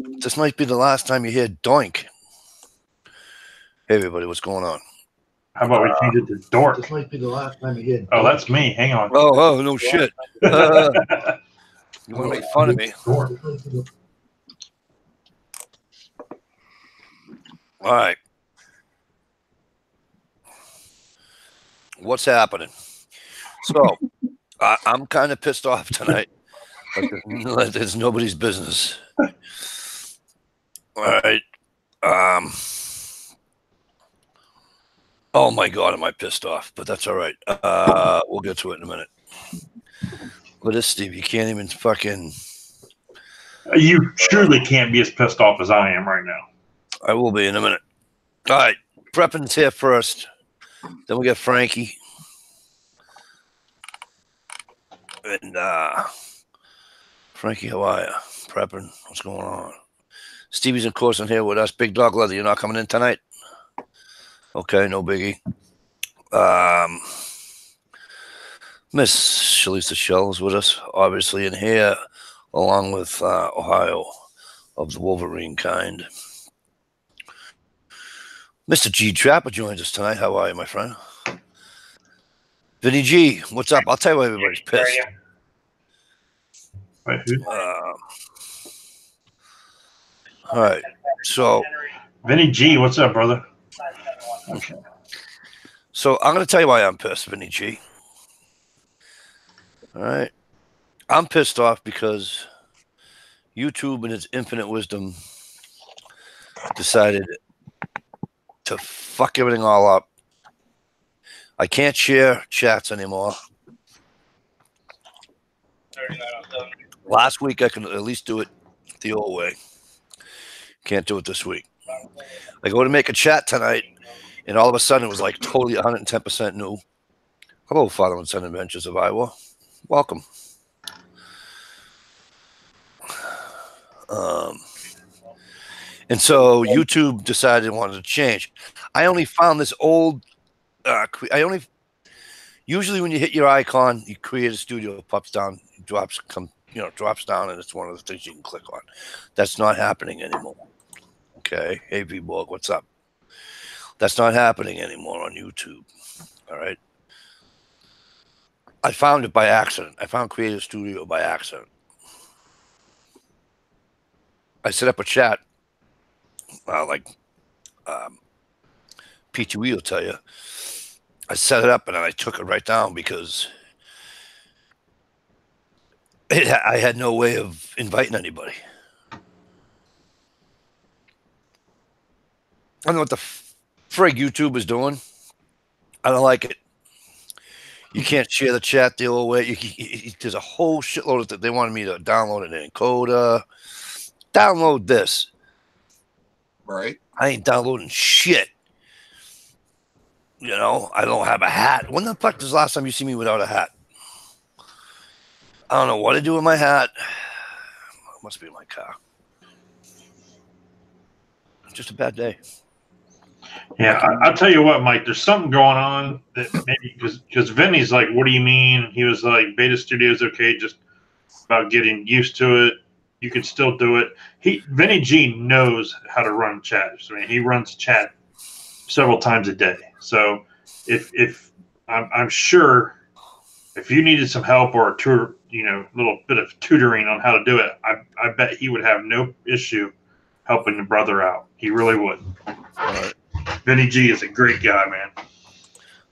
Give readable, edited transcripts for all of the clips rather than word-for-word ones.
This might be the last time you hear doink. Hey, everybody, what's going on? How about we change it to dork? This might be the last time you hear. Oh, that's me. Hang on. Oh, no shit. You want to make fun of me? Dork. All right. What's happening? So, I'm kind of pissed off tonight. Like it's nobody's business. All right. Oh my God, am I pissed off? But that's all right. We'll get to it in a minute. What is Steve? You can't even fucking. You surely can't be as pissed off as I am right now. I will be in a minute. All right. Preppin's here first. Then we got Frankie. And Frankie, how are you? Prepping. What's going on? Stevie's, of course, in here with us. Big Dog Leather, you're not coming in tonight? Okay, no biggie. Miss Shalisa Shell is with us, obviously, in here, along with Ohio of the Wolverine kind. Mr. G Trapper joins us tonight. How are you, my friend? Vinny G, what's up? I'll tell you why everybody's pissed. Wait, who? All right, so Vinny G, what's up, brother? Okay. So I'm going to tell you why I'm pissed, Vinny G. All right. I'm pissed off because YouTube, in its infinite wisdom, decided to fuck everything all up. I can't share chats anymore. Last week I could at least do it the old way. Can't do it this week. I go to make a chat tonight, and all of a sudden it was like totally 110% new. Hello, Father and Son Adventures of Iowa. Welcome. And so YouTube decided it wanted to change. I only found this old. Usually when you hit your icon, you create a studio, it pops down, drops down, and it's one of the things you can click on. That's not happening anymore. Okay, hey V-Borg, what's up? That's not happening anymore on YouTube. All right. I found it by accident. I found Creative Studio by accident. I set up a chat, P2E will tell you. I set it up and then I took it right down because I had no way of inviting anybody. I don't know what the frig YouTube is doing. I don't like it. You can't share the chat the old way. There's a whole shitload of that. They wanted me to download an encoder. Download this. Right. I ain't downloading shit. You know, I don't have a hat. When the fuck was the last time you see me without a hat? I don't know what to do with my hat. It must be in my car. Just a bad day. Yeah, I'll tell you what, Mike. There's something going on that maybe because Vinny's like, "What do you mean?" He was like, "Beta Studio's okay, just about getting used to it. You can still do it." Vinny G knows how to run chat. I mean, he runs chat several times a day. So if I'm sure if you needed some help or a tour, little bit of tutoring on how to do it, I bet he would have no issue helping the brother out. He really would. All right. Vinny G is a great guy, man.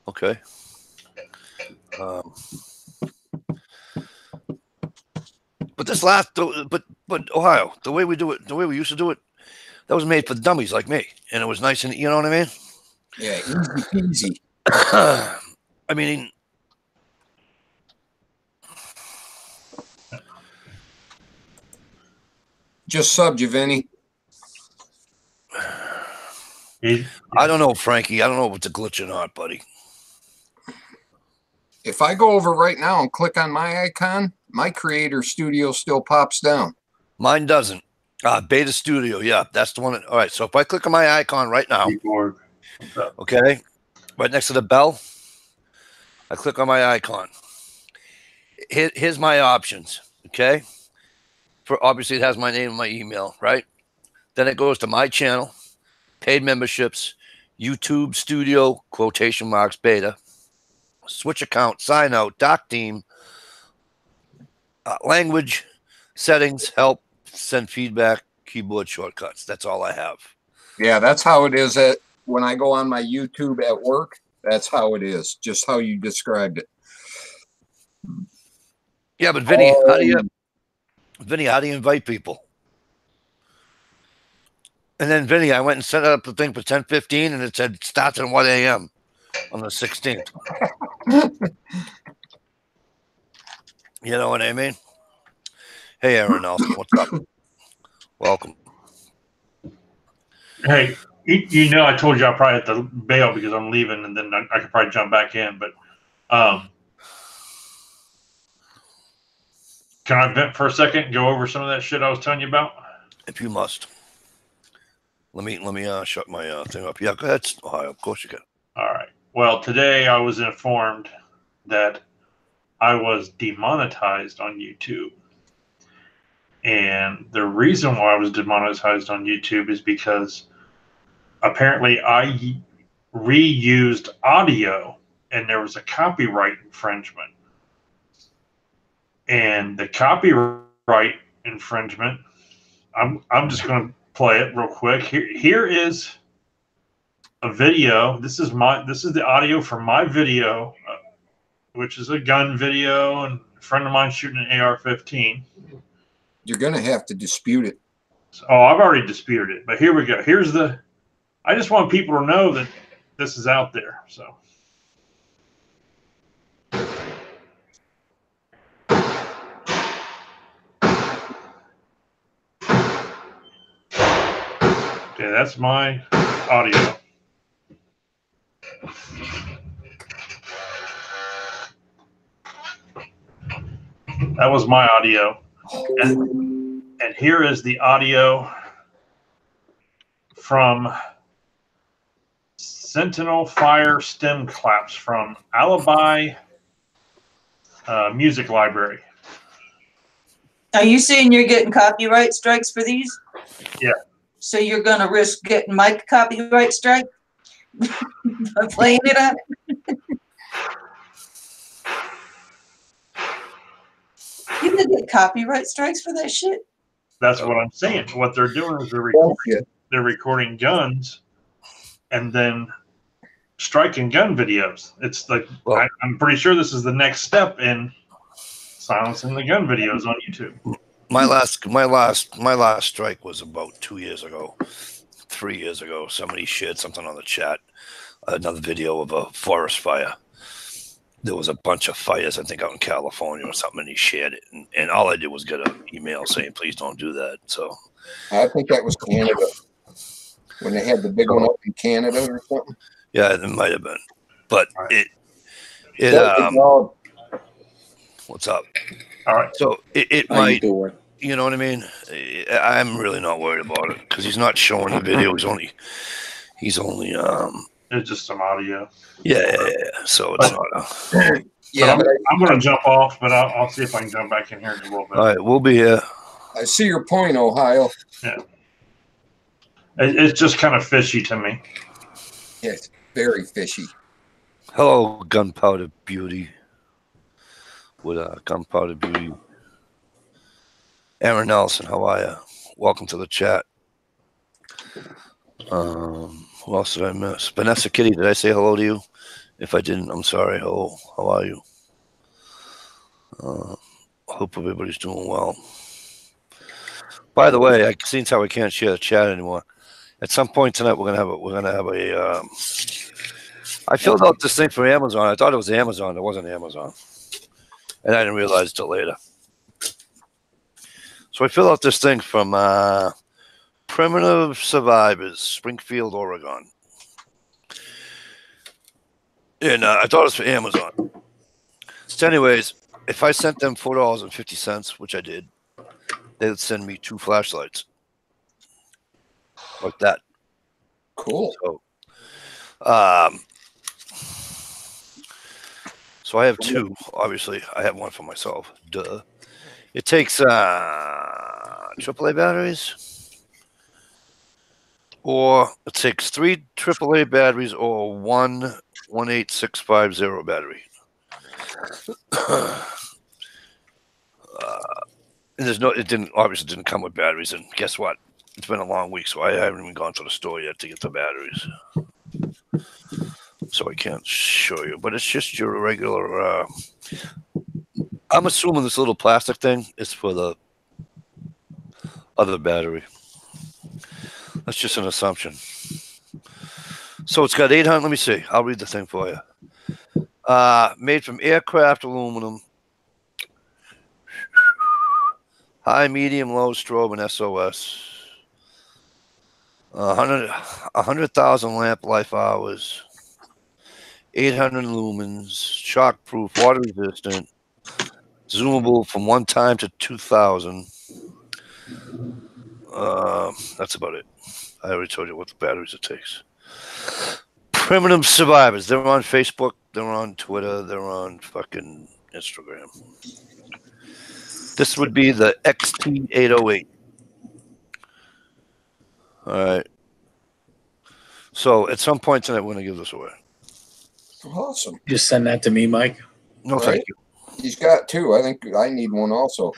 Okay. But this but Ohio, the way we do it, the way we used to do it, that was made for dummies like me, and it was nice and you know what I mean. Yeah, easy. I mean, just subbed you, Vinny. I don't know, Frankie. I don't know if it's a glitch or not, buddy. If I go over right now and click on my icon, my Creator Studio still pops down. Mine doesn't. Beta Studio, yeah, that's the one. All right, so if I click on my icon right now, okay, right next to the bell, I click on my icon. Here's my options, okay? For obviously, it has my name and my email, right? Then it goes to my channel, paid memberships, YouTube Studio, quotation marks, beta, switch account, sign out, doc team, language, settings, help, send feedback, keyboard shortcuts. That's all I have. Yeah, that's how it is when I go on my YouTube at work. That's how it is, just how you described it. Yeah, but Vinny, how do you invite people? And then Vinny, I went and set up the thing for 10:15, and it said starts at 1 a.m. on the 16th. You know what I mean? Hey, Aaron Nelson, what's up? Welcome. Hey, you know, I told you I probably have to bail because I'm leaving, and then I could probably jump back in. But can I vent for a second and go over some of that shit I was telling you about? If you must. Let me shut my thing up. Yeah, go ahead, Ohio. Of course you can. All right. Well, today I was informed that I was demonetized on YouTube. And the reason why I was demonetized on YouTube is because apparently I reused audio and there was a copyright infringement. And the copyright infringement, I'm just going to play it real quick. Here is a video. This is the audio from my video, which is a gun video, and a friend of mine shooting an AR-15. You're going to have to dispute it. Oh, I've already disputed it, but here we go. I just want people to know that this is out there. So. Okay, that's my audio. That was my audio. And here is the audio from Sentinel Fire stem claps from Alibi Music Library. Are you saying you're getting copyright strikes for these? Yeah. So you're going to risk getting my copyright strike by playing it on it? You didn't get copyright strikes for that shit? That's what I'm saying. What they're doing is they're recording guns and then striking gun videos. It's like, well, I'm pretty sure this is the next step in silencing the gun videos on YouTube. My last strike was about 2 years ago, 3 years ago. Somebody shared something on the chat, another video of a forest fire. There was a bunch of fires, I think, out in California or something, and he shared it. And all I did was get an email saying, please don't do that. So I think that was Canada, when they had the big one up in Canada or something. Yeah, it might have been. But right. What's up? All right. So it might, you know what I mean? I'm really not worried about it because he's not showing the video. He's only it's just some audio. Yeah. So it's not yeah. I'm going to jump off, but I'll see if I can jump back in here in a little bit. All right, we'll be here. I see your point, Ohio. Yeah. It's just kind of fishy to me. Yes, very fishy. Hello, Gunpowder Beauty. With Gunpowder Beauty. Aaron Nelson, how are you? Welcome to the chat. Who else did I miss? Vanessa Kitty, did I say hello to you? If I didn't, I'm sorry. Hello, how are you? Hope everybody's doing well. By the way, I seen how we can't share the chat anymore. At some point tonight, we're gonna have a. I filled out this thing for Amazon. I thought it was Amazon. It wasn't Amazon, and I didn't realize till later. So I filled out this thing from Primitive Survivors, Springfield, Oregon, and I thought it was for Amazon. So, anyways, if I sent them $4.50, which I did, they would send me 2 flashlights. Like that. Cool. So I have 2. Obviously, I have one for myself. Duh. It takes AAA batteries. or it takes 3 AAA batteries or one 18650 battery. And there's no, it didn't obviously didn't come with batteries. And guess what? It's been a long week, so I haven't even gone to the store yet to get the batteries. So I can't show you, but it's just your regular. I'm assuming this little plastic thing is for the other battery. That's just an assumption. So it's got 800. Let me see. I'll read the thing for you. Made from aircraft aluminum. High, medium, low, strobe, and SOS. 100,000 lamp life hours. 800 lumens. Shockproof, water resistant. Zoomable from 1 time to 2,000. That's about it. I already told you what the batteries it takes. Primitive Survivors. They're on Facebook. They're on Twitter. They're on fucking Instagram. This would be the XT808. All right. So at some point tonight, we're going to give this away. Awesome. Just send that to me, Mike. No, Right. thank you. He's got 2. I think I need one also.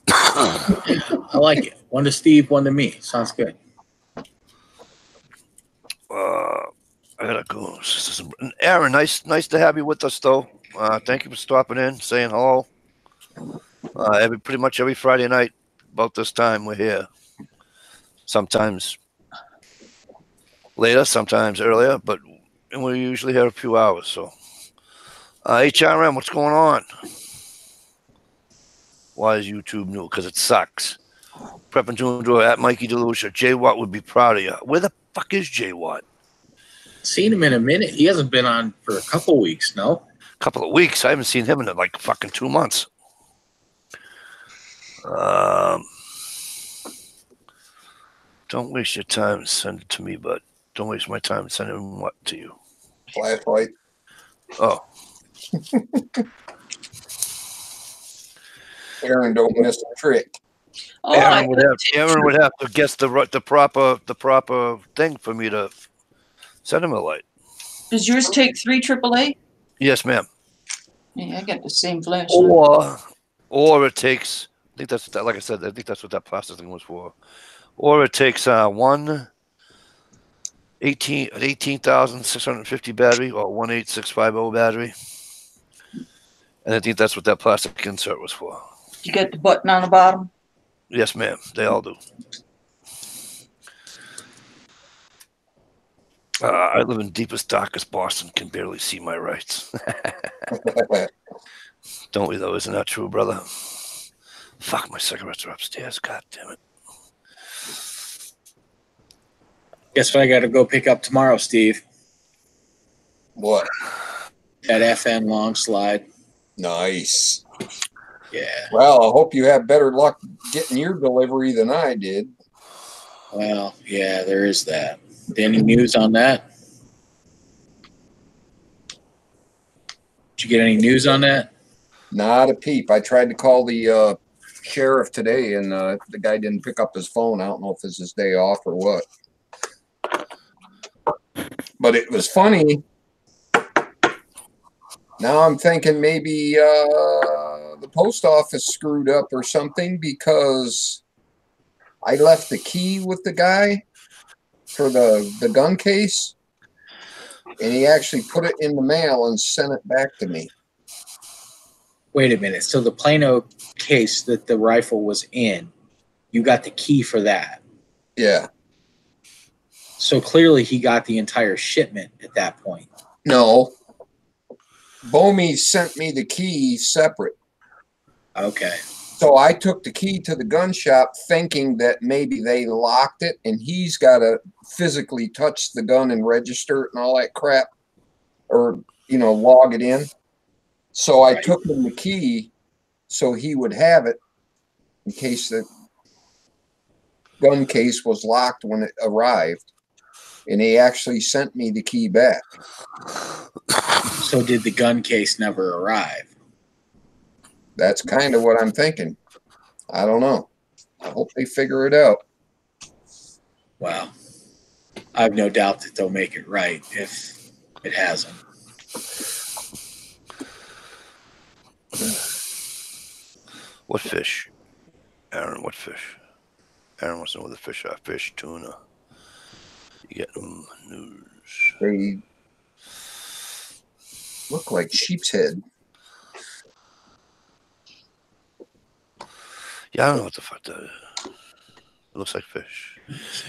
I like it. One to Steve, one to me. Sounds good. I gotta go. Aaron, nice to have you with us, though. Thank you for stopping in, saying hello. Pretty much every Friday night, about this time, we're here. Sometimes later, sometimes earlier, but we're usually here a few hours. So, HRM, what's going on? Why is YouTube new? Because it sucks. Prepping to enjoy at Mikey DeLucia. Jay Watt would be proud of you. Where the fuck is Jay Watt? Seen him in a minute. He hasn't been on for a couple weeks, no? Couple of weeks. I haven't seen him in like fucking 2 months. Don't waste your time and send it to me, but don't waste my time and send it what to you. Flashlight. Oh, Aaron don't miss a trick. Oh, I Aaron would have to guess the proper thing for me to send him a light. Does yours take 3 AAA? Yes, ma'am. Yeah, I got the same flashlight. Or it takes. I think that's like I said. I think that's what that plastic thing was for. Or it takes 18,650 battery or 18650 battery. And I think that's what that plastic insert was for. You got the button on the bottom? Yes, ma'am. They all do. I live in deepest, darkest Boston. Can barely see my rights. Don't we, though? Isn't that true, brother? Fuck, my cigarettes are upstairs. God damn it. Guess what I got to go pick up tomorrow, Steve? What? That FN long slide. Nice. Yeah. Well, I hope you have better luck getting your delivery than I did. Well, yeah, there is that. Any news on that? Did you get any news on that? Not a peep. I tried to call the sheriff today, and the guy didn't pick up his phone. I don't know if it's his day off or what. But it was funny. Now I'm thinking maybe the post office screwed up or something, because I left the key with the guy for the gun case, and he actually put it in the mail and sent it back to me. Wait a minute. So the Plano case that the rifle was in, you got the key for that. Yeah. So clearly he got the entire shipment at that point. No. Bomey sent me the key separate. Okay. So I took the key to the gun shop thinking that maybe they locked it, and he's got to physically touch the gun and register it and all that crap, or, log it in. So I took him the key so he would have it in case the gun case was locked when it arrived. And he actually sent me the key back. So did the gun case never arrive? That's kind of what I'm thinking. I don't know. I hope they figure it out. Wow. I have no doubt that they'll make it right if it hasn't. What fish? Aaron, what fish? Aaron wants to know what the fish are. Fish, tuna. You get them news. They look like sheep's head. Yeah, I don't know what the fuck that is. It looks like fish.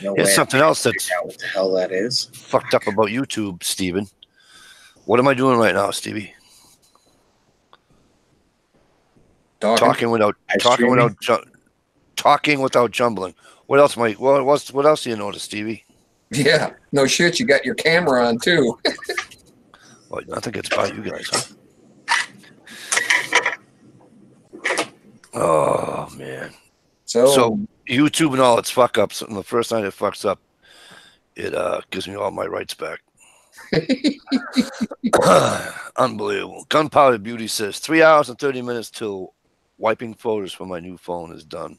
No Here's way something I can else that's figure out what the hell that is. fucked up about YouTube, Steven. What am I doing right now, Stevie? Talking without jumbling. What else, Mike? What else do you notice, Stevie? Yeah, no shit. You got your camera on too. Well, I think it's about you guys, huh? Oh man. So YouTube and all its fuck ups, and the first night it fucks up, it gives me all my rights back. Unbelievable. Gunpowder Beauty says 3 hours and 30 minutes till wiping photos from my new phone is done.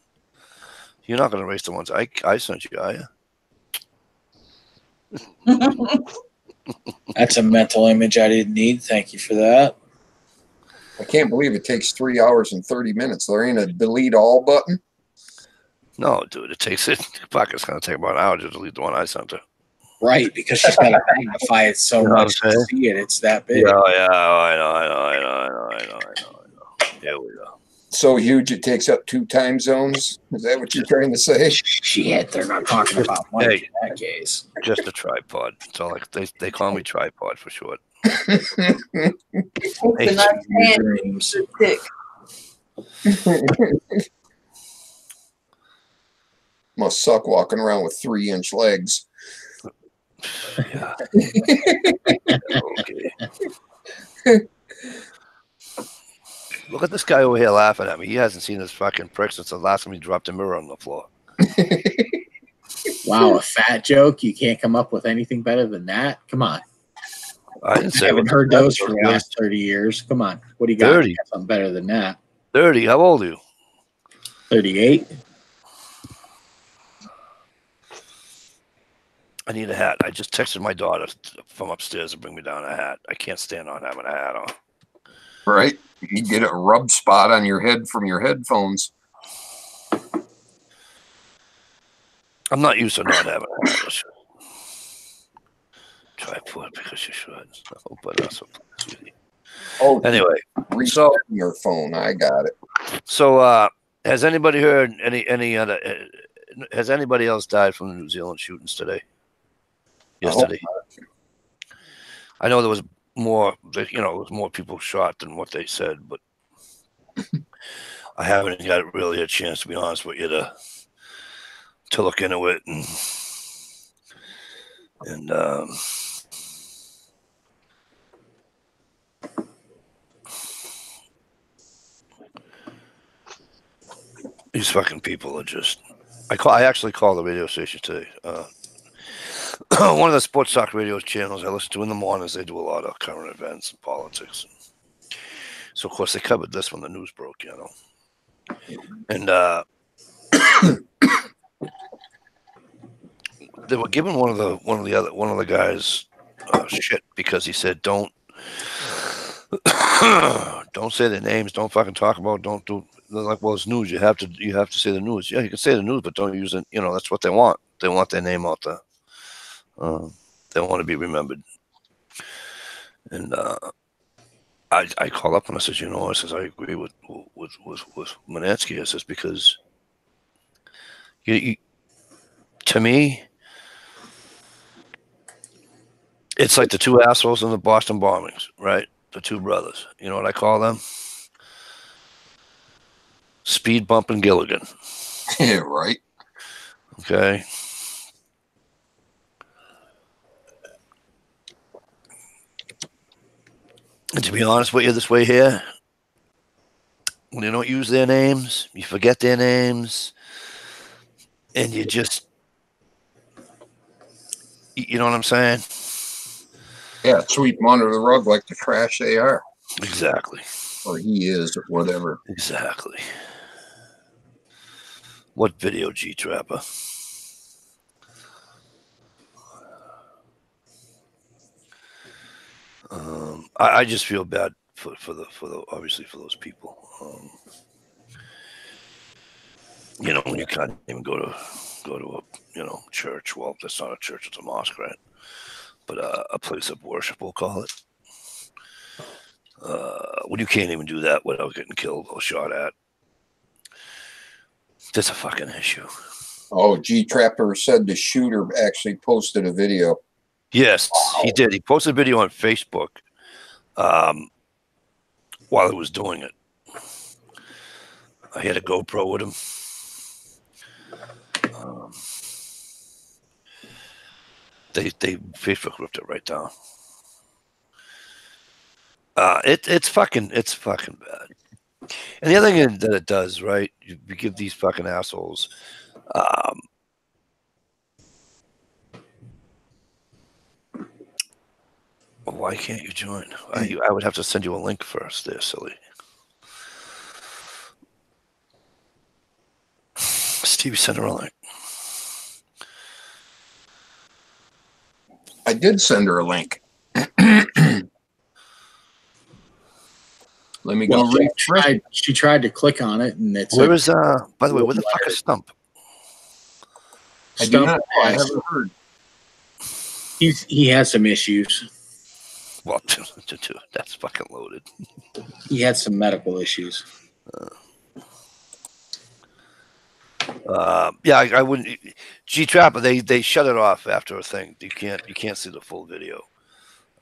You're not going to erase the ones I sent you, are you? That's a mental image I didn't need. Thank you for that. I can't believe it takes 3 hours and 30 minutes. There ain't a delete all button. No, dude, it takes it. Fuck, it's going to take about an hour to delete the one I sent her. Right, because she's got to magnify it so You know what much I'm to saying? see it. It's that big. Yeah, I know. Here we go. So huge it takes up 2 time zones. Is that what you're trying to say? Shit, they're not talking about Mike Hey. in that case. Just a tripod. It's all like they call me tripod for short. It's a nice hand Dreams. pick. Must suck walking around with 3-inch legs. Yeah. Okay. Look at this guy over here laughing at me. He hasn't seen this fucking prick since the last time he dropped a mirror on the floor. Wow, a fat joke? You can't come up with anything better than that? Come on. I didn't I say haven't what heard the those joke for the was. last 30 years. Come on. What do you got? 30. You got something better than that. 30. How old are you? 38? I need a hat. I just texted my daughter from upstairs to bring me down a hat. I can't stand on having a hat on. Right? You get a rub spot on your head from your headphones. I'm not used to not having a hat. Tripod because you should. Oh, but also, Oh, anyway, reset your phone. I got it. so has anybody heard any other? Has anybody else died from the New Zealand shootings today? Yesterday, I know there was more. There was more people shot than what they said, but I haven't got really a chance, to be honest with you, to look into it and these fucking people are just. I actually called the radio station today. One of the sports talk radio channels I listen to in the mornings, they do a lot of current events and politics. So, of course, they covered this when the news broke, And they were giving one of the guys shit because he said, "Don't say their names. Don't fucking talk about. Don't do." They're like, "Well, it's news. You have to say the news. Yeah, you can say the news, but don't use it. That's what they want. They want their name out there. They want to be remembered." And I call up and I says, I says I agree with Manansky. I says because you to me, it's like the two assholes in the Boston bombings, right? The two brothers. You know what I call them? Speed Bump and Gilligan. Yeah, right. Okay. And to be honest with you, this way here, when you don't use their names, you forget their names, and you just, you know what I'm saying? Yeah, sweep them under the rug like the trash they are. Exactly. Or he is, or whatever. Exactly. What video, G-Trapper? I just feel bad for obviously for those people. You know, when you can't even go to a church. Well, that's not a church; it's a mosque, right? But a place of worship, we'll call it. When you can't even do that without getting killed or shot at, that's a fucking issue. Oh, G Trapper said the shooter actually posted a video. Yes, he did. He posted a video on Facebook while he was doing it. I had a GoPro with him. They Facebook ripped it right down. It's fucking bad. And the other thing that it does, right? You give these fucking assholes. Why can't you join? I would have to send you a link first. There, silly. Stevie, send her a link. I did send her a link. Let me go refresh. She tried to click on it, and it's Where is by the way, where the fuck is Stump? I do not know. I haven't heard. He has some issues. Well, that's fucking loaded. He had some medical issues. Yeah, I wouldn't. G Trapper, they shut it off after a thing. You can't see the full video.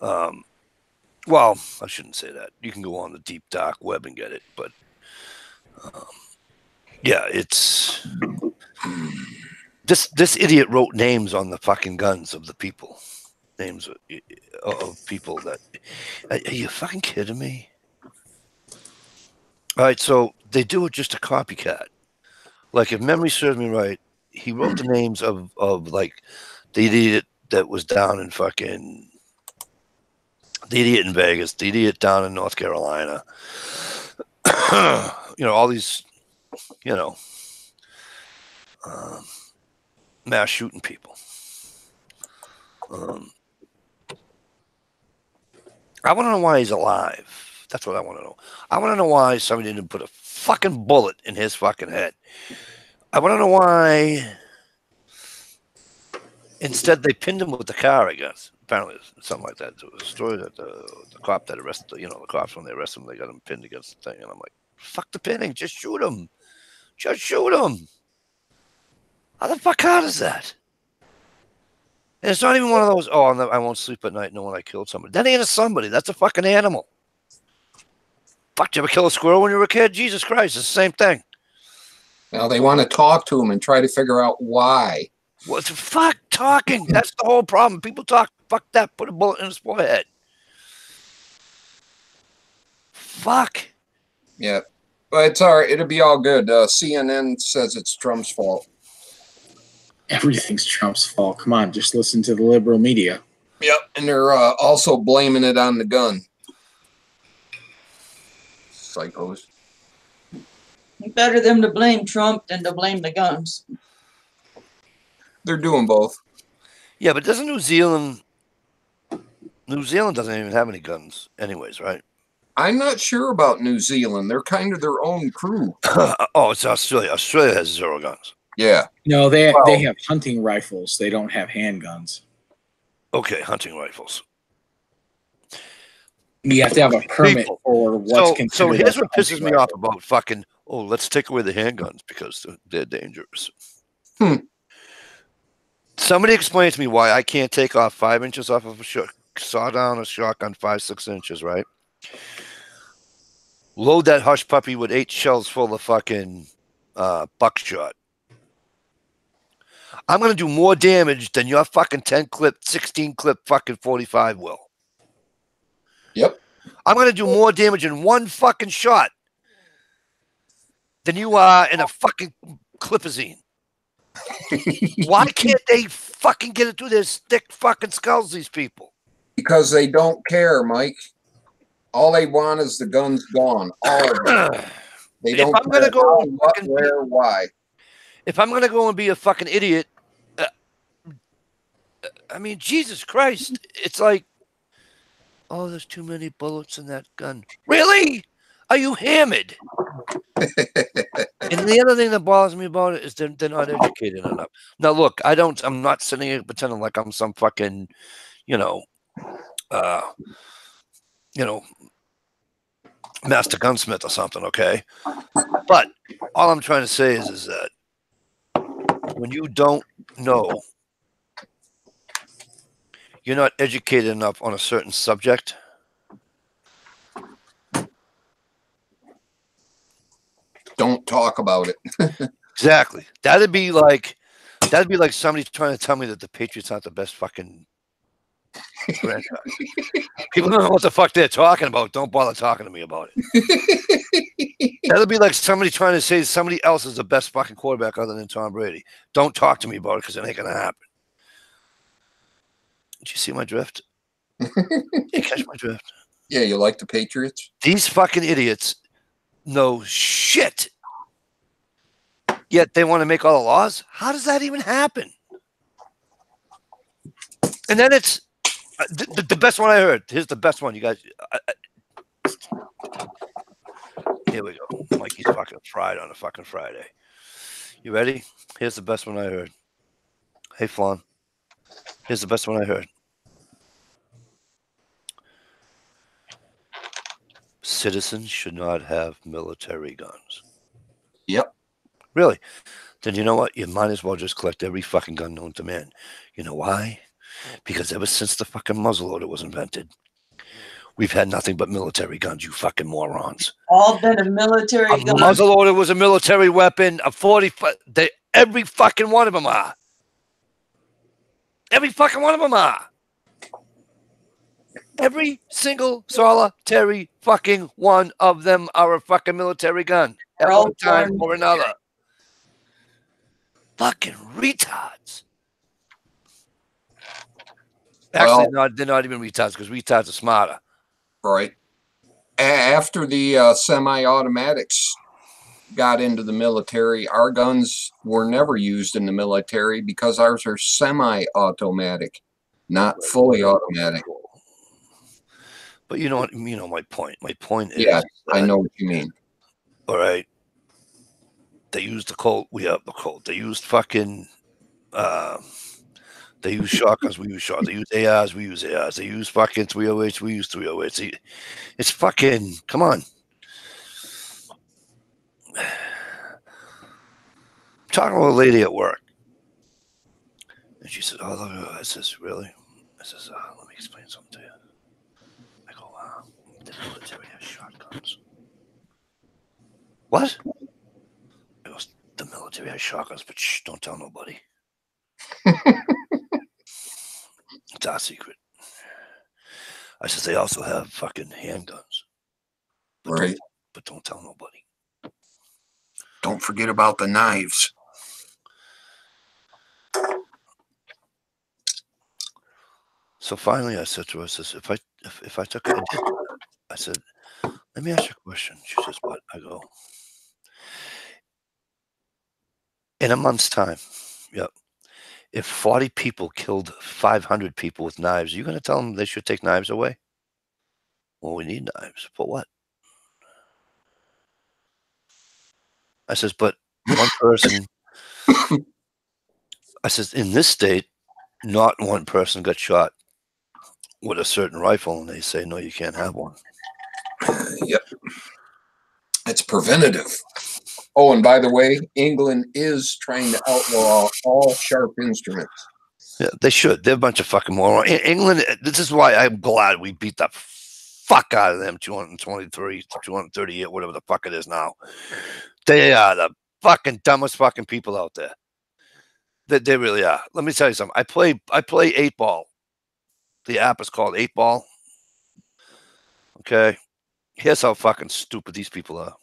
Well, I shouldn't say that. You can go on the deep dark web and get it, but yeah, it's this idiot wrote names on the fucking guns of the people. Names of people that. Are you fucking kidding me? All right, so they do it just a copycat. Like, if memory serves me right, he wrote the names of like the idiot that was down in fucking the idiot in Vegas, the idiot down in North Carolina. All these, mass shooting people. I want to know why he's alive. That's what I want to know. I want to know why somebody didn't put a fucking bullet in his fucking head. I want to know why instead they pinned him with the car, I guess. Apparently, something like that. It was a story that the cop that arrested, the cops, when they arrested him, they got him pinned against the thing. And I'm like, fuck the pinning. Just shoot him. Just shoot him. How the fuck hard is that? And it's not even one of those, I won't sleep at night knowing I killed somebody. That ain't a somebody. That's a fucking animal. Fuck, did you ever kill a squirrel when you were a kid? Jesus Christ, it's the same thing. Now they want to talk to him and try to figure out why. What the fuck talking? That's the whole problem. People talk, fuck that, put a bullet in his forehead. Fuck. Yeah. But it's all right. It'll be all good. CNN says it's Trump's fault. Everything's Trump's fault. Come on, just listen to the liberal media. Yep. And they're also blaming it on the gun. Psychos. Better them to blame Trump than to blame the guns. They're doing both. Yeah, but doesn't New Zealand doesn't even have any guns anyways, right? I'm not sure about New Zealand. They're kind of their own crew. It's Australia. Australia has 0 guns. Yeah. No, they have hunting rifles. They don't have handguns. Okay, hunting rifles. You have to have a permit for what's considered. So here's what pisses me off about fucking, let's take away the handguns because they're dangerous. Somebody explain to me why I can't take off 5 inches off of saw down a shotgun 5-6 inches, right? Load that hush puppy with 8 shells full of fucking buckshot. I'm going to do more damage than your fucking 10 clip, 16 clip fucking 45 will. Yep. I'm going to do more damage in one fucking shot than you are in a fucking clipazine. Why can't they fucking get it through their thick fucking skulls, these people? Because they don't care, Mike. All they want is the guns gone. All of them. They don't I'm gonna care go how, what, where, why. If I'm going to go and be a fucking idiot, I mean, Jesus Christ, it's like oh, there's too many bullets in that gun. Really? Are you hammered? And the other thing that bothers me about it is they're not educated enough. Now, look, I'm not sitting here pretending like I'm some fucking, you know, master gunsmith or something, okay? But all I'm trying to say is that when you don't know, you're not educated enough on a certain subject. Don't talk about it. Exactly. That'd be like somebody trying to tell me that the Patriots aren't the best fucking franchise. People don't know what the fuck they're talking about. Don't bother talking to me about it. That'd be like somebody trying to say somebody else is the best fucking quarterback other than Tom Brady. Don't talk to me about it because it ain't gonna happen. Did you see my drift? You catch my drift? Yeah, you like the Patriots? These fucking idiots know shit. Yet they want to make all the laws. How does that even happen? And then it's the best one I heard. Here's the best one, you guys. Here we go. Mikey's fucking fried on a fucking Friday. You ready? Here's the best one I heard. Hey, Flan. Here's the best one I heard. Citizens should not have military guns. Yep. Really? Then you know what? You might as well just collect every fucking gun known to man. You know why? Because ever since the fucking muzzleloader was invented, we've had nothing but military guns, you fucking morons. All been a military A gun. muzzleloader was a military weapon. A 40, every fucking one of them are. Every fucking one of them are. Every single solitary fucking one of them are a fucking military gun at one time or another. Fucking retards. Actually, they're not even retards because retards are smarter. Right. After the semi-automatics got into the military, our guns were never used in the military because ours are semi-automatic, not fully automatic. But you know what? You know my point. My point is, yeah, I know what you mean. All right. They used the Colt. We have the Colt. They used fucking. They use shotguns. We use shotguns. They use ARs. We use ARs. They use fucking 308s. We use 308s. It's fucking. Come on. I'm talking to a lady at work, and she said, "Oh, look." I says, "Really?" I says, "Let me explain something to you." I go, "The military has shotguns." What? It goes, "The military has shotguns, but shh, don't tell nobody." It's our secret. I says, "They also have fucking handguns." But right. Don't tell nobody. Don't forget about the knives. So finally I said to her, I says, if I took a I said, "Let me ask you a question." She says, "What?" I go, "In a month's time, yep. If 40 people killed 500 people with knives, are you going to tell them they should take knives away?" "Well, we need knives. For what?" I says, "But one person," I says, "in this state, not one person got shot with a certain rifle, and they say, no, you can't have one." Yep. It's preventative. Oh, and by the way, England is trying to outlaw all sharp instruments. Yeah, they should. They're a bunch of fucking morons. England, this is why I'm glad we beat the fuck out of them 223, 238, whatever the fuck it is now. They are the fucking dumbest fucking people out there. They really are. Let me tell you something. I play 8-ball. The app is called 8-ball. Okay. Here's how fucking stupid these people are.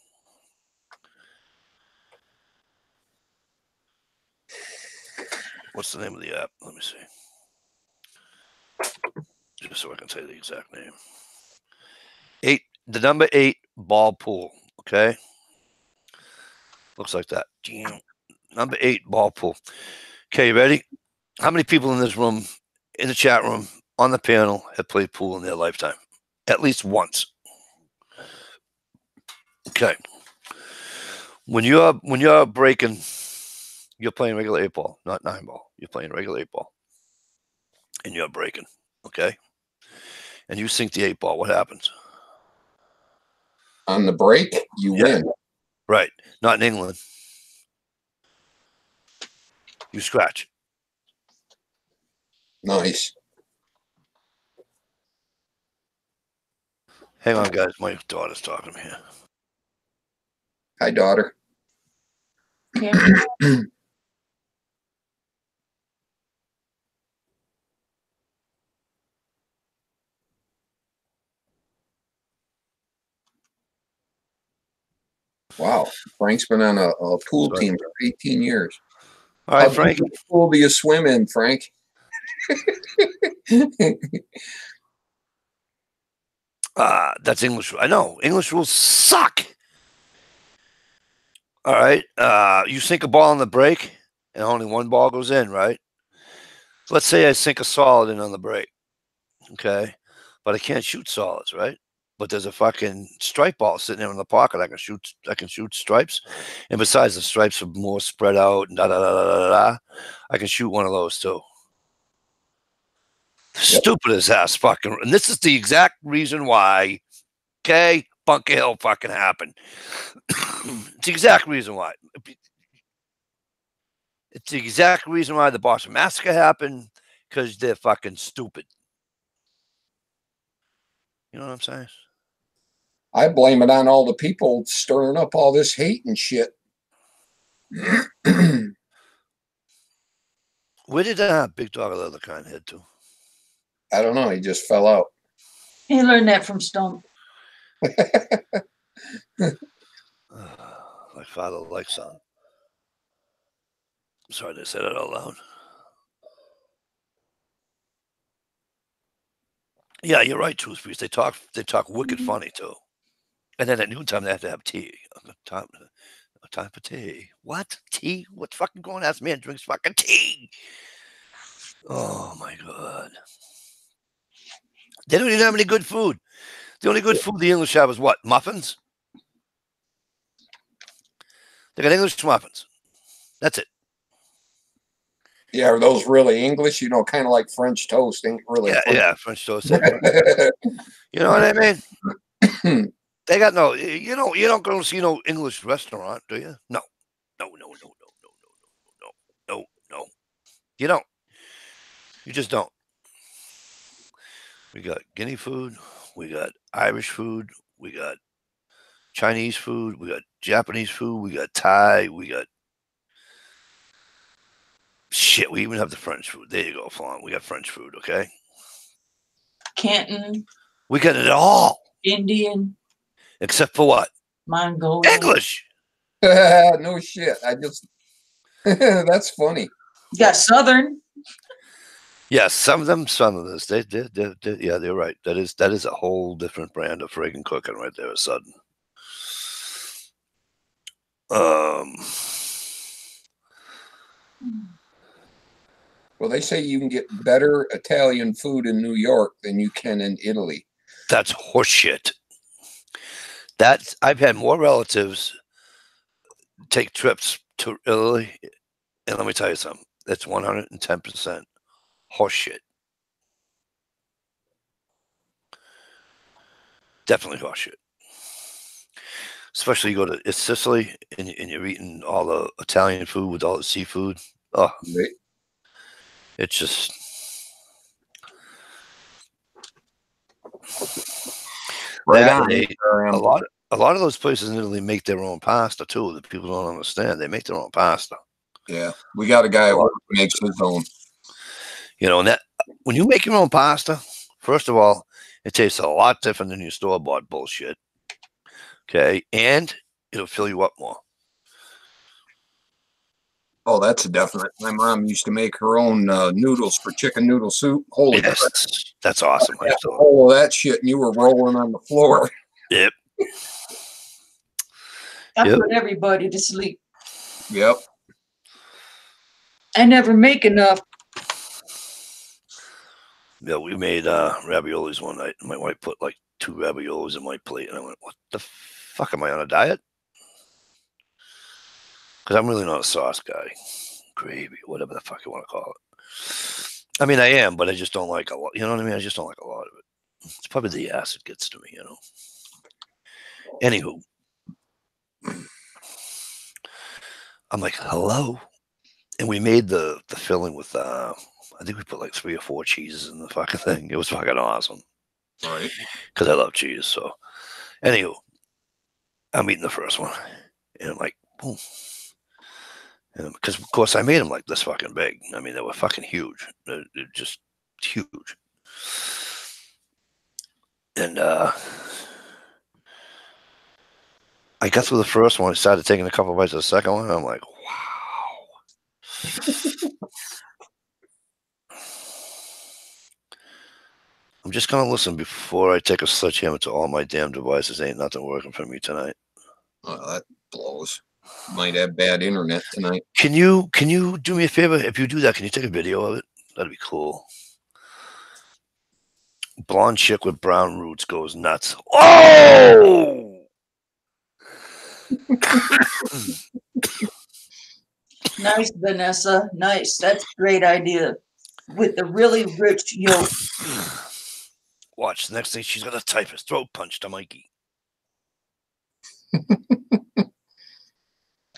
What's the name of the app? Let me see. Just so I can tell you the exact name. The number 8 ball pool. Okay. Looks like that. Number 8 ball pool. Okay, you ready? How many people in this room, in the chat room, on the panel, have played pool in their lifetime? at least once. Okay. When you're breaking, you're playing regular 8-ball, not 9-ball. You're playing regular 8-ball, and you're breaking. Okay. And you sink the 8-ball. What happens? On the break, you win. Right. Not in England. You scratch. Nice. Hang on, guys. My daughter's talking to me here. Hi, daughter. Yeah. Wow. Frank's been on a pool Sorry. team for 18 years. All right, How Frank. deep of a pool do you swim in, Frank? That's English. I know. English rules suck. All right. You sink a ball on the break, and only one ball goes in, right? So let's say I sink a solid in on the break. Okay. But I can't shoot solids, right? But there's a fucking stripe ball sitting there in the pocket. I can shoot stripes. And besides, the stripes are more spread out and da da da da da da. I can shoot one of those too. Stupid as ass fucking. And this is the exact reason why, okay, Bunker Hill fucking happened. It's the exact reason why. It's the exact reason why the Boston Massacre happened, because they're fucking stupid. You know what I'm saying? I blame it on all the people stirring up all this hate and shit. Where did Big Dog of Leatherkind head to? I don't know. He just fell out. He learned that from Stump. My father like son. Sorry to say that out loud. Yeah, you're right, Truth Priest. They talk wicked funny too. And then at noontime they have to have tea. Time for tea. What? Tea? What's fucking going on? This man drinks fucking tea. Oh my god. They don't even have any good food. The only good food the English have is what? Muffins? They got English muffins. That's it. Yeah, are those really English? You know, kind of like French toast. Ain't really. Yeah, French toast. You know what I mean? They got no. You don't go to see no English restaurant, do you? No. You don't. You just don't. We got Guinea food. We got Irish food. We got Chinese food. We got Japanese food. We got Thai. We got shit. We even have the French food. There you go, Fawn. We got French food. Okay. Canton, We got it all. Indian, Except for what? Mongolian. English. No shit. I just. That's funny. You got Southern. Yeah, some of them Southerners. Yeah, they're right. That is a whole different brand of friggin' cooking right there. Sudden. Well, they say you can get better Italian food in New York than you can in Italy. That's horseshit. I've had more relatives take trips to Italy, and let me tell you something. That's 110% horseshit. Definitely horseshit. Especially you go to Sicily and you're eating all the Italian food with all the seafood. Oh, Right. it's just. Right that on. a lot of those places in Italy make their own pasta too. That people don't understand. They make their own pasta. Yeah, we got a guy who makes his own. You know, and that when you make your own pasta, first of all, it tastes a lot different than your store-bought bullshit. Okay, and it'll fill you up more. Oh, that's a definite. My mom used to make her own noodles for chicken noodle soup. Holy crap. Yes, that's awesome. A whole of that shit, and you were rolling on the floor. Yep. I Yep. put everybody to sleep. Yep. I never make enough. Yeah, we made raviolis one night. My wife put like 2 raviolis in my plate, and I went, "What the fuck? Am I on a diet?" Because I'm really not a sauce guy, gravy, whatever the fuck you want to call it. I mean, I am, but I just don't like a lot. You know what I mean? I just don't like a lot of it. It's probably the acid gets to me, you know. Anywho, I'm like, hello, and we made the filling with I think we put like 3 or 4 cheeses in the fucking thing. It was fucking awesome. Right. Because I love cheese. So, anywho, I'm eating the first one, and I'm like, boom. Because of course I made them like this fucking big. I mean, they were fucking huge. They're just huge. And I got through the first one. I started taking a couple of bites of the second one. And I'm like, wow. I'm just gonna listen before I take a sledgehammer to all my damn devices. Ain't nothing working for me tonight. Oh, that blows. Might have bad internet tonight. Can you do me a favor? If you do that, can you take a video of it? That'd be cool. Blonde chick with brown roots goes nuts. Oh! Nice, Vanessa. Nice. That's a great idea. With the really rich yolk. Watch. The next thing she's gonna type is throat punch to Mikey.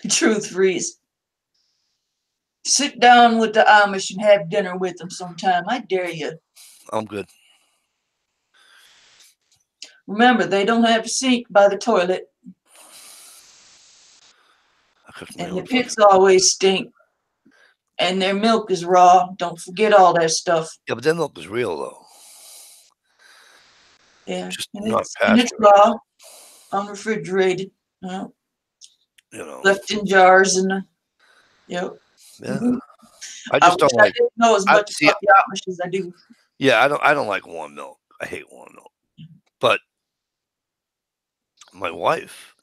Truth Freeze. Sit down with the Amish and have dinner with them sometime. I dare you. I'm good. Remember, they don't have a sink by the toilet, I cooked my and the own pits fucking- always stink, and their milk is raw. Don't forget all that stuff. Yeah, but that milk is real though. Yeah, Just and not it's raw, unrefrigerated, You know. left in jars and yep. Yeah. Mhm. I just don't wish I like. didn't know as I- much see, about the Amish as I do. Yeah, I don't like warm milk. I hate warm milk. But my wife,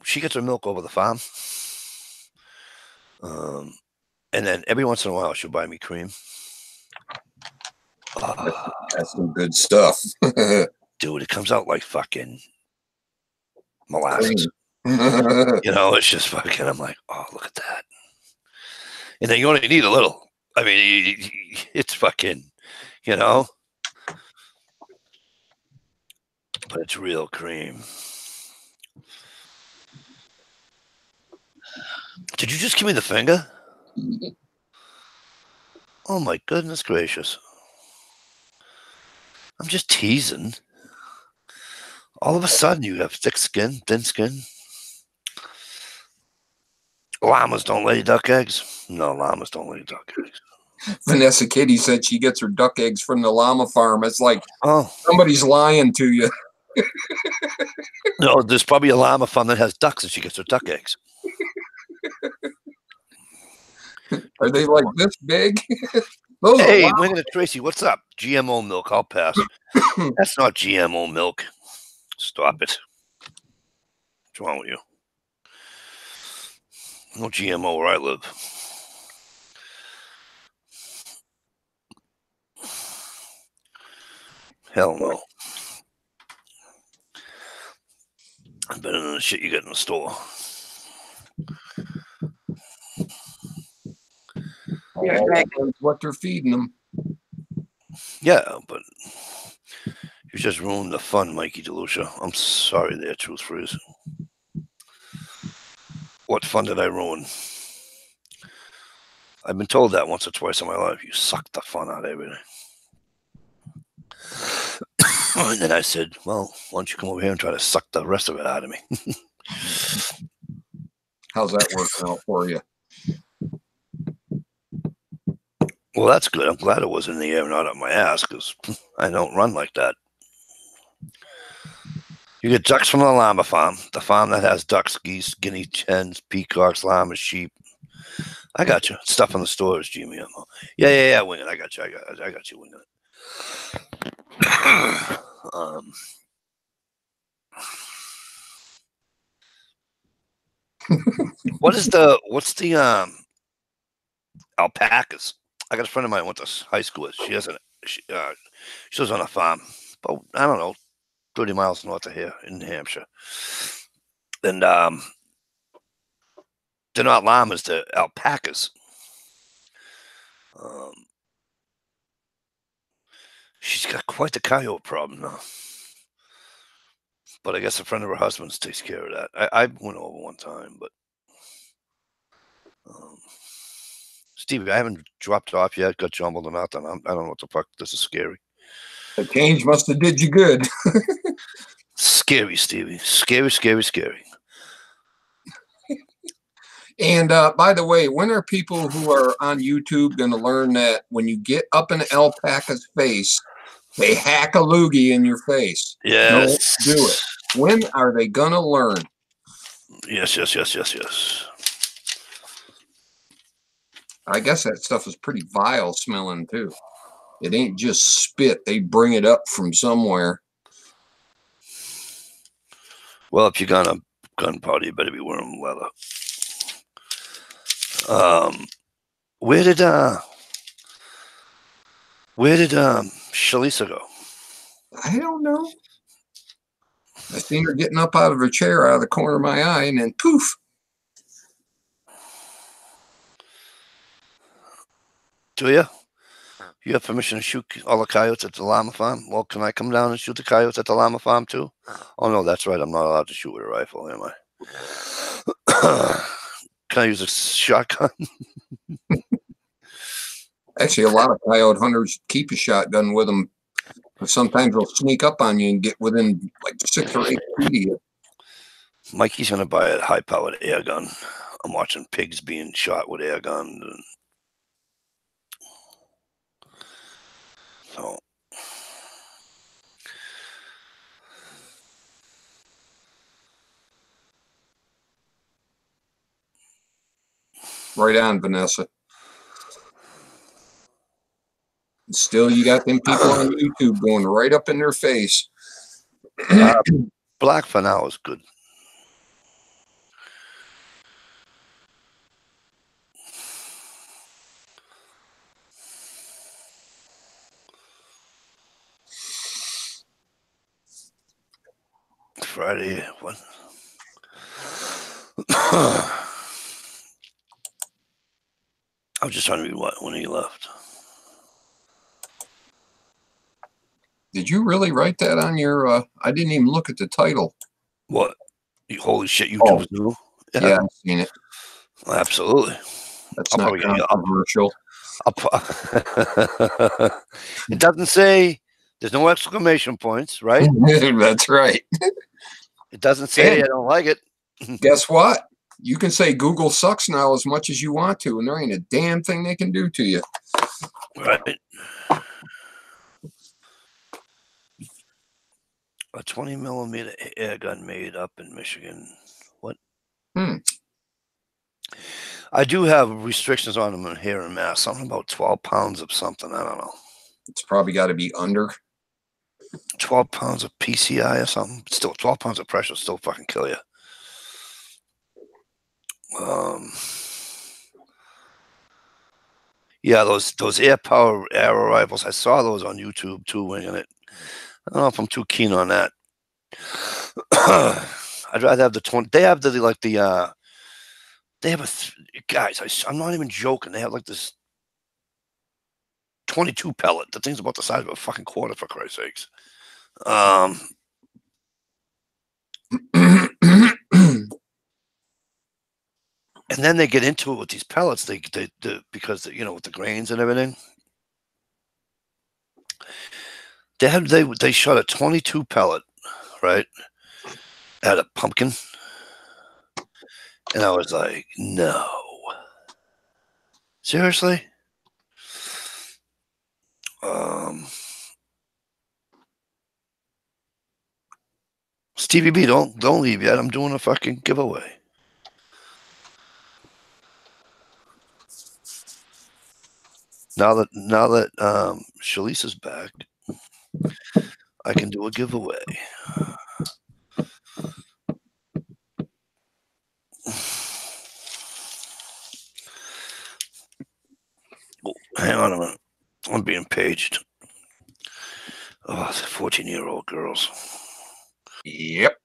she gets her milk over the farm. And then every once in a while she'll buy me cream. That's some good stuff. Dude, it comes out like fucking molasses. Cream. You know, it's just fucking. I'm like, oh, look at that. And then you only need a little. I mean, it's fucking, you know. But it's real cream. Did you just give me the finger? Oh my goodness gracious. I'm just teasing. All of a sudden you have thick skin, thin skin. Llamas don't lay duck eggs. No, llamas don't lay duck eggs. Vanessa Kitty said she gets her duck eggs from the llama farm. It's like Oh, somebody's lying to you. no, there's probably a llama farm that has ducks and she gets her duck eggs. Are they like this big? Those are Hey, llama- wait a minute, Tracy, what's up? GMO milk, I'll pass. That's not GMO milk. Stop it. What's wrong with you? No GMO where I live. Hell no. Better than the shit you get in the store. all that is what they're feeding them. Yeah, but you just ruined the fun, Mikey DeLucia. I'm sorry there, Truth Freeze. What fun did I ruin? I've been told that once or twice in my life. You sucked the fun out of everything. And then I said, well, why don't you come over here and try to suck the rest of it out of me? How's that working out for you? Well, that's good. I'm glad it was in the air, not up my ass, because I don't run like that. You get ducks from the llama farm, the farm that has ducks, geese, guinea hens, peacocks, llamas, sheep. I got you. Stuff in the stores, GMO. Yeah, wing it. I got you. I got you, wing it. What's the alpacas? I got a friend of mine I went to high school with. She lives on a farm. about, I don't know, 30 miles north of here in New Hampshire. And they're not llamas, they're alpacas. She's got quite the coyote problem now. But I guess a friend of her husband's takes care of that. I went over one time, but Stevie, I haven't dropped off yet, got jumbled or nothing. I don't know what the fuck. This is scary. The change must have did you good. Scary, Stevie. Scary, scary, scary. And by the way, when are people who are on YouTube going to learn that when you get up in an alpaca's face, they hack a loogie in your face? Yes. Don't do it. When are they going to learn? Yes. I guess that stuff is pretty vile smelling too. It ain't just spit. They bring it up from somewhere. Well, if you're gonna gunpowder, you better be wearing leather. Where did Shalisa go? I don't know. I seen her getting up out of her chair out of the corner of my eye, and then poof. Do you? You have permission to shoot all the coyotes at the llama farm? Well, can I come down and shoot the coyotes at the llama farm too? Oh no, that's right. I'm not allowed to shoot with a rifle, am I? Can I use a shotgun? Actually, a lot of coyote hunters keep a shotgun with them. Sometimes they'll sneak up on you and get within like 6 or 8 feet of you. Mikey's gonna buy a high-powered air gun. I'm watching pigs being shot with air guns. So, Right on, Vanessa. Still, you got them people on YouTube going right up in their face. black for now is good. Friday, what? I was just trying to read when he left. Did you really write that on your? I didn't even look at the title. What? Holy shit! YouTube's new. Yeah, I've seen it. Absolutely. That's not controversial. It doesn't say. There's no exclamation points, right? That's right. It doesn't say I don't like it. Guess what? You can say Google sucks now as much as you want to, and there ain't a damn thing they can do to you. Right. A 20mm air gun made up in Michigan. What? I do have restrictions on them here in Mass. Something about 12 pounds of something. I don't know. It's probably got to be under 12 pounds of PCI or something. Still, 12 pounds of pressure still fucking kill you. Yeah, those air power arrow rifles. I saw those on YouTube too, winging it. I don't know if I'm too keen on that. I'd rather have the 20. They have they have guys. I'm not even joking. They have like this 22 pellet. The thing's about the size of a fucking quarter, for Christ's sakes. And then they get into it with these pellets. They because with the grains and everything. They shot a 22 pellet, right, at a pumpkin, and I was like, no, seriously. Stevie B, don't leave yet. I'm doing a fucking giveaway. Now that Shalisa's back, I can do a giveaway. Oh, hang on a minute. I'm being paged. Oh, 14-year-old girls. Yep.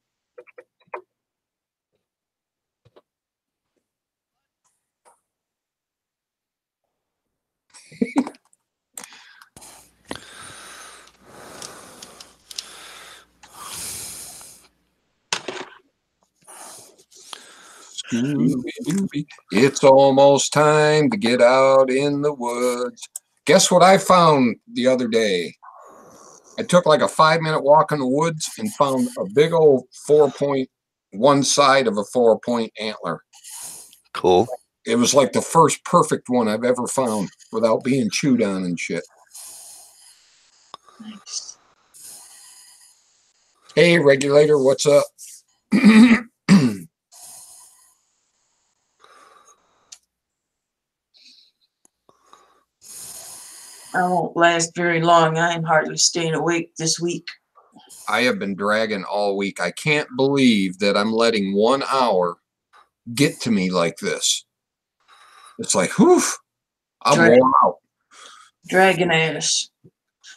Scooby-Dooby. It's almost time to get out in the woods. Guess what I found the other day? I took like a 5-minute walk in the woods and found a big old 4-point, one side of a 4-point antler. Cool. It was like the first perfect one I've ever found without being chewed on and shit. Nice. Hey, regulator, what's up? I won't last very long. I am hardly staying awake this week. I have been dragging all week. I can't believe that I'm letting 1 hour get to me like this. It's like, whew, I'm Drag- worn out. Dragon ass.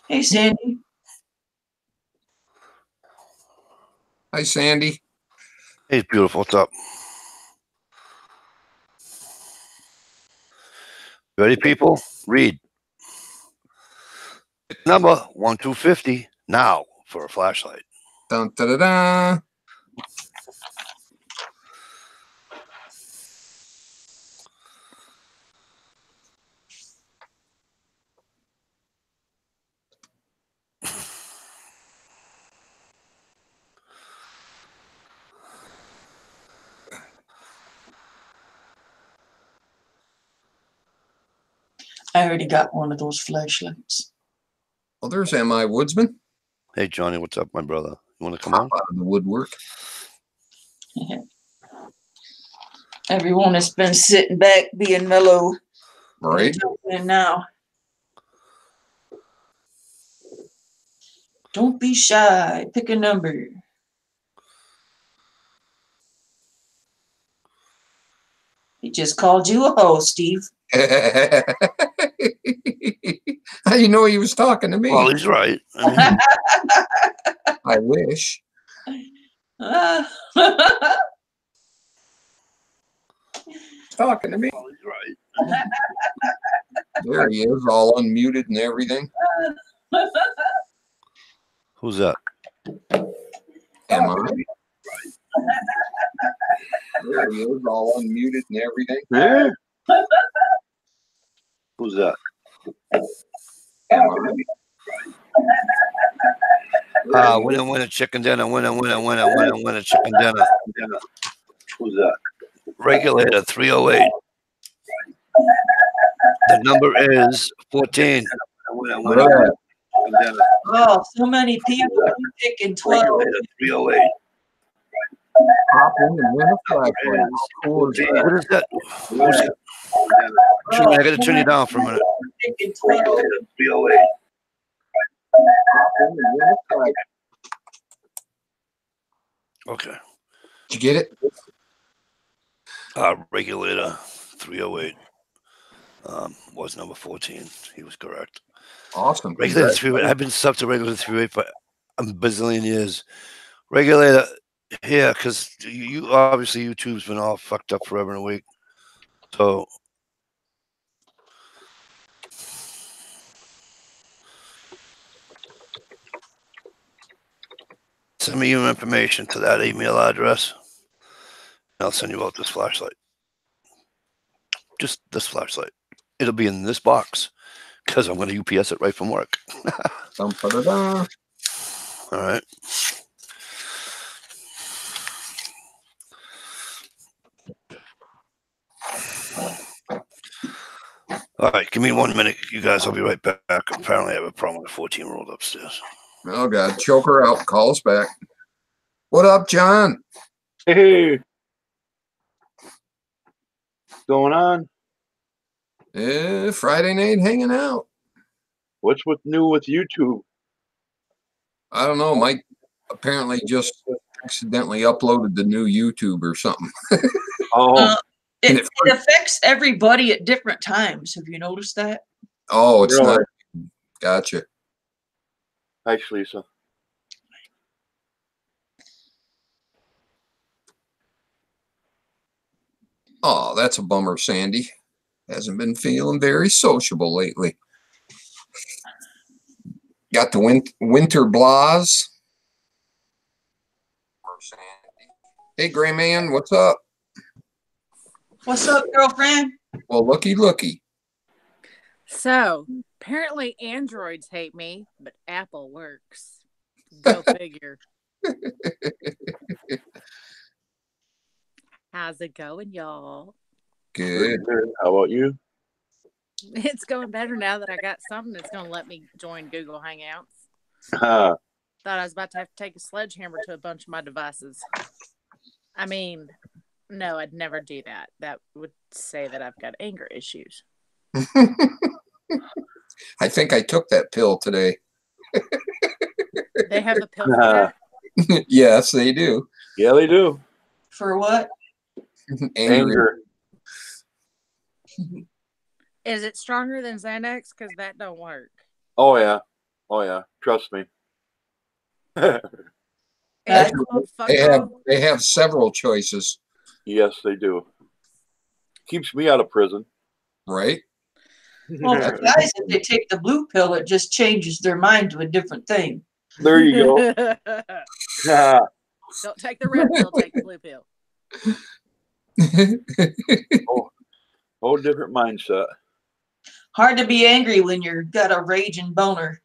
Hey, Sandy. Hi, Sandy. Hey, beautiful. What's up? Ready, people? Read. Number 1250 now for a flashlight. Dun, da, da, da. I already got one of those flashlights. Well, there's M.I. Woodsman. Hey, Johnny, what's up, my brother? You want to come Pop on? out of the woodwork. Everyone has been sitting back, being mellow. Right? And now, don't be shy. Pick a number. He just called you a hoe, Steve. How do you know he was talking to me? Well, he's right. I mean, I wish. He's talking to me. well, he's right. There he is, all unmuted and everything. Who's that? Am I? There he is, all unmuted and everything. Yeah. Who's that? Am I? Winner, chicken dinner. Winner, chicken dinner. Who's that? Regulator 308. The number is 14. Yeah. Oh, so many people are picking 12. Regulator 308. Pop in and win a flashlight. How cool is that? What is that? Who's it? Jimmy, I got to turn you down for a minute. Picking 12. Regulator 308. Pop in and win a flashlight. Okay. Did you get it? Regulator 308 was number 14. He was correct. Awesome. Regulator 308. I've been subbed to Regulator 308 for a bazillion years. Regulator here, because you obviously YouTube's been all fucked up forever and a week. So send me your information to that email address. And I'll send you out this flashlight. Just this flashlight. It'll be in this box because I'm going to UPS it right from work. Dum-ba-da-da. All right. All right, give me 1 minute, you guys. I'll be right back. Apparently, I have a problem with a 14-year-old upstairs. Oh, God. Choke her out. Call us back. What up, John? Hey, what's going on? Friday night hanging out. What's new with YouTube? I don't know. Mike apparently just accidentally uploaded the new YouTube or something. Oh, It affects everybody at different times. Have you noticed that? Oh, it's Really? not. Gotcha. Hi, Lisa. Oh, that's a bummer, Sandy. Hasn't been feeling very sociable lately. Got the winter blahs. Hey, Gray Man, what's up? What's up, girlfriend? Well, looky. So apparently androids hate me, but Apple works. Go figure. How's it going, y'all? Good. How about you? It's going better now that I got something that's going to let me join Google Hangouts. Ah, Thought I was about to have to take a sledgehammer to a bunch of my devices. I mean, no, I'd never do that. That would say that I've got anger issues. I think I took that pill today. They have a pill for that? Yes, they do. yeah, they do. For what? Anger. Is it stronger than Xanax? Because that don't work. Oh yeah. Oh yeah. Trust me. Is it called fuck off? They have several choices, Yes, they do. Keeps me out of prison. right? Well, for guys, if they take the blue pill, it just changes their mind to a different thing. There you go. Ah, Don't take the red pill, take the blue pill. whole different mindset. Hard to be angry when you've got a raging boner.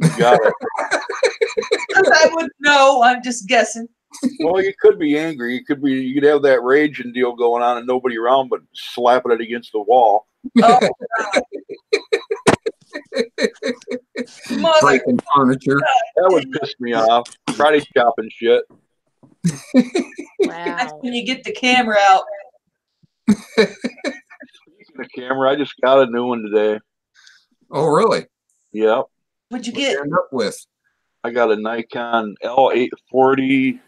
You got it. I wouldn't know. I'm just guessing. Well, you could be angry. You could have that raging deal going on and nobody around, but slapping it against the wall. Oh, mother. Breaking furniture. That would piss me off. Friday shopping shit. That's Wow. when you get the camera out. Speaking of camera, I just got a new one today. Oh, really? Yep. What'd you What you get? end up with? I got a Nikon L840.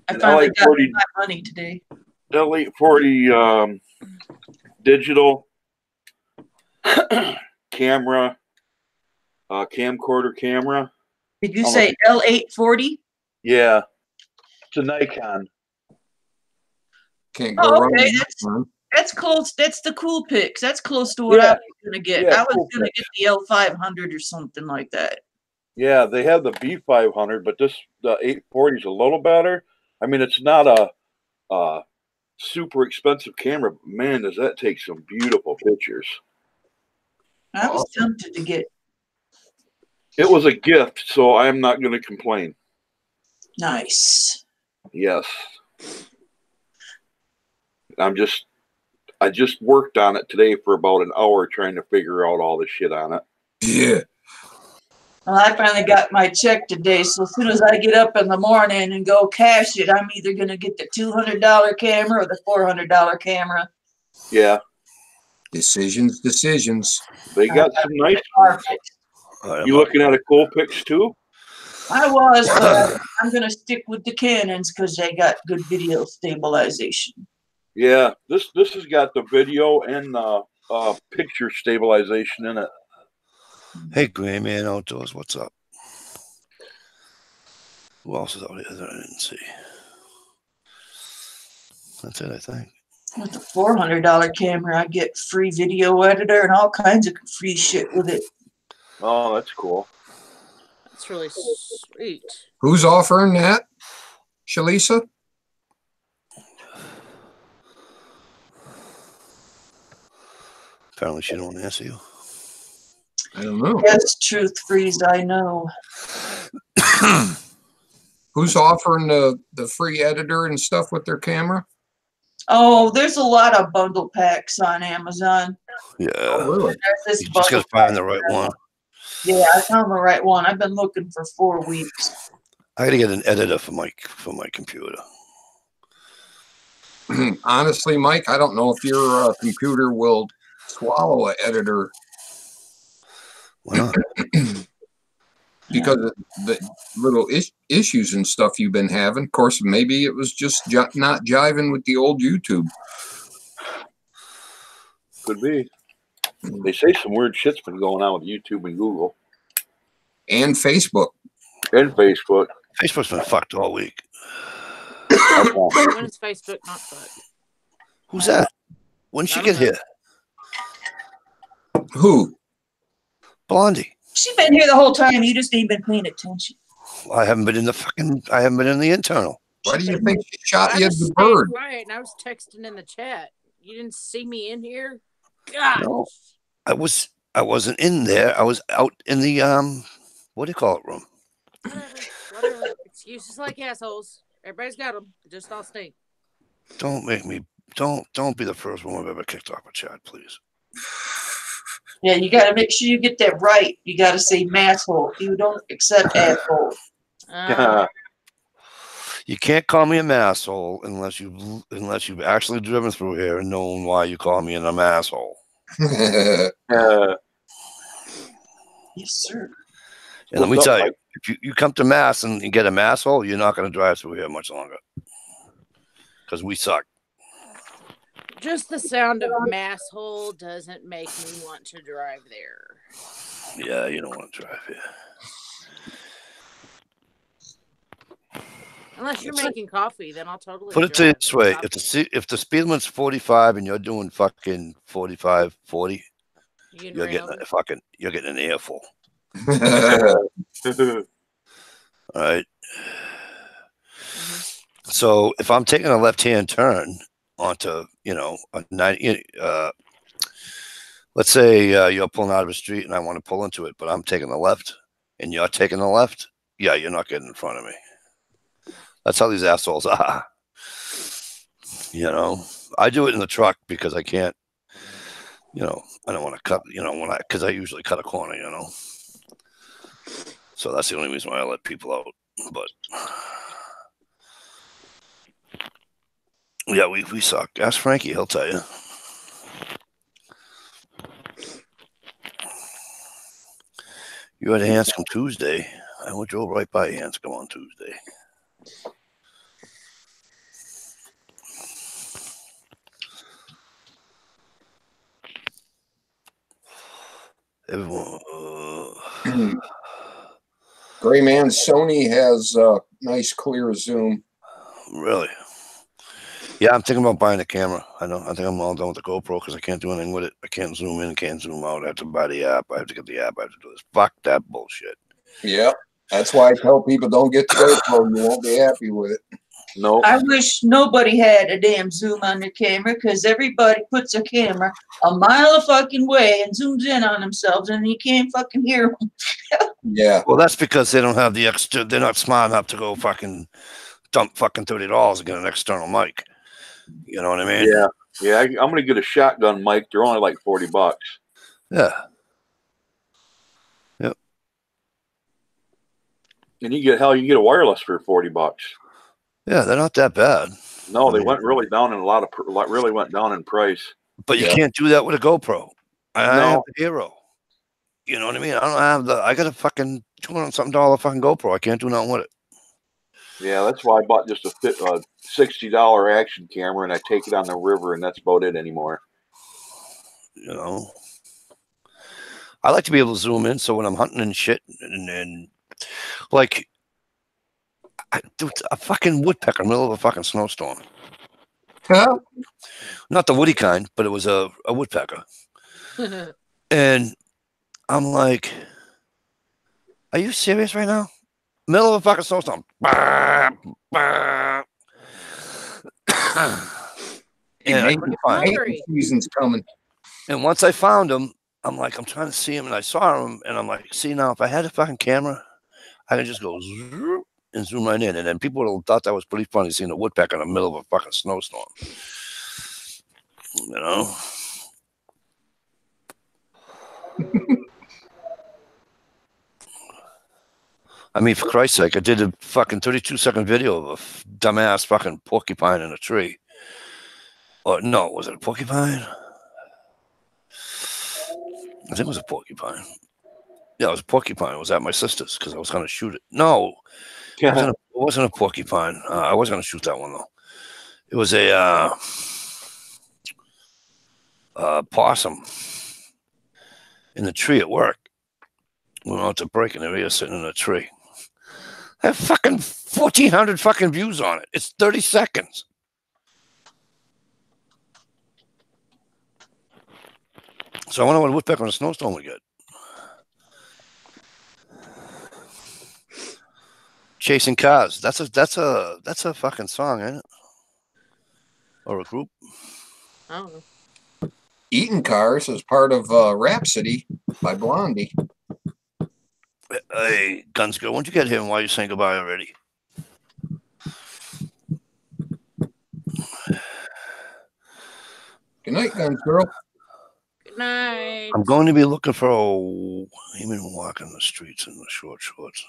I finally got L840 my money today. L840 digital camera, camcorder camera. Did you say L840? Yeah, it's a Nikon. Can't go Oh, wrong. okay, with that one. That's close. That's the cool picks. That's close to what Yeah. I was gonna get. Yeah, I was cool gonna picks. get the L500 or something like that. Yeah, they have the B500, but the 840 is a little better. I mean, it's not a super expensive camera, but man, does that take some beautiful pictures. I was tempted to get It was a gift, so I'm not going to complain. nice. Yes. I just worked on it today for about an hour trying to figure out all the shit on it. Yeah. Well, I finally got my check today, so as soon as I get up in the morning and go cash it, I'm either gonna get the $200 camera or the $400 camera. Yeah, Decisions. they got some nice ones. Perfect. You looking at a Coolpix too? I was, but I'm gonna stick with the Canons because they got good video stabilization. Yeah, this has got the video and picture stabilization in it. Hey, Gray Man Outdoors, what's up? Who else is out here that I didn't see? That's it, I think. With the $400 camera, I get free video editor and all kinds of free shit with it. Oh, that's cool. That's really sweet. Who's offering that? Shalisa? Apparently, she don't want to answer you. I don't know. Yes, truth freeze, I know. Who's offering the free editor and stuff with their camera? Oh, there's a lot of bundle packs on Amazon. Yeah. Really? There's this You just got bundle to find the pack. right one. Yeah, I found the right one. I've been looking for 4 weeks. I got to get an editor for my computer. Honestly, Mike, I don't know if your computer will swallow an editor Why not? because of the little issues and stuff you've been having. Of course, maybe it was just not jiving with the old YouTube. Could be. They say some weird shit's been going on with YouTube and Google And Facebook. and Facebook. Facebook's been fucked all week. When is Facebook not fucked? Who's that? When did she I get don't know. here? Who? Blondie. She's been here the whole time. You just ain't been paying attention. I haven't been in the internal. Why do you think she shot I you was the staying bird? quiet and I was texting in the chat. You didn't see me in here? God. No, I wasn't in there. I was out in the what do you call it, room? Whatever. Excuses like assholes. Everybody's got them. Just all stink. Don't be the first one I've ever kicked off a chat, please. Yeah, you got to make sure you get that right. You got to say masshole. You don't accept asshole. You can't call me an asshole unless you've actually driven through here and known why you call me an asshole. Yes, sir. And let me What's up, tell you, Mike? if you come to Mass and you get a asshole, you're not going to drive through here much longer because we suck. Just the sound of masshole doesn't make me want to drive there. Yeah, you don't want to drive here. Unless you're making coffee, then I'll totally Put it to you drive this way: coffee. if the speed limit's 45 and you're doing fucking 45, 40, You you're can getting an earful. Oh, All right. So if I'm taking a left-hand turn onto, a 90, let's say you're pulling out of a street and I want to pull into it, but I'm taking the left and you're taking the left, yeah, you're not getting in front of me. That's how these assholes are. I do it in the truck because I can't, I don't want to cut, because I usually cut a corner, So that's the only reason why I let people out. But yeah, we suck. Ask Frankie, he'll tell you. You had Hanscom Tuesday. I drove right by Hanscom on Tuesday. Everyone, Gray man, Sony has nice clear zoom. really? Yeah, I'm thinking about buying a camera. I think I'm all done with the GoPro because I can't do anything with it. I can't zoom in, can't zoom out. I have to buy the app. I have to get the app. I have to do this. Fuck that bullshit. Yep. That's why I tell people don't get the GoPro. You won't be happy with it. No. I wish nobody had a damn zoom on their camera because everybody puts a camera a mile a fucking way and zooms in on themselves and you can't fucking hear them. Yeah. Well, that's because they don't have the extra. They're not smart enough to go fucking dump fucking $30 and get an external mic. You know what I mean? Yeah. I'm gonna get a shotgun mic. They're only like $40. Yeah. Yep. And you get a wireless for $40. Yeah, they're not that bad. No, they went really down in really went down in price. But you can't do that with a GoPro. I have the Hero. You know what I mean? I got a fucking $200-something fucking GoPro. I can't do nothing with it. Yeah, that's why I bought just a $60 action camera and I take it on the river and that's about it anymore. I like to be able to zoom in so when I'm hunting and shit and like a fucking woodpecker in the middle of a fucking snowstorm. Huh? Not the woody kind, but it was a woodpecker. And I'm like, are you serious right now? Middle of a fucking snowstorm. And I couldn't find him. Hungry. Season's coming. And once I found him, I'm like, I'm trying to see him, and I saw him, and I'm like, see now, if I had a fucking camera, I could just go zoom and zoom right in, and then people would have thought that was pretty funny seeing a woodpecker in the middle of a fucking snowstorm. I mean, for Christ's sake, I did a fucking 32-second video of a dumbass fucking porcupine in a tree. Or no, was it a porcupine? I think it was a porcupine. Yeah, it was a porcupine. It was at my sister's because I was going to shoot it. No, it wasn't a porcupine. I was going to shoot that one, though. It was a possum in the tree at work. We went out to break and they were sitting in a tree. I have fucking 1,400 fucking views on it. It's 30 seconds. So I wonder what woodpecker on a snowstorm we get. Chasing Cars. That's a fucking song, ain't it? Or a group. I don't know. Eating Cars is part of Rhapsody by Blondie. Hey, Guns Girl, when'd you get here and why are you saying goodbye already? Good night, Guns Girl. Good night. I'm going to be looking for even walking the streets in the short shorts.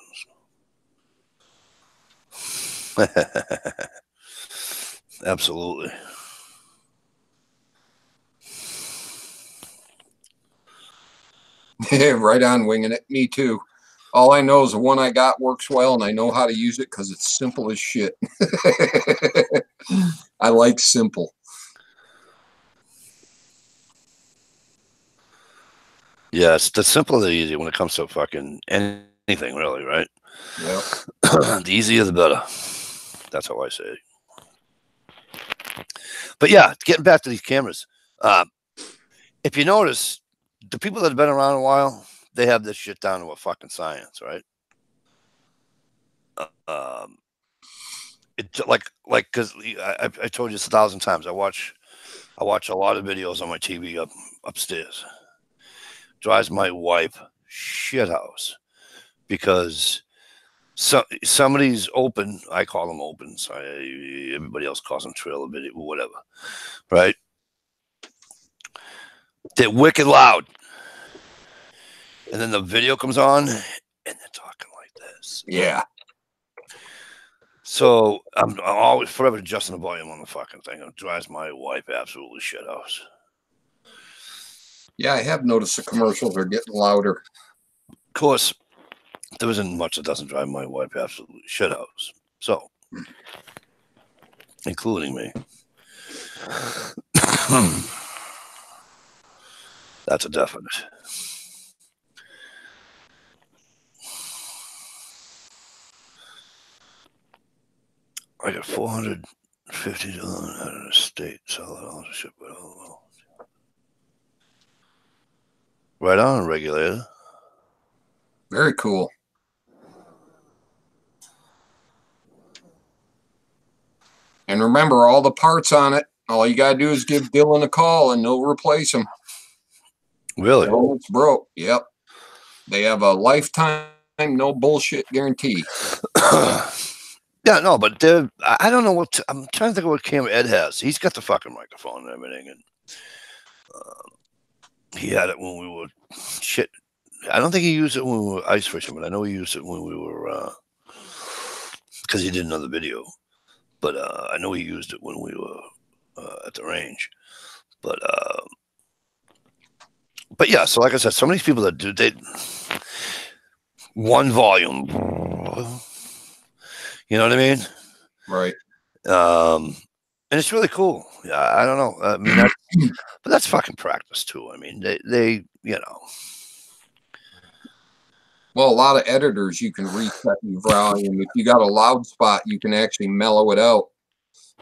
Absolutely. Right on, winging it. Me too. All I know is the one I got works well, and I know how to use it because it's simple as shit. I like simple. Yeah, it's the simple the easier when it comes to fucking anything, really, right? Yep. The easier the better. That's how I say it. But yeah, getting back to these cameras. If you notice, the people that have been around a while, they have this shit down to a fucking science, right? It's like because I told you this 1,000 times. I watch a lot of videos on my TV upstairs. Drives my wife shithouse because some of these open, I call them opens. Everybody else calls them trailer video, whatever, right? They're wicked loud. And then the video comes on and they're talking like this. Yeah. So I'm always forever adjusting the volume on the fucking thing. It drives my wife absolutely shithouse. Yeah, I have noticed the commercials are getting louder. Of course, there isn't much that doesn't drive my wife absolutely shithouse. So, including me. That's a definite. I got $450 out of the state. Sell it all to ship it all. Right on, regulator. Very cool. And remember, all the parts on it, all you got to do is give Dylan a call and they'll replace them. Really? Oh, it's broke. Yep. They have a lifetime, no bullshit guarantee. Yeah, no, but I don't know what I'm trying to think of what camera Ed has. He's got the fucking microphone and everything, and he had it when we were shit. I don't think he used it when we were ice fishing, but I know he used it when we were because he did another video. But I know he used it when we were at the range. But yeah, so like I said, some of these people that do one volume. You know what I mean? Right. And it's really cool. Yeah, I don't know. I mean, but that's fucking practice too. I mean, they you know. Well, a lot of editors, you can reset your volume. If you got a loud spot, you can actually mellow it out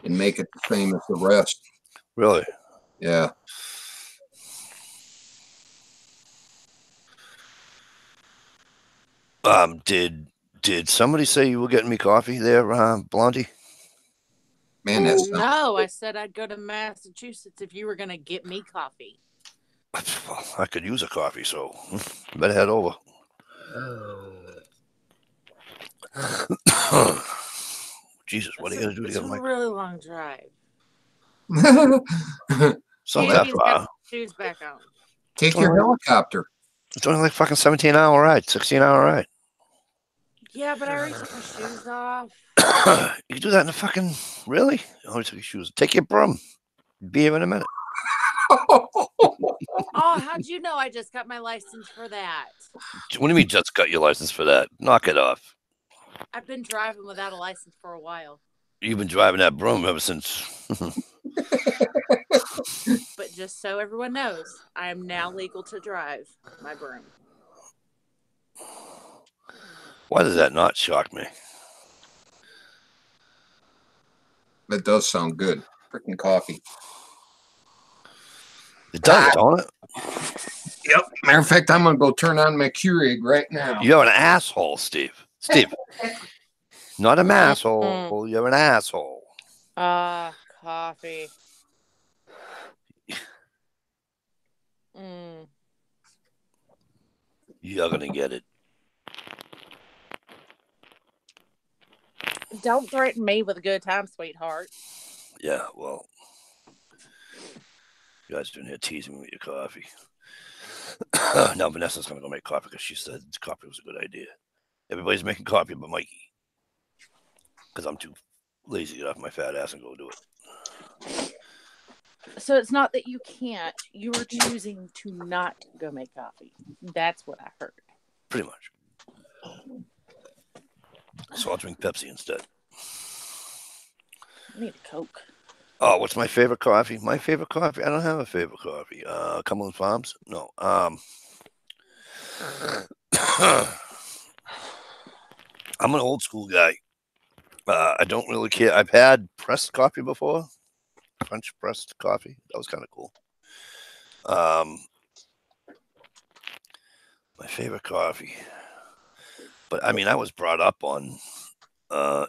and make it the same as the rest. Really? Yeah. Did somebody say you were getting me coffee there, Blondie? Man, that's No, I said I'd go to Massachusetts if you were going to get me coffee. Well, I could use a coffee, so better head over. Jesus, what are you going to do to get a my really long drive. So And that he's got far? his shoes back on. Take your helicopter. It's only like fucking 17-hour ride, 16-hour ride. Yeah, but I already took my shoes off. You can do that in a fucking really? You always took your shoes. Take your broom. Be here in a minute. Oh, how'd you know I just got my license for that? What do you mean just got your license for that? Knock it off. I've been driving without a license for a while. You've been driving that broom ever since. But just so everyone knows, I am now legal to drive my broom. Why does that not shock me? That does sound good. Freaking coffee. It does, don't it? Yep. Matter of fact, I'm gonna go turn on my Keurig right now. You're an asshole, Steve. Steve. Not a masshole. You're an asshole. Coffee. You're gonna get it. Don't threaten me with a good time, sweetheart. Yeah, well, you guys are in here teasing me with your coffee. Now Vanessa's gonna go make coffee because she said coffee was a good idea. Everybody's making coffee but Mikey, because I'm too lazy to get off my fat ass and go do it. So it's not that you can't. You are choosing to not go make coffee. That's what I heard. Pretty much. So I'll drink Pepsi instead. I need a Coke. Oh, what's my favorite coffee? My favorite coffee? I don't have a favorite coffee. Cumberland Farms? No. I'm an old school guy. I don't really care. I've had pressed coffee before. French pressed coffee. That was kind of cool. My favorite coffee. But I mean, I was brought up on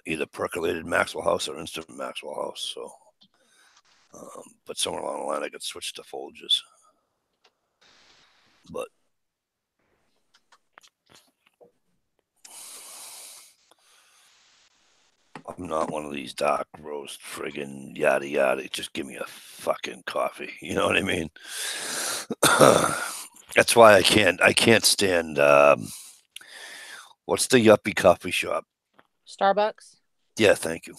either percolated Maxwell House or instant Maxwell House. So, but somewhere along the line, I got switched to Folgers. But I'm not one of these dark roast friggin' yada yada. Just give me a fucking coffee. You know what I mean? That's why I can't stand. What's the yuppie coffee shop? Starbucks? Yeah, thank you.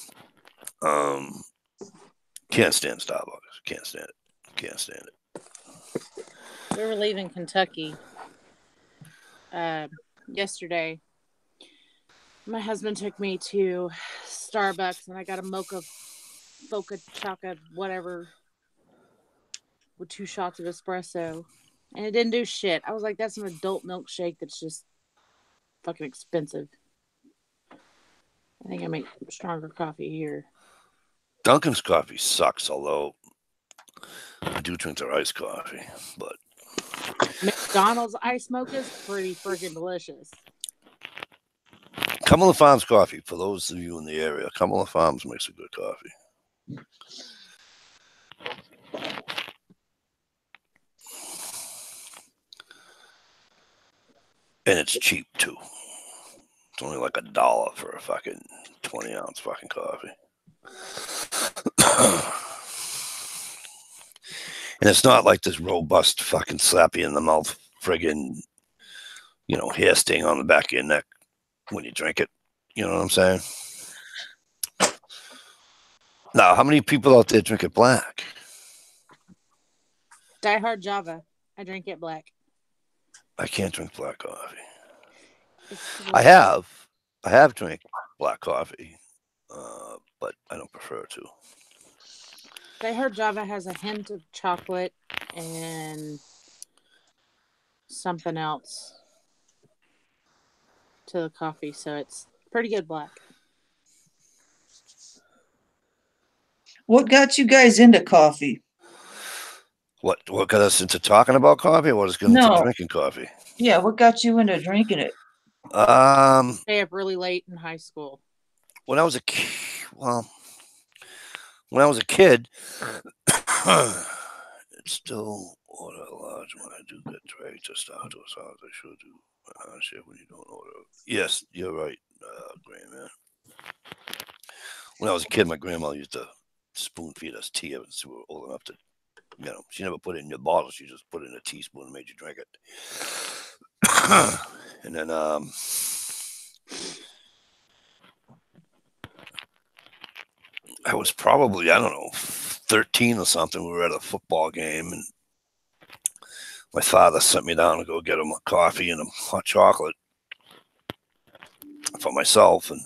Can't stand Starbucks. Can't stand it. Can't stand it. We were leaving Kentucky yesterday. My husband took me to Starbucks and I got a mocha chocolate, whatever, with 2 shots of espresso. And it didn't do shit. I was like, that's an adult milkshake that's just fucking expensive. I think I make stronger coffee here. Dunkin's coffee sucks, although I do drink their iced coffee. But McDonald's ice mocha is pretty freaking delicious. Cumberland Farms coffee, for those of you in the area, Cumberland Farms makes a good coffee. And it's cheap too. It's only like $1 for a fucking 20-ounce fucking coffee. And it's not like this robust fucking slap you in the mouth friggin', hair sting on the back of your neck when you drink it. You know what I'm saying? Now, how many people out there drink it black? Die Hard Java. I drink it black. I can't drink black coffee. I have drank black coffee, but I don't prefer to. Die Hard Java has a hint of chocolate and something else to the coffee, so it's pretty good black. What got you guys into coffee? What got us into talking about coffee, or what is going into drinking coffee? Yeah, what got you into drinking it? Stay up really late in high school. When I was a kid, it's still order large when I do get dragged to start to as hard as I should do. Shit, when you don't order. Yes, you're right, Grandma. When I was a kid, my grandma used to spoon feed us tea ever since we were old enough to, she never put it in your bottle. She just put it in a teaspoon and made you drink it. And then, I was probably, 13 or something. We were at a football game, and my father sent me down to go get him a coffee and a hot chocolate for myself. And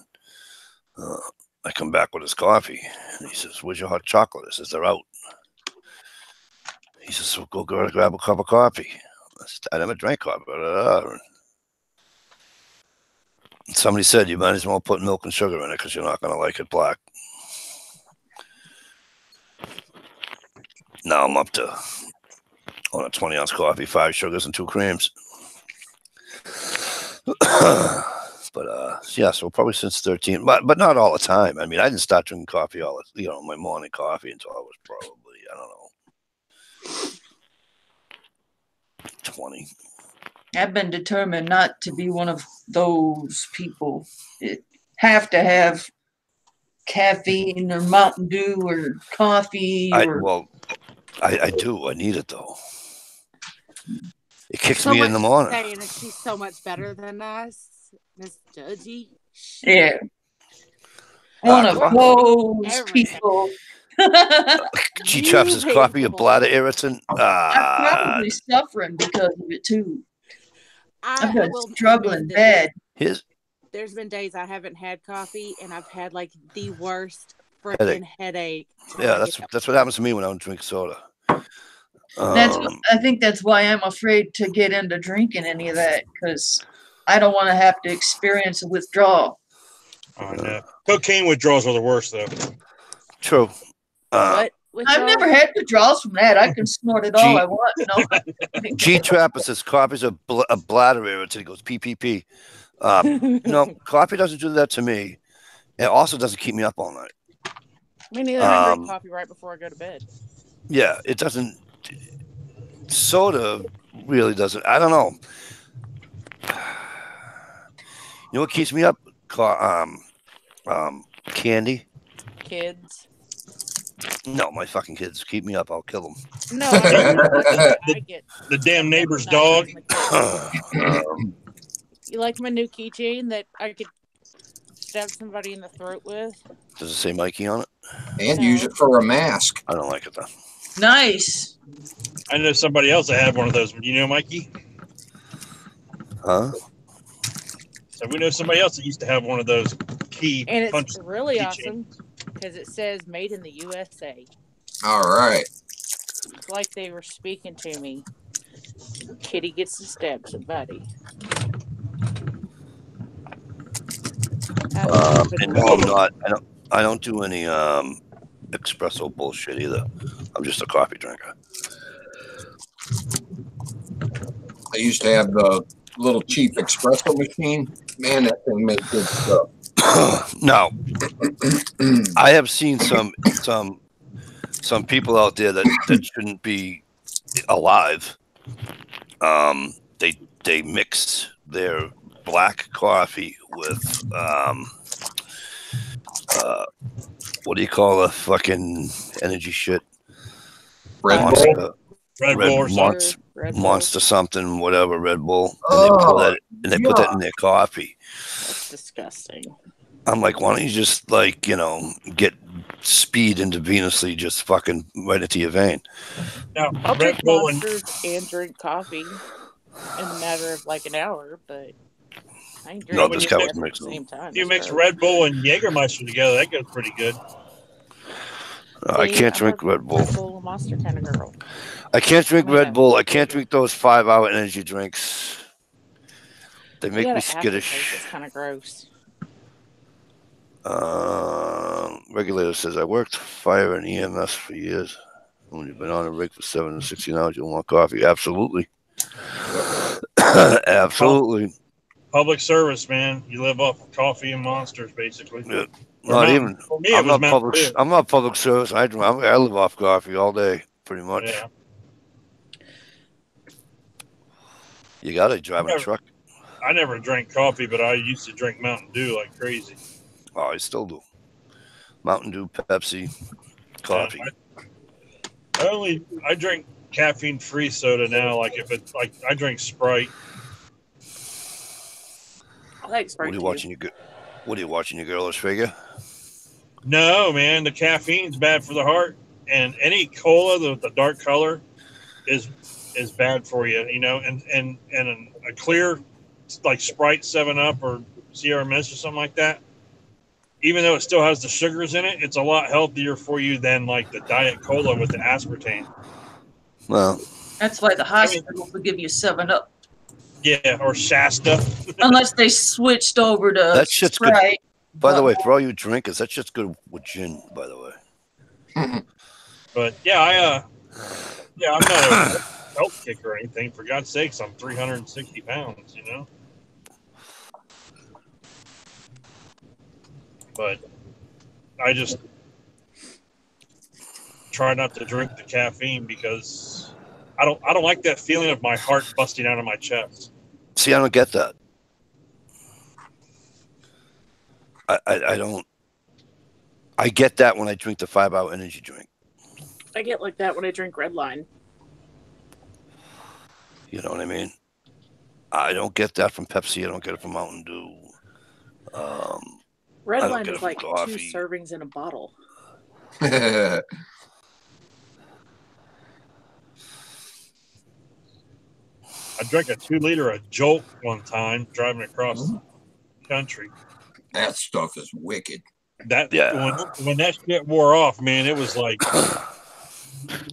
I come back with his coffee. And he says, "Where's your hot chocolate?" I says, "They're out." He says, "So go grab a cup of coffee." I said, "I never drank coffee." Somebody said, "You might as well put milk and sugar in it because you're not going to like it black." Now I'm up to on a 20-ounce coffee, 5 sugars and 2 creams. But yeah, so probably since 13, but not all the time. I mean, I didn't start drinking coffee my morning coffee until I was probably, I don't know, 20. I've been determined not to be one of those people that have to have caffeine or Mountain Dew or coffee. I do. I need it though. It kicks me in the morning. Saying that she's so much better than us, Miss Judgy. Yeah. One of those people. G Traps is coffee a bladder irritant. I'm probably suffering because of it too. I've been struggling bad. There's been days I haven't had coffee and I've had like the worst freaking headache. Yeah, that's what happens to me when I don't drink soda. I think that's why I'm afraid to get into drinking any of that, because I don't want to have to experience a withdrawal. Oh, no. Cocaine withdrawals are the worst, though. True. I've never had withdrawals from that. I can snort it all I want. G Trapper says coffee's a bladder irritant. He goes PPP. Coffee doesn't do that to me. It also doesn't keep me up all night. Me neither. I drink coffee right before I go to bed. Yeah, it doesn't. Soda really doesn't. I don't know. You know what keeps me up? Candy. Kids. No, my fucking kids keep me up. I'll kill them. No, I get the damn neighbor's dog. You like my new keychain that I could stab somebody in the throat with? Does it say Mikey on it? And use it for a mask. I don't like it though. Nice. I know somebody else that had one of those. Do you know Mikey? Huh? So we know somebody else that used to have one of those key. And it's really awesome because it says "Made in the USA." All right. It's like they were speaking to me. Kitty gets to stab somebody. And no, I'm not. I don't do any espresso bullshit either. I'm just a coffee drinker. I used to have the little cheap espresso machine. Man, that thing made good stuff. Now, I have seen some people out there that shouldn't be alive. They mix their black coffee with what do you call the fucking energy shit? Red Monster, Bull or something. Monster something, whatever, Red Bull. And they put that in their coffee. That's disgusting. I'm like, why don't you just get speed intravenously, just fucking right into your vein? Now, I'll Red drink Bull Monsters and drink coffee in a matter of like an hour, but I ain't drinking this guy was at the mixing same time. You mix Red Bull and Jägermeister together, that goes pretty good. I can't drink Red Bull. Red Bull Monster kind of girl. I can't drink Red Bull. I can't drink those 5-hour energy drinks. They make me skittish. It's kind of gross. Regulator says, I worked fire and EMS for years. When you've been on a rig for 7 to 16 hours, you'll want coffee. Absolutely. Absolutely. Public service, man. You live off of coffee and Monsters, basically. Yeah. I'm not public service. I live off coffee all day, pretty much. Yeah. You got to drive a truck. I never drank coffee, but I used to drink Mountain Dew like crazy. Oh, I still do. Mountain Dew, Pepsi, coffee. Yeah, I drink caffeine-free soda now. Like if it's like I drink Sprite. I like Sprite. What are you watching your girlish figure? No, man, the caffeine's bad for the heart, and any cola, the dark color, is bad for you. And a clear like Sprite, 7-Up, or Sierra Mist or something like that. even though it still has the sugars in it, it's a lot healthier for you than like the Diet Cola with the aspartame. Well, That's why the hospitals will give you 7-Up. Yeah, or Shasta. Unless they switched over to that shit's good. Sprite. By the way, for all you drinkers, that shit's good with gin. By the way. But yeah, I'm not a health kick or anything. For God's sakes, I'm 360 pounds. You know. But I just try not to drink the caffeine because I don't like that feeling of my heart busting out of my chest. See, I don't get that. I don't. I get that when I drink the 5-hour energy drink. I get like that when I drink Red Line. You know what I mean? I don't get that from Pepsi. I don't get it from Mountain Dew. Red Line is like 2 servings in a bottle. I drank a 2-liter of Jolt one time driving across the country. That stuff is wicked. When that shit wore off, man, it was like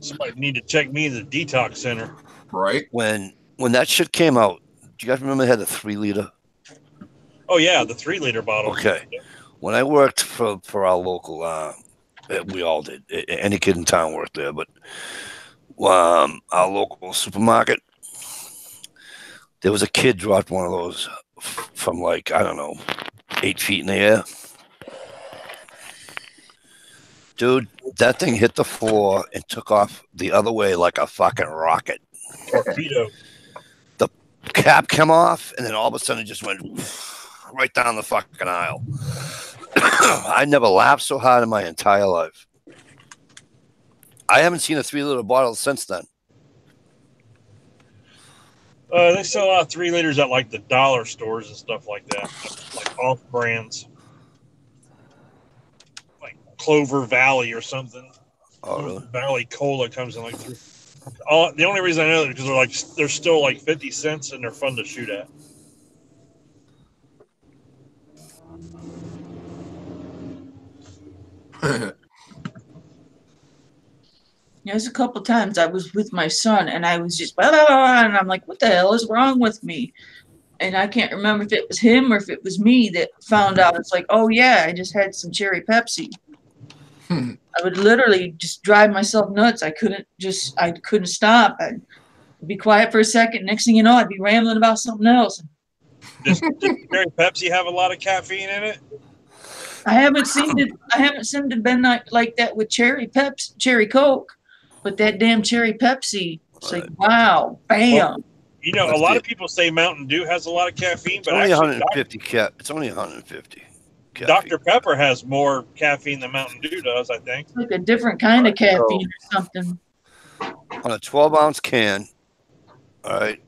somebody need to check me in the detox center. Right. When that shit came out, do you guys remember they had the 3-liter? Oh yeah, the 3-liter bottle. Okay. When I worked for our local, we all did. Any kid in town worked there, but our local supermarket, there was a kid dropped one of those from like, I don't know, 8 feet in the air. Dude, that thing hit the floor and took off the other way like a fucking rocket. Torpedo. The cap came off, and then all of a sudden it just went right down the fucking aisle. I never laughed so hard in my entire life. I haven't seen a 3-liter bottle since then. They sell a lot of 3-liters at like the dollar stores and stuff like that, like off brands, like Clover Valley or something. Oh, really? Valley Cola comes in like 3. The only reason I know that is because they're still like 50 cents and they're fun to shoot at. There's a couple times I was with my son and I was just blah, blah, blah, and I'm like, what the hell is wrong with me? And I can't remember if it was him or if it was me that found out. It's like, oh yeah, I just had some cherry Pepsi. I would literally just drive myself nuts. I couldn't stop. I'd be quiet for a second. Next thing you know, I'd be rambling about something else. Does cherry Pepsi have a lot of caffeine in it? I haven't seen it been like that with cherry Coke, but that damn cherry Pepsi. It's like, wow, bam. Well, you know, a lot of people say Mountain Dew has a lot of caffeine, but only actually 150 It's only 150. Caffeine. Dr. Pepper has more caffeine than Mountain Dew does, I think. It's like a different kind of caffeine or something. On a 12-ounce can, all right,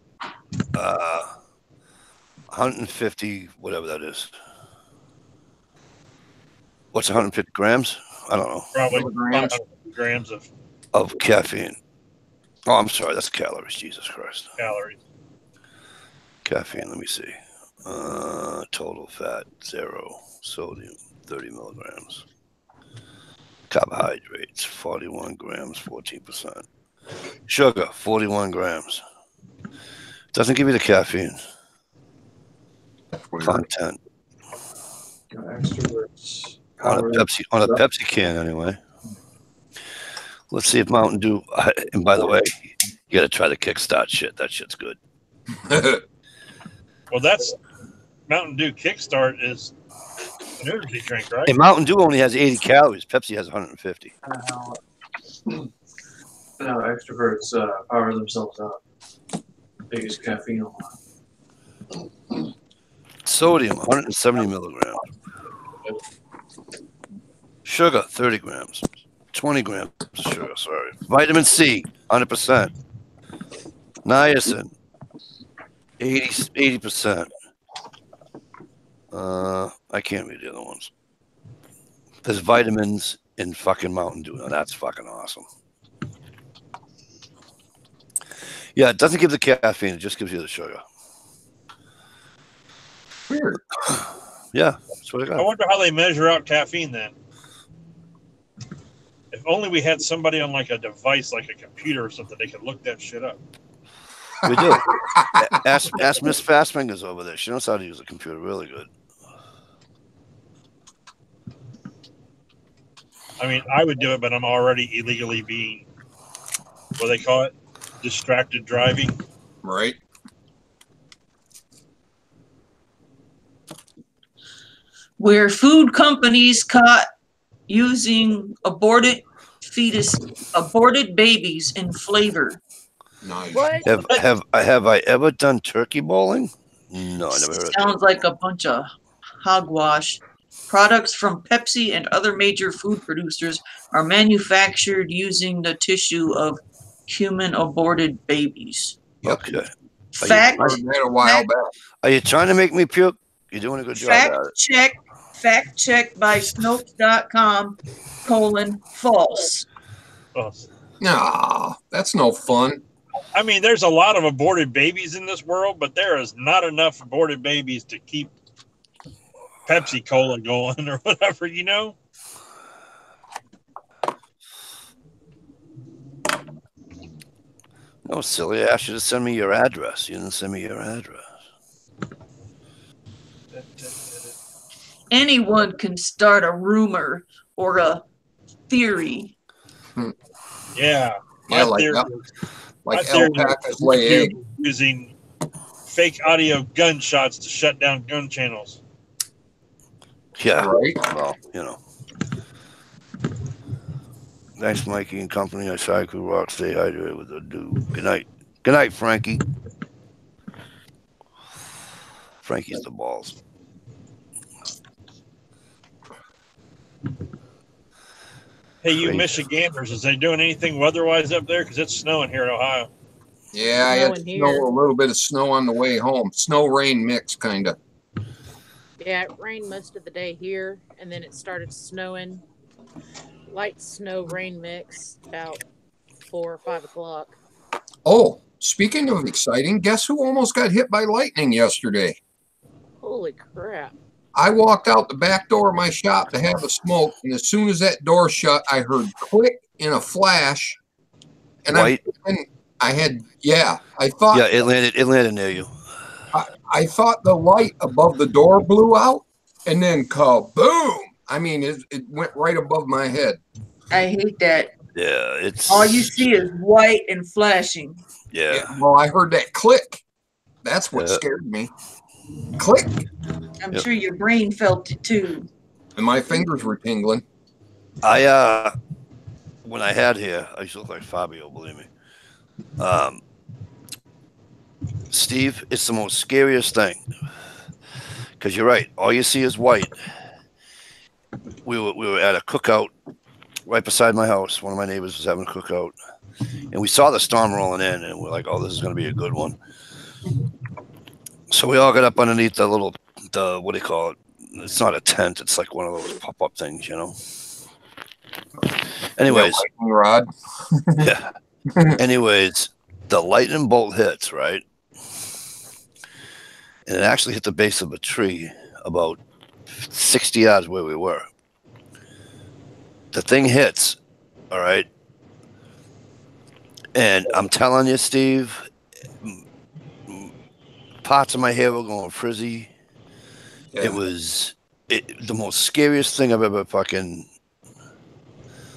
150, whatever that is. What's 150 grams? I don't know. Probably 550 grams of caffeine. Oh, I'm sorry. That's calories. Jesus Christ. Calories. Caffeine. Let me see. Total fat, 0. Sodium, 30 milligrams. Carbohydrates, 41 grams, 14%. Sugar, 41 grams. Doesn't give you the caffeine content. On a Pepsi can, anyway. Let's see if Mountain Dew. And by the way, you got to try the Kickstart shit. That shit's good. Well, that's Mountain Dew Kickstart is an energy drink, right? Hey, Mountain Dew only has 80 calories. Pepsi has 150. No, extroverts power themselves up. Biggest caffeine on. Sodium, 170 milligrams. Sugar, 30 grams. 20 grams of sugar, sorry. Vitamin C, 100%. Niacin, 80%. I can't read the other ones. There's vitamins in fucking Mountain Dew. Now that's fucking awesome. Yeah, it doesn't give the caffeine. It just gives you the sugar. Weird. Yeah, it's That's what I I got. wonder how they measure out caffeine then. If only we had somebody on like a device, like a computer or something, they could look that shit up. We do. Ask Miss Fastfingers over there. She knows how to use a computer really good. I mean, I would do it, but I'm already illegally being, what do they call it? Distracted driving. Right. Where food companies caught using aborted babies in flavor. Nice. What? Have I ever done turkey bowling? No, I never heard of that. Sounds like a bunch of hogwash. Products from Pepsi and other major food producers are manufactured using the tissue of human aborted babies. Okay. Fact, I heard that a while back. Are you trying to make me puke? You're doing a good job at it. fact check by Snopes.com, false. Well, No, that's no fun. I mean, there's a lot of aborted babies in this world, but there is not enough aborted babies to keep Pepsi Cola going or whatever, you know? No, silly. I asked you to send me your address. You didn't send me your address. Anyone can start a rumor or a theory. Yeah. Yeah, like theory that. is- Like my theory alpacas is lay eggs. using fake audio gunshots to shut down gun channels. Yeah. Right. Well, you know. Thanks, Mikey and company. I cycle rock. Stay hydrated with a dew. Good night. Good night, Frankie. Frankie's the balls. Hey, you Crazy. Michiganders, is they doing anything weather-wise up there? Because it's snowing here in Ohio. Yeah, I had Snowing snow, here. a little bit of snow on the way home. Snow rain mix, kind of. Yeah, it rained most of the day here, and then it started snowing. Light snow rain mix about 4 or 5 o'clock. Oh, speaking of exciting, guess who almost got hit by lightning yesterday? Holy crap. I walked out the back door of my shop to have a smoke, and as soon as that door shut, I heard click in a flash. And White? I thought Yeah, it landed near you. I thought the light above the door blew out, and then kaboom! I mean, it went right above my head. I hate that. Yeah, it's All you see is white and flashing. Yeah. Well, I heard that click. That's what Yeah. scared me. Click, I'm Yep. sure your brain felt it too. and my fingers were tingling. When I had here, I used to look like Fabio, believe me. Steve, it's the most scariest thing. Because you're right, all you see is white. We were at a cookout right beside my house. One of my neighbors was having a cookout. And we saw the storm rolling in, and we're like, oh, this is going to be a good one. So we all got up underneath the little, what do you call it? It's not a tent. It's like one of those pop-up things, you know? Anyways. Lightning rod. Yeah. Anyways, the lightning bolt hits, right? And it actually hit the base of a tree about 60 yards where we were. The thing hits, all right? And I'm telling you, Steve, parts of my hair were going frizzy. Yeah. It was the most scariest thing I've ever fucking...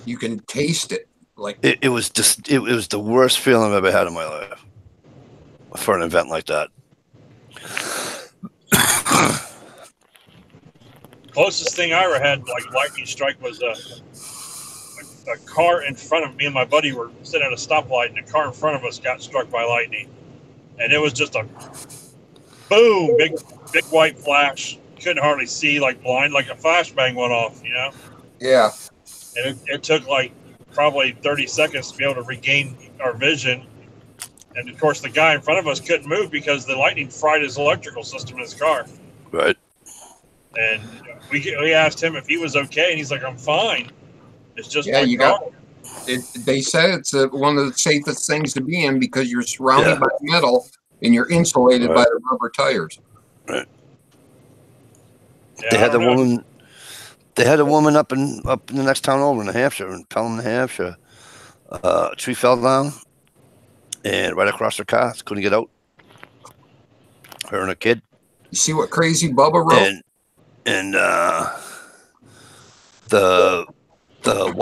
You can taste it. Like It was just, it was the worst feeling I've ever had in my life for an event like that. Closest thing I ever had, like lightning strike, was a car in front of me and my buddy were sitting at a stoplight, and the car in front of us got struck by lightning, and it was just a boom, big white flash. Couldn't hardly see, like blind, like a flashbang went off, you know. yeah. And it took like probably 30 seconds to be able to regain our vision. And of course, the guy in front of us couldn't move because the lightning fried his electrical system in his car. Right. And we asked him if he was okay, and he's like, "I'm fine. It's just Yeah, my you car." They said it's one of the safest things to be in because you're surrounded Yeah. by metal and you're insulated by the rubber tires. Right. Yeah, They I had the don't know. woman. They had a woman up in the next town over in New Hampshire, in Pelham, New Hampshire. A tree fell down, and right across her car, couldn't get out. Her and her kid. You see what Crazy Bubba wrote? And the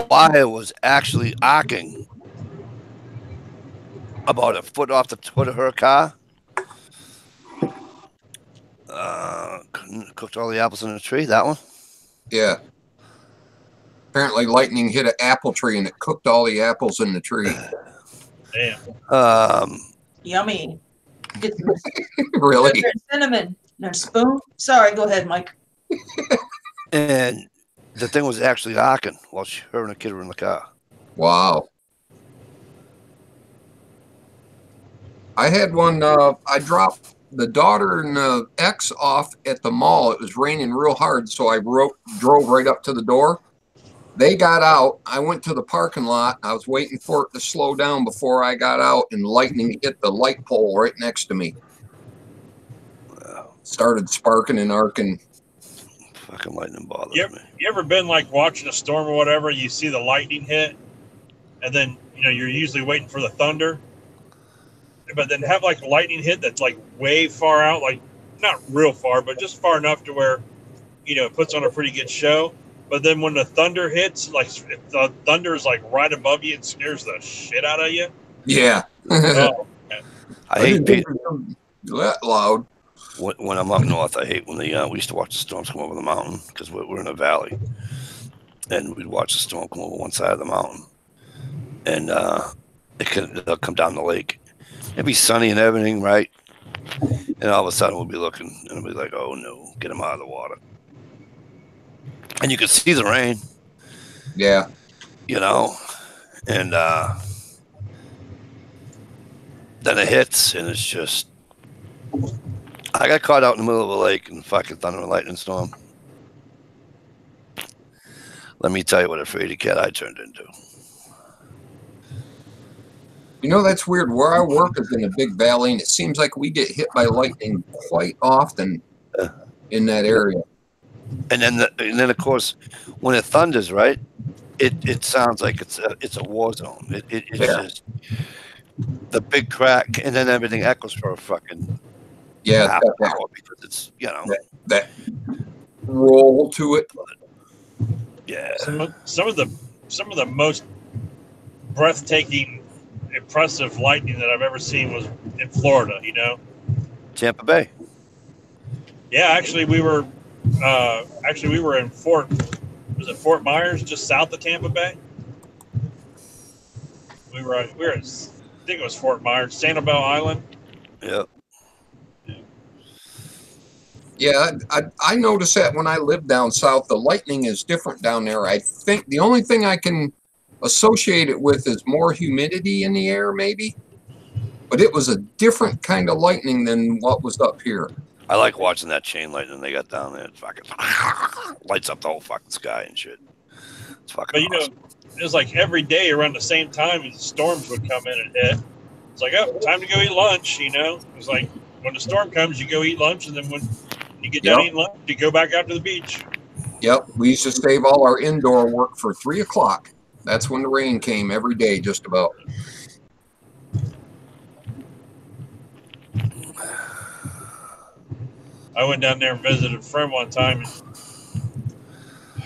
wire was actually arcing about a foot off the foot of her car. Cooked all the apples in the tree. That one. Yeah. Apparently, lightning hit an apple tree and it cooked all the apples in the tree. Damn. Yummy. Get some Really? cinnamon and a spoon. Sorry, go ahead, Mike. And the thing was actually arcing while her and the kid were in the car. Wow. I had one. I dropped the daughter and the ex off at the mall. It was raining real hard, so I drove right up to the door. They got out. I went to the parking lot. I was waiting for it to slow down before I got out, and lightning hit the light pole right next to me. Started sparking and arcing. Fucking lightning bothers me. You ever been like watching a storm or whatever? You see the lightning hit, and then you're usually waiting for the thunder. But then have like lightning hit that's like way far out, like not real far, but just far enough to where it puts on a pretty good show. But then when the thunder hits, like if the thunder is like right above you and scares the shit out of you. Yeah. Oh, man. I hate that loud. When I'm up north. I hate when we used to watch the storms come over the mountain because we're in a valley, and we'd watch the storm come over one side of the mountain, and they'll come down the lake. It'd be sunny and everything, right? And all of a sudden we'll be looking and we'll be like, oh no, get them out of the water. And you can see the rain. Yeah. And then it hits and it's just, I got caught out in the middle of a lake in fucking thunder and lightning storm. Let me tell you what a fraidy cat I turned into. That's weird. Where I work is in a big valley, and it seems like we get hit by lightning quite often in that area. And then of course, when it thunders, right, it sounds like it's a war zone. It's just the big crack, and then everything echoes for a fucking half an hour because it's that roll to it. Yeah. Some of the most breathtaking, impressive lightning that I've ever seen was in Florida. Tampa Bay. Yeah, actually we were in Fort Myers, just south of Tampa Bay. We were I think it was Fort Myers, Sanibel Island. Yep. Yeah, I noticed that when I lived down south, the lightning is different down there. I think the only thing I can associate it with is more humidity in the air, maybe. But it was a different kind of lightning than what was up here. I like watching that chain lightning they got down there. It fucking lights up the whole fucking sky and shit. It's fucking But awesome. it was like every day around the same time the storms would come in and hit. It's like, oh, time to go eat lunch, It was like when the storm comes, you go eat lunch, and then when you get done eating lunch, you go back out to the beach. Yep, we used to save all our indoor work for 3 o'clock. That's when the rain came every day, just about. I went down there and visited a friend one time, and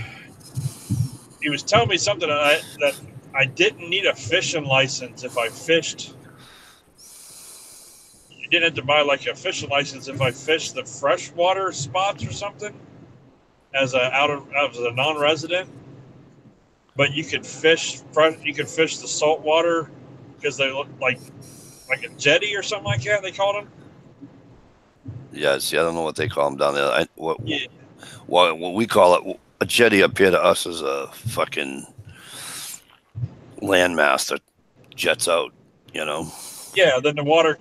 he was telling me something that I didn't need a fishing license if I fished. You didn't have to buy like a fishing license if I fished the freshwater spots or something as a non-resident. But you could fish the saltwater because they look like a jetty or something like that. They called them. Yeah, see, I don't know what they call them down there. What we call it, a jetty up here to us is a fucking landmass that jets out, Yeah, then the water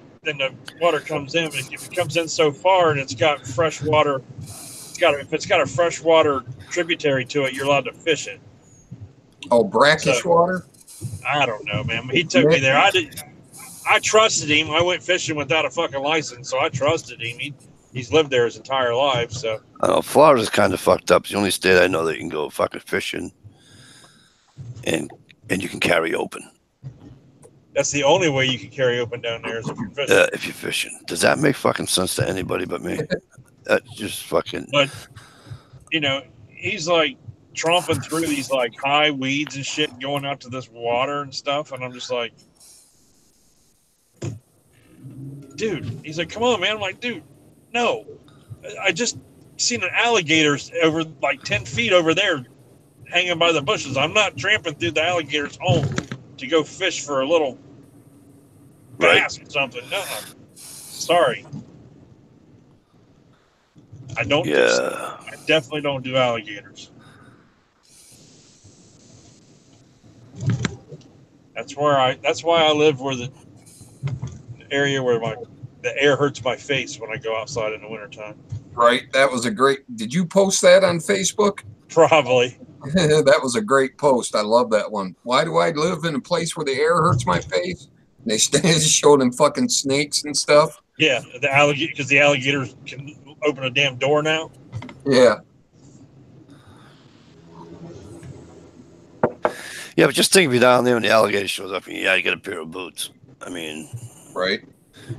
comes in. If it comes in so far and it's got fresh water, if it's got a freshwater tributary to it, you're allowed to fish it. Oh, brackish water? I don't know, man. He took me there. I trusted him. I went fishing without a fucking license, so I trusted him. He he's lived there his entire life. So I don't know. Florida's kind of fucked up. It's the only state I know that you can go fucking fishing, and you can carry open. that's the only way you can carry open down there is if you're fishing. If you're fishing. Does that make fucking sense to anybody but me? That's just fucking. But you know, he's like tromping through these like high weeds and shit, going out to this water and stuff, and I'm just like, dude. He's like, come on, man. I'm like, dude, no. I just seen an alligator over like 10 feet over there, hanging by the bushes. I'm not tramping through the alligator's home to go fish for a little bass or something. No, sorry. I don't. Yeah. I definitely don't do alligators. That's why I live where the area where the air hurts my face when I go outside in the wintertime. Right. That was a great. Did you post that on Facebook? Probably. That was a great post. I love that one. Why do I live in a place where the air hurts my face? They showed them fucking snakes and stuff. Yeah, the alligator, because the alligators can open a damn door now. Yeah. Yeah, but just think if you're down there and the alligator shows up, and you gotta get a pair of boots. I mean, right.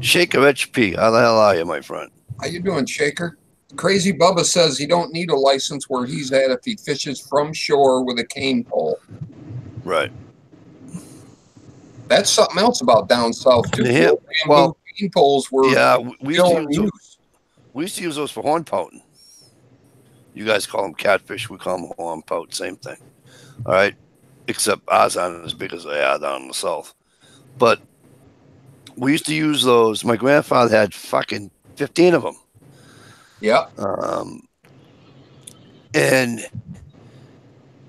Shaker HP, how the hell are you, my friend? How you doing, Shaker? Crazy Bubba says he don't need a license where he's at if he fishes from shore with a cane pole. Right. That's something else about down south too. Yeah, well, cane poles were we used to use those for horn pouting. You guys call them catfish, we call them horn pout, same thing. All right, except ours aren't as big as they are down in the south. But we used to use those. My grandfather had fucking 15 of them. Yeah. And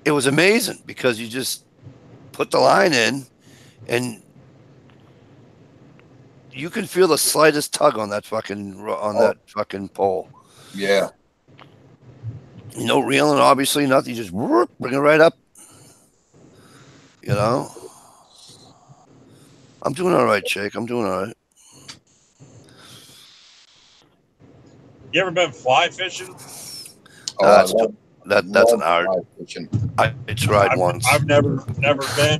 it was amazing because you just put the line in and you can feel the slightest tug on that fucking fucking pole. Yeah. No reeling, obviously, nothing. You just bring it right up. You know? I'm doing all right, Jake. I'm doing all right. You ever been fly fishing? That's an art. I tried once. I've never been.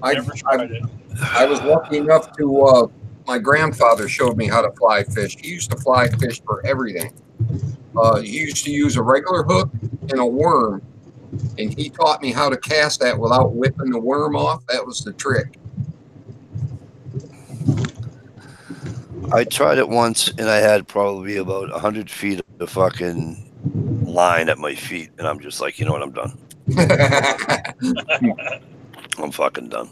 Never tried it. I was lucky enough to. My grandfather showed me how to fly fish. He used to fly fish for everything. He used to use a regular hook and a worm, and he taught me how to cast that without whipping the worm off. That was the trick. I tried it once, and I had probably about 100 feet of fucking line at my feet, and I'm just like, you know what, I'm done. I'm fucking done.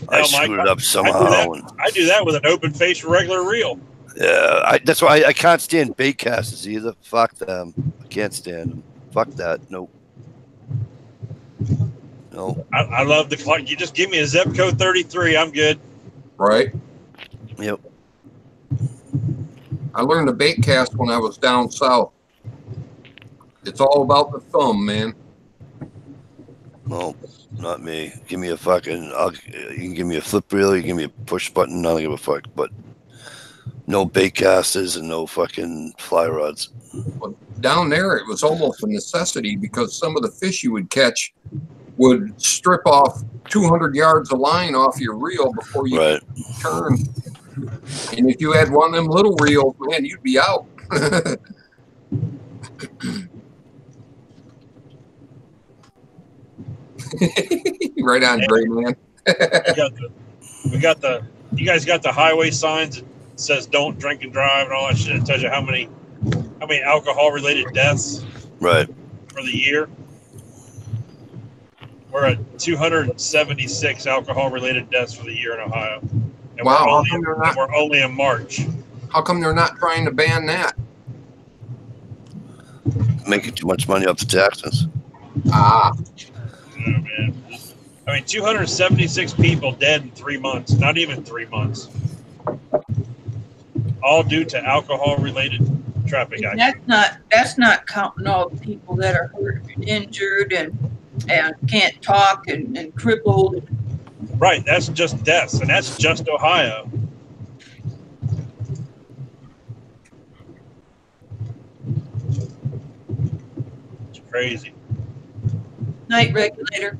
I screwed it up somehow. I do that with an open face regular reel. Yeah, that's why I can't stand bait casters either. Fuck them. I can't stand them. Fuck that. Nope. No. I love the clock. You just give me a Zebco 33. I'm good. Right. Yep. I learned to bait cast when I was down south. It's all about the thumb, man. No, not me. Give me a fucking. You can give me a flip reel. You give me a push button. I don't give a fuck. But no bait casters and no fucking fly rods. But down there, it was almost a necessity because some of the fish you would catch would strip off 200 yards of line off your reel before you could turn. And if you had one of them little reels, man, you'd be out. Right on, Dre, man. You guys got the highway signs that says don't drink and drive and all that shit. It tells you how many alcohol related deaths for the year. We're at 276 alcohol related deaths for the year in Ohio. And wow, we're only in March. How come they're not trying to ban that? Making too much money off the taxes. Ah. Oh, man. I mean, 276 people dead in 3 months. Not even 3 months. All due to alcohol-related traffic accidents. That's not counting all the people that are hurt and injured and can't talk and crippled. Right, that's just deaths, and that's just Ohio. crazy. Night, regulator.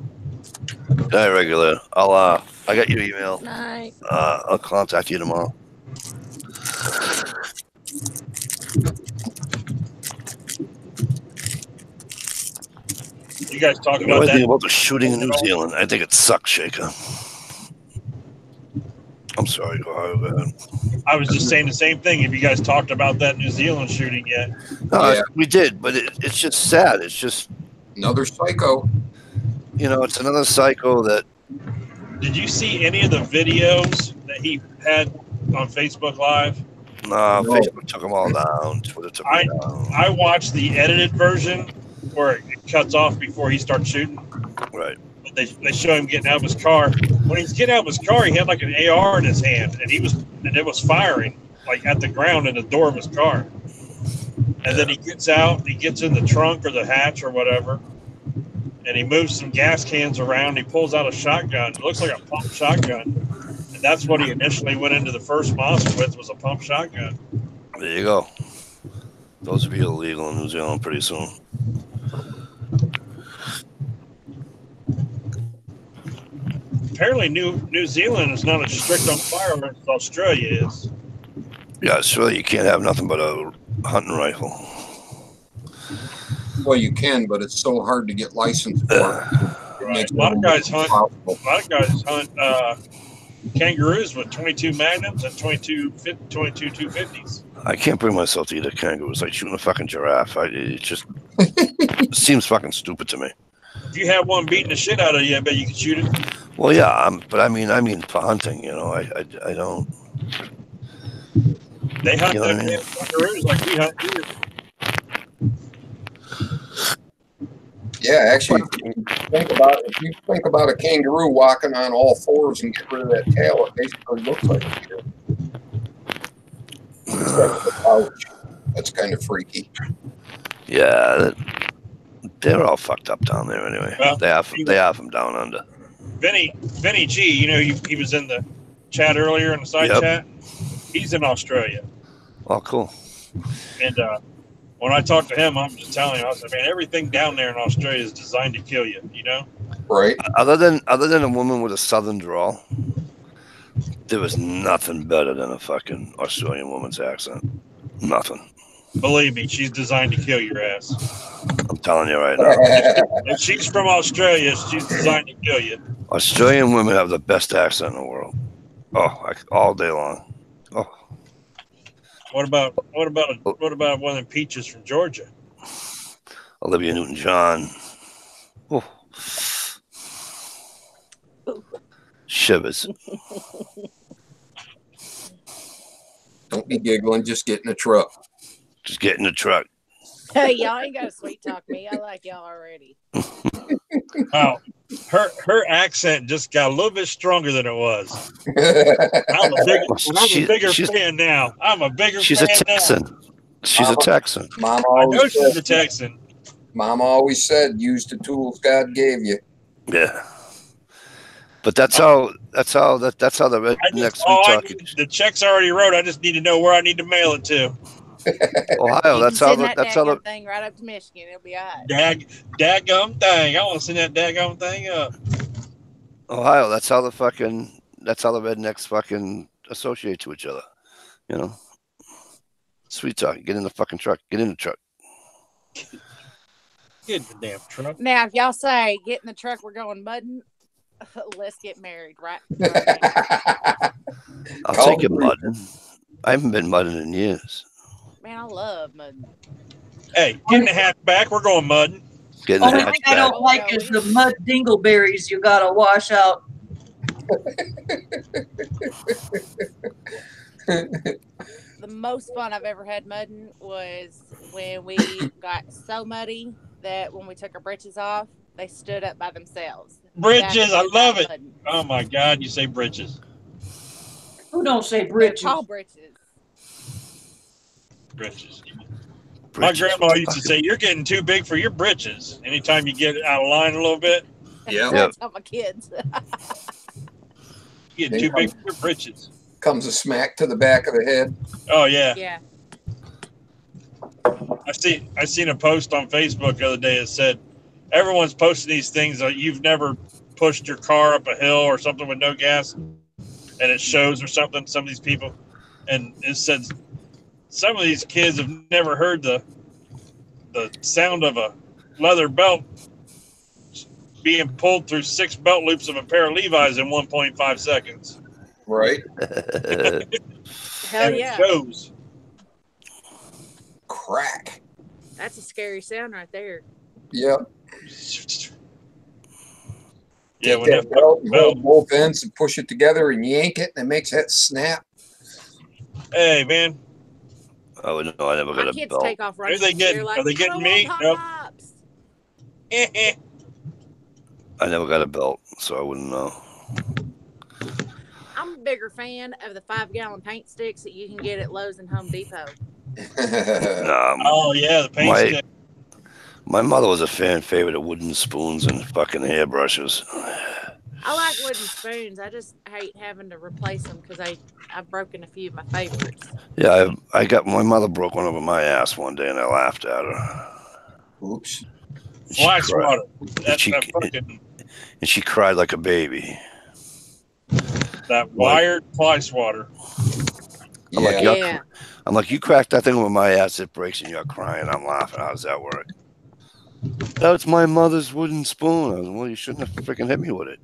All right, regular. I got your email. Night. I'll contact you tomorrow. You guys talking What about do I think that? about the shooting in New Zealand? I think it sucks, Shaker. I'm sorry, go ahead. I was just saying the same thing. Have you guys talked about that New Zealand shooting yet? No, Yeah. we did, but it's just sad. It's just, Another psycho. you know, it's another psycho that. Did you see any of the videos that he had on Facebook Live? Nah, No. Facebook took them all down. Twitter took them down. I watched the edited version where it cuts off before he starts shooting. Right. They show him getting out of his car. When he's getting out of his car, he had like an AR in his hand, and it was firing like at the ground in the door of his car. And then he gets out, he gets in the trunk or the hatch or whatever, and he moves some gas cans around. He pulls out a shotgun. It looks like a pump shotgun, and that's what he initially went into the first monster with, was a pump shotgun. There you go. Those will be illegal in New Zealand pretty soon. Apparently, New Zealand is not as strict on firearms as Australia is. Yeah, sure. You can't have nothing but a hunting rifle. Well, you can, but it's so hard to get licensed for. It Right. makes A lot of it guys hunt. impossible. A lot of guys hunt kangaroos with 22 magnums and 22 250s. I can't bring myself to eat a kangaroo. It's like shooting a fucking giraffe. It just it seems fucking stupid to me. If you have one beating the shit out of you, I bet you could shoot it. Well, yeah, but I mean for hunting, you know, I don't. They hunt You know what I mean? kangaroos like we hunt deer. Yeah, actually, if you think about a kangaroo walking on all fours and get rid of that tail, it basically looks like a deer. Except for the pouch. That's kind of freaky. Yeah, they're all fucked up down there anyway. Well, they have them down under. Vinny G, you know, he was in the chat earlier in the side Yep. chat. He's in Australia. Oh, cool. And when I talked to him, I'm just telling you, I said, man, everything down there in Australia is designed to kill you, you know? Right? Other than a woman with a southern drawl, there was nothing better than a fucking Australian woman's accent. Nothing. Believe me, she's designed to kill your ass. I'm telling you right now. If she's from Australia, she's designed to kill you. Australian women have the best accent in the world. Oh, all day long. Oh, What about one of them peaches from Georgia? Olivia Newton-John. Oh. Shivers. Don't be giggling. Just get in the truck. Just get in the truck. Hey, y'all ain't got to sweet talk me. I like y'all already. Oh, her accent just got a little bit stronger than it was. I'm a bigger fan now. I'm a bigger She's a fan Texan. She's a Texan. Mama now. I know always she's said, a Texan. Mama always said, use the tools God gave you. Yeah. But that's how the redneck sweet talk. The check's already wrote. I just need to know where I need to mail it to. Ohio. That's how the daggum thing right up to Michigan. It'll be all right. Daggum thing. I want to send that daggum thing up. Ohio. That's how the rednecks fucking associate to each other. You know. Sweet talk. Get in the fucking truck. Get in the truck. Get in the damn truck. Now, if y'all say, get in the truck, we're going mudding, let's get married, right? I'll take it mudding. I haven't been mudding in years. Man, I love mudding. Hey, get in the hatch back. We're going mudding. Get in the Only hatch thing I back. don't like is the mud dingleberries you gotta wash out. The most fun I've ever had mudding was when we got so muddy that when we took our britches off, they stood up by themselves. Bridges. I love it. Mudding. Oh my God, you say bridges. Who don't say They're britches? called britches. Bridges. My Bridges. grandma used to say, "You're getting too big for your britches." Anytime you get out of line a little bit, Yeah. Yep. Tell my kids. you're getting too big for your britches. Comes a smack to the back of the head. Oh yeah. Yeah. I seen a post on Facebook the other day that said everyone's posting these things that you've never pushed your car up a hill or something with no gas, and it shows or something. Some of these people, and it says some of these kids have never heard the sound of a leather belt being pulled through 6 belt loops of a pair of Levi's in 1.5 seconds. Right. Hell And yeah. it shows. Crack. That's a scary sound right there. Yep. Yeah, Take when that belt and hold both ends and push it together and yank it, and it makes that snap. Hey man, Oh no, I never My got a kids belt. take off running. Are they getting- They're like, are they "I getting don't me?" want Nope. Pops." I never got a belt, so I wouldn't know. I'm a bigger fan of the 5-gallon paint sticks that you can get at Lowe's and Home Depot. Oh yeah, the paint my- stick. My mother was a favorite of wooden spoons and fucking hairbrushes. I like wooden spoons. I just hate having to replace them because I've broken a few of my favorites. Yeah, I got my mother broke one over my ass one day, and I laughed at her. Oops. And she Fly cried- swatter. That she- fucking and she cried like a baby. that wired fly swatter. I'm like, Yeah. Yeah. I'm like, you cracked that thing over my ass, it breaks, and you're crying. I'm laughing. How does that work? That's my mother's wooden spoon. I was, well, you shouldn't have freaking hit me with it.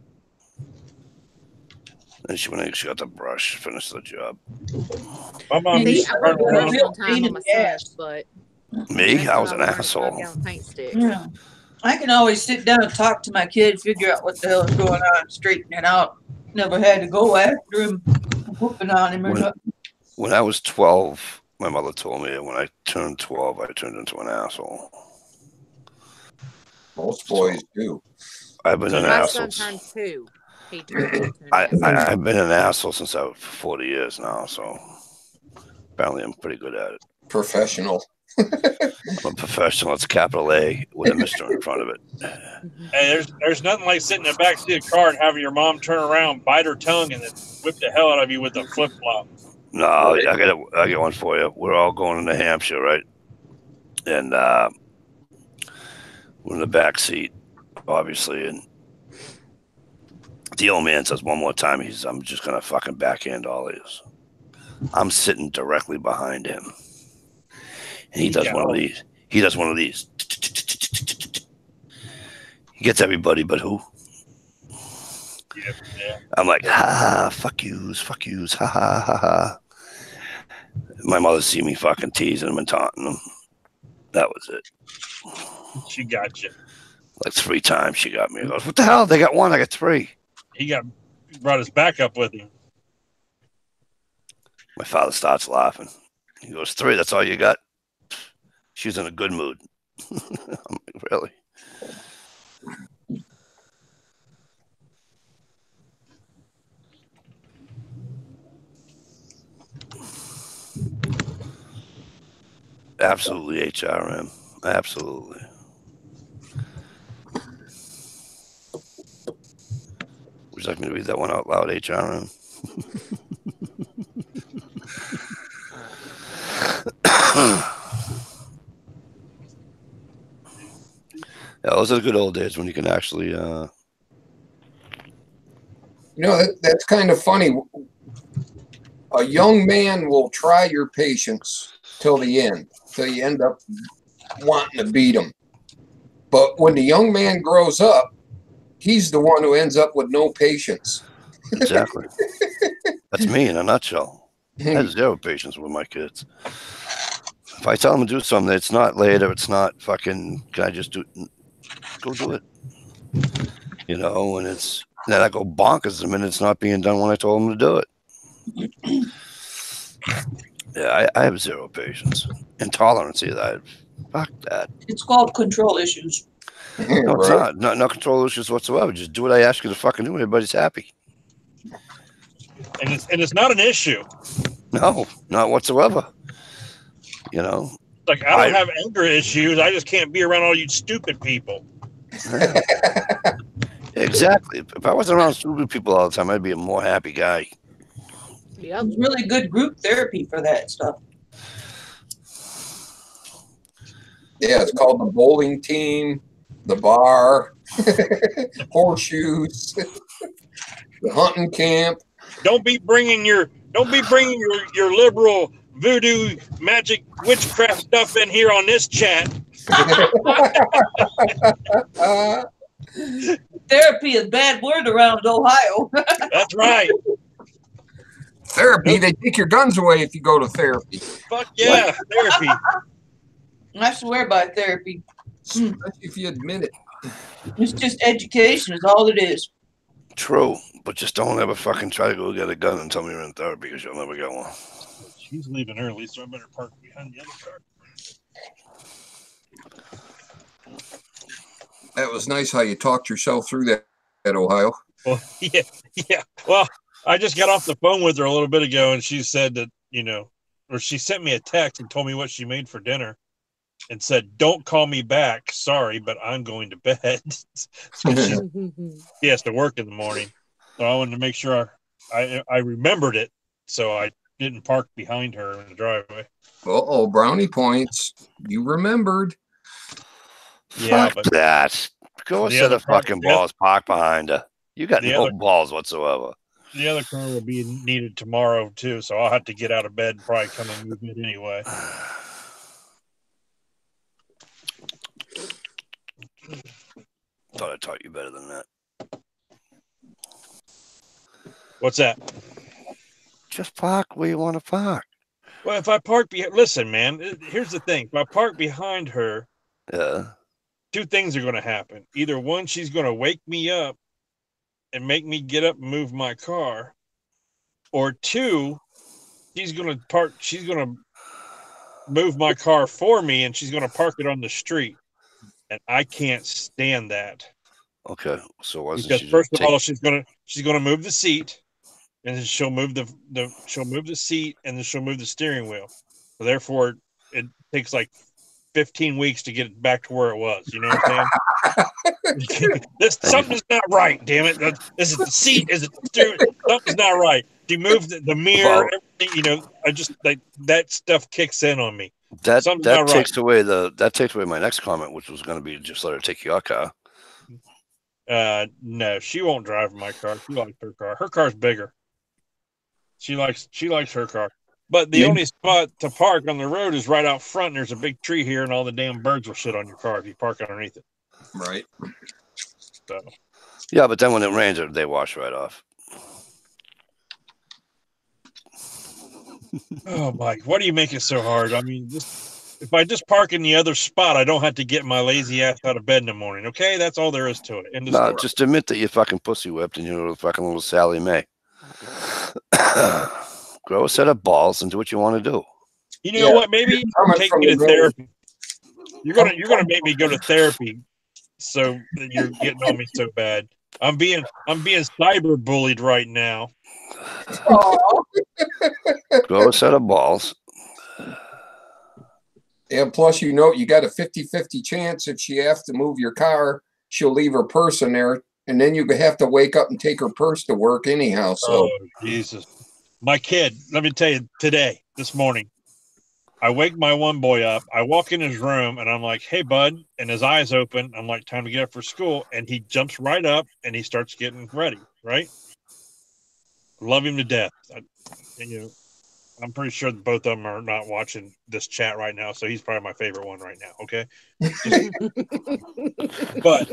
And she went in, she got the brush, finished the job. My mom See, used to I run broke around. one Real time pain on in my the son, ass. but Me? that's I when was an learned asshole. 5-gallon paint sticks. Yeah. I can always sit down and talk to my kid, figure out what the hell is going on, straighten it out. Never had to go after him, whooping on him or When- nothing. When I was 12, my mother told me that when I turned 12, I turned into an asshole. Most boys do. I've been an My son asshole. turned 2. He turned into an I, asshole. I've been an asshole since I was 40 years now, so apparently I'm pretty good at it. Professional. I'm a professional. It's a capital A with a Mr. in front of it. Hey, there's nothing like sitting in the back seat of the car and having your mom turn around, bite her tongue, and then whip the hell out of you with a flip flop. No, I get one for you. We're all going to New Hampshire, right? And we're in the back seat, obviously, and the old man says one more time, I'm just gonna fucking backhand all these. I'm sitting directly behind him. And he does Yeah. one of these. He does one of these. He gets everybody but who? Yeah. I'm like, ha, fuck yous, ha, ha, ha, ha. My mother see me fucking teasing him and taunting him. That was it. She got you. Like 3 times she got me. I goes, what the hell? They got 1, I got 3. He brought his back up with him. My father starts laughing. He goes, 3, that's all you got? She was in a good mood. I'm like, really? Absolutely, HRM. Absolutely. Would you like me to read that one out loud, HRM? Yeah, those are the good old days when you can actually. You know, that's kind of funny. A young man will try your patience till the end, till you end up wanting to beat him. But when the young man grows up, he's the one who ends up with no patience. Exactly. That's me in a nutshell. I have 0 patience with my kids. If I tell them to do something, it's not later. It's not fucking. Can I just do? Go do it. You know, and it's then I go bonkers the minute it's not being done when I told them to do it. Yeah, I have 0 patience. Intolerance either. Fuck that. It's called control issues. No, it's not. No control issues whatsoever. Just do what I ask you to fucking do, and everybody's happy. And it's not an issue. No, not whatsoever. You know. Like, I don't have anger issues. I just can't be around all you stupid people. Exactly. If I wasn't around stupid people all the time, I'd be a more happy guy. Yeah, it's really good group therapy for that stuff. Yeah, it's called the bowling team, the bar, horseshoes, the hunting camp. Don't be bringing your liberal voodoo magic witchcraft stuff in here on this chat. Therapy is a bad word around Ohio. That's right. Therapy, they take your guns away if you go to therapy. Fuck yeah, therapy. I swear by therapy. Especially if you admit it. It's just education is all it is. True, but just don't ever fucking try to go get a gun and tell me you're in therapy because you'll never get one. She's leaving early, so I better park behind the other car. That was nice how you talked yourself through that Ohio. Well, yeah. Well, I just got off the phone with her a little bit ago, and she said that, or she sent me a text and told me what she made for dinner and said, "Don't call me back. Sorry, but I'm going to bed." So she has to work in the morning. So I wanted to make sure I remembered it, so I didn't park behind her in the driveway. Uh-oh, brownie points. You remembered. Yeah, Fuck that. Go the set other a fucking car- balls, park behind her. You got The no other- balls whatsoever. The other car will be needed tomorrow, too, so I'll have to get out of bed and probably come and move it anyway. Thought I taught you better than that. What's that? Just park where you want to park. Well, if I park listen, man, here's the thing. If I park behind her, Yeah. two things are going to happen. Either one, she's going to wake me up and make me get up and move my car, or two, she's going to move my car for me, and she's going to park it on the street, and I can't stand that. Okay. So wasn't Because she first of all, she's going to move the seat, and then she'll move the seat, and then she'll move the steering wheel. So therefore, it takes like 15 weeks to get it back to where it was. You know what I'm saying? Something's not right. Damn it! Is it the seat? Is it the steering? Something's not right. She moved the mirror. Everything. I just that stuff kicks in on me. that Something's not takes away my next comment, which was going to be just let her take your car. No, she won't drive my car. She likes her car. Her car's bigger. She likes her car. But the only spot to park on the road is right out front. And there's a big tree here, and all the damn birds will shit on your car if you park underneath it. Right. So Yeah, but then when it rains, they wash right off. oh, Mike, why do you make it so hard? I mean, if I just park in the other spot, I don't have to get my lazy ass out of bed in the morning. Okay, that's all there is to it. End of No, story. just admit that you fucking pussy whipped and you're a fucking little Sally Mae. Grow a set of balls and do what you want to do. You know what? Maybe you Coming can take from me to the therapy. You're gonna make me go to therapy, so that you're getting on me so bad. I'm being cyber bullied right now. Grow a set of balls. Yeah, plus you got a 50-50 chance if she has to move your car, she'll leave her purse in there, and then you have to wake up and take her purse to work anyhow. So Oh, Jesus. My kid, let me tell you, this morning, I wake my one boy up. I walk in his room, and I'm like, "Hey, bud," and his eyes open. I'm like, "Time to get up for school," and he jumps right up, and he starts getting ready, right? Love him to death. I'm pretty sure that both of them are not watching this chat right now, so he's probably my favorite one right now, okay? But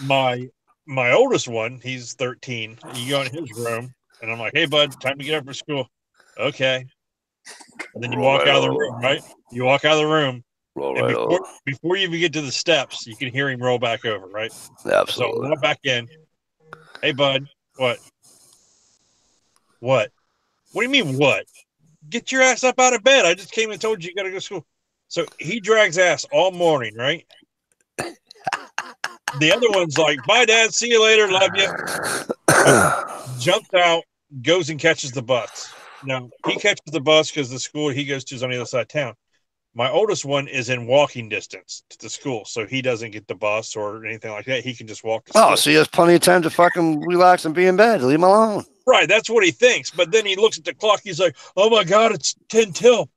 my oldest one, he's 13. You go in his room, and I'm like, "Hey, bud, time to get up for school." Okay. And then you walk out of the room, right? You walk out of the room, Roll and right over. before you even get to the steps, you can hear him roll back over, right? So Absolutely. walk back in. "Hey, bud, what? What? What do you mean, what? Get your ass up out of bed. I just came and told you you got to go to school." So he drags ass all morning, right? The other one's like, "Bye, Dad. See you later. Love you." Jumps out, goes and catches the bus. Now, he catches the bus because the school he goes to is on the other side of town. My oldest one is in walking distance to the school, so he doesn't get the bus or anything like that. He can just walk to school. Oh, so he has plenty of time to fucking relax and be in bed. Leave him alone. Right, that's what he thinks. But then he looks at the clock. He's like, "Oh, my God, it's 10 till.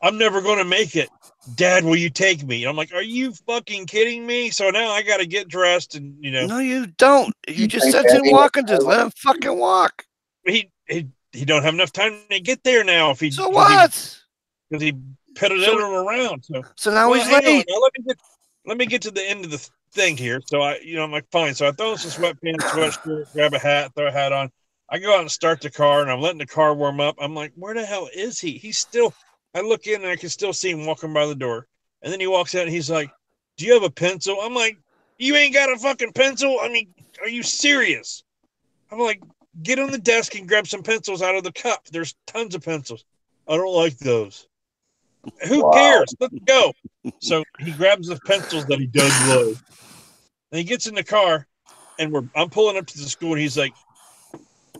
I'm never going to make it. Dad, will you take me? And I'm like, are you fucking kidding me? So now I got to get dressed and, you know. No, you don't. You just think said to Daddy walk was and just let him fucking walk. He don't have enough time to get there now. If he So what? Because he pitted So- him around. So now he's hang on, late. now let me get to the end of the thing here. So I'm like, fine. So I throw on some sweatpants, sweatshirt, grab a hat, throw a hat on. I go out and start the car, and I'm letting the car warm up. I'm like, where the hell is he? He's still. I look in and I can still see him walking by the door. And then he walks out and he's like, do you have a pencil? I'm like, you ain't got a fucking pencil? I mean, are you serious? I'm like, get on the desk and grab some pencils out of the cup. There's tons of pencils. I don't like those. Who cares? Let's go. So he grabs the pencils that he does love. And he gets in the car and I'm pulling up to the school and he's like,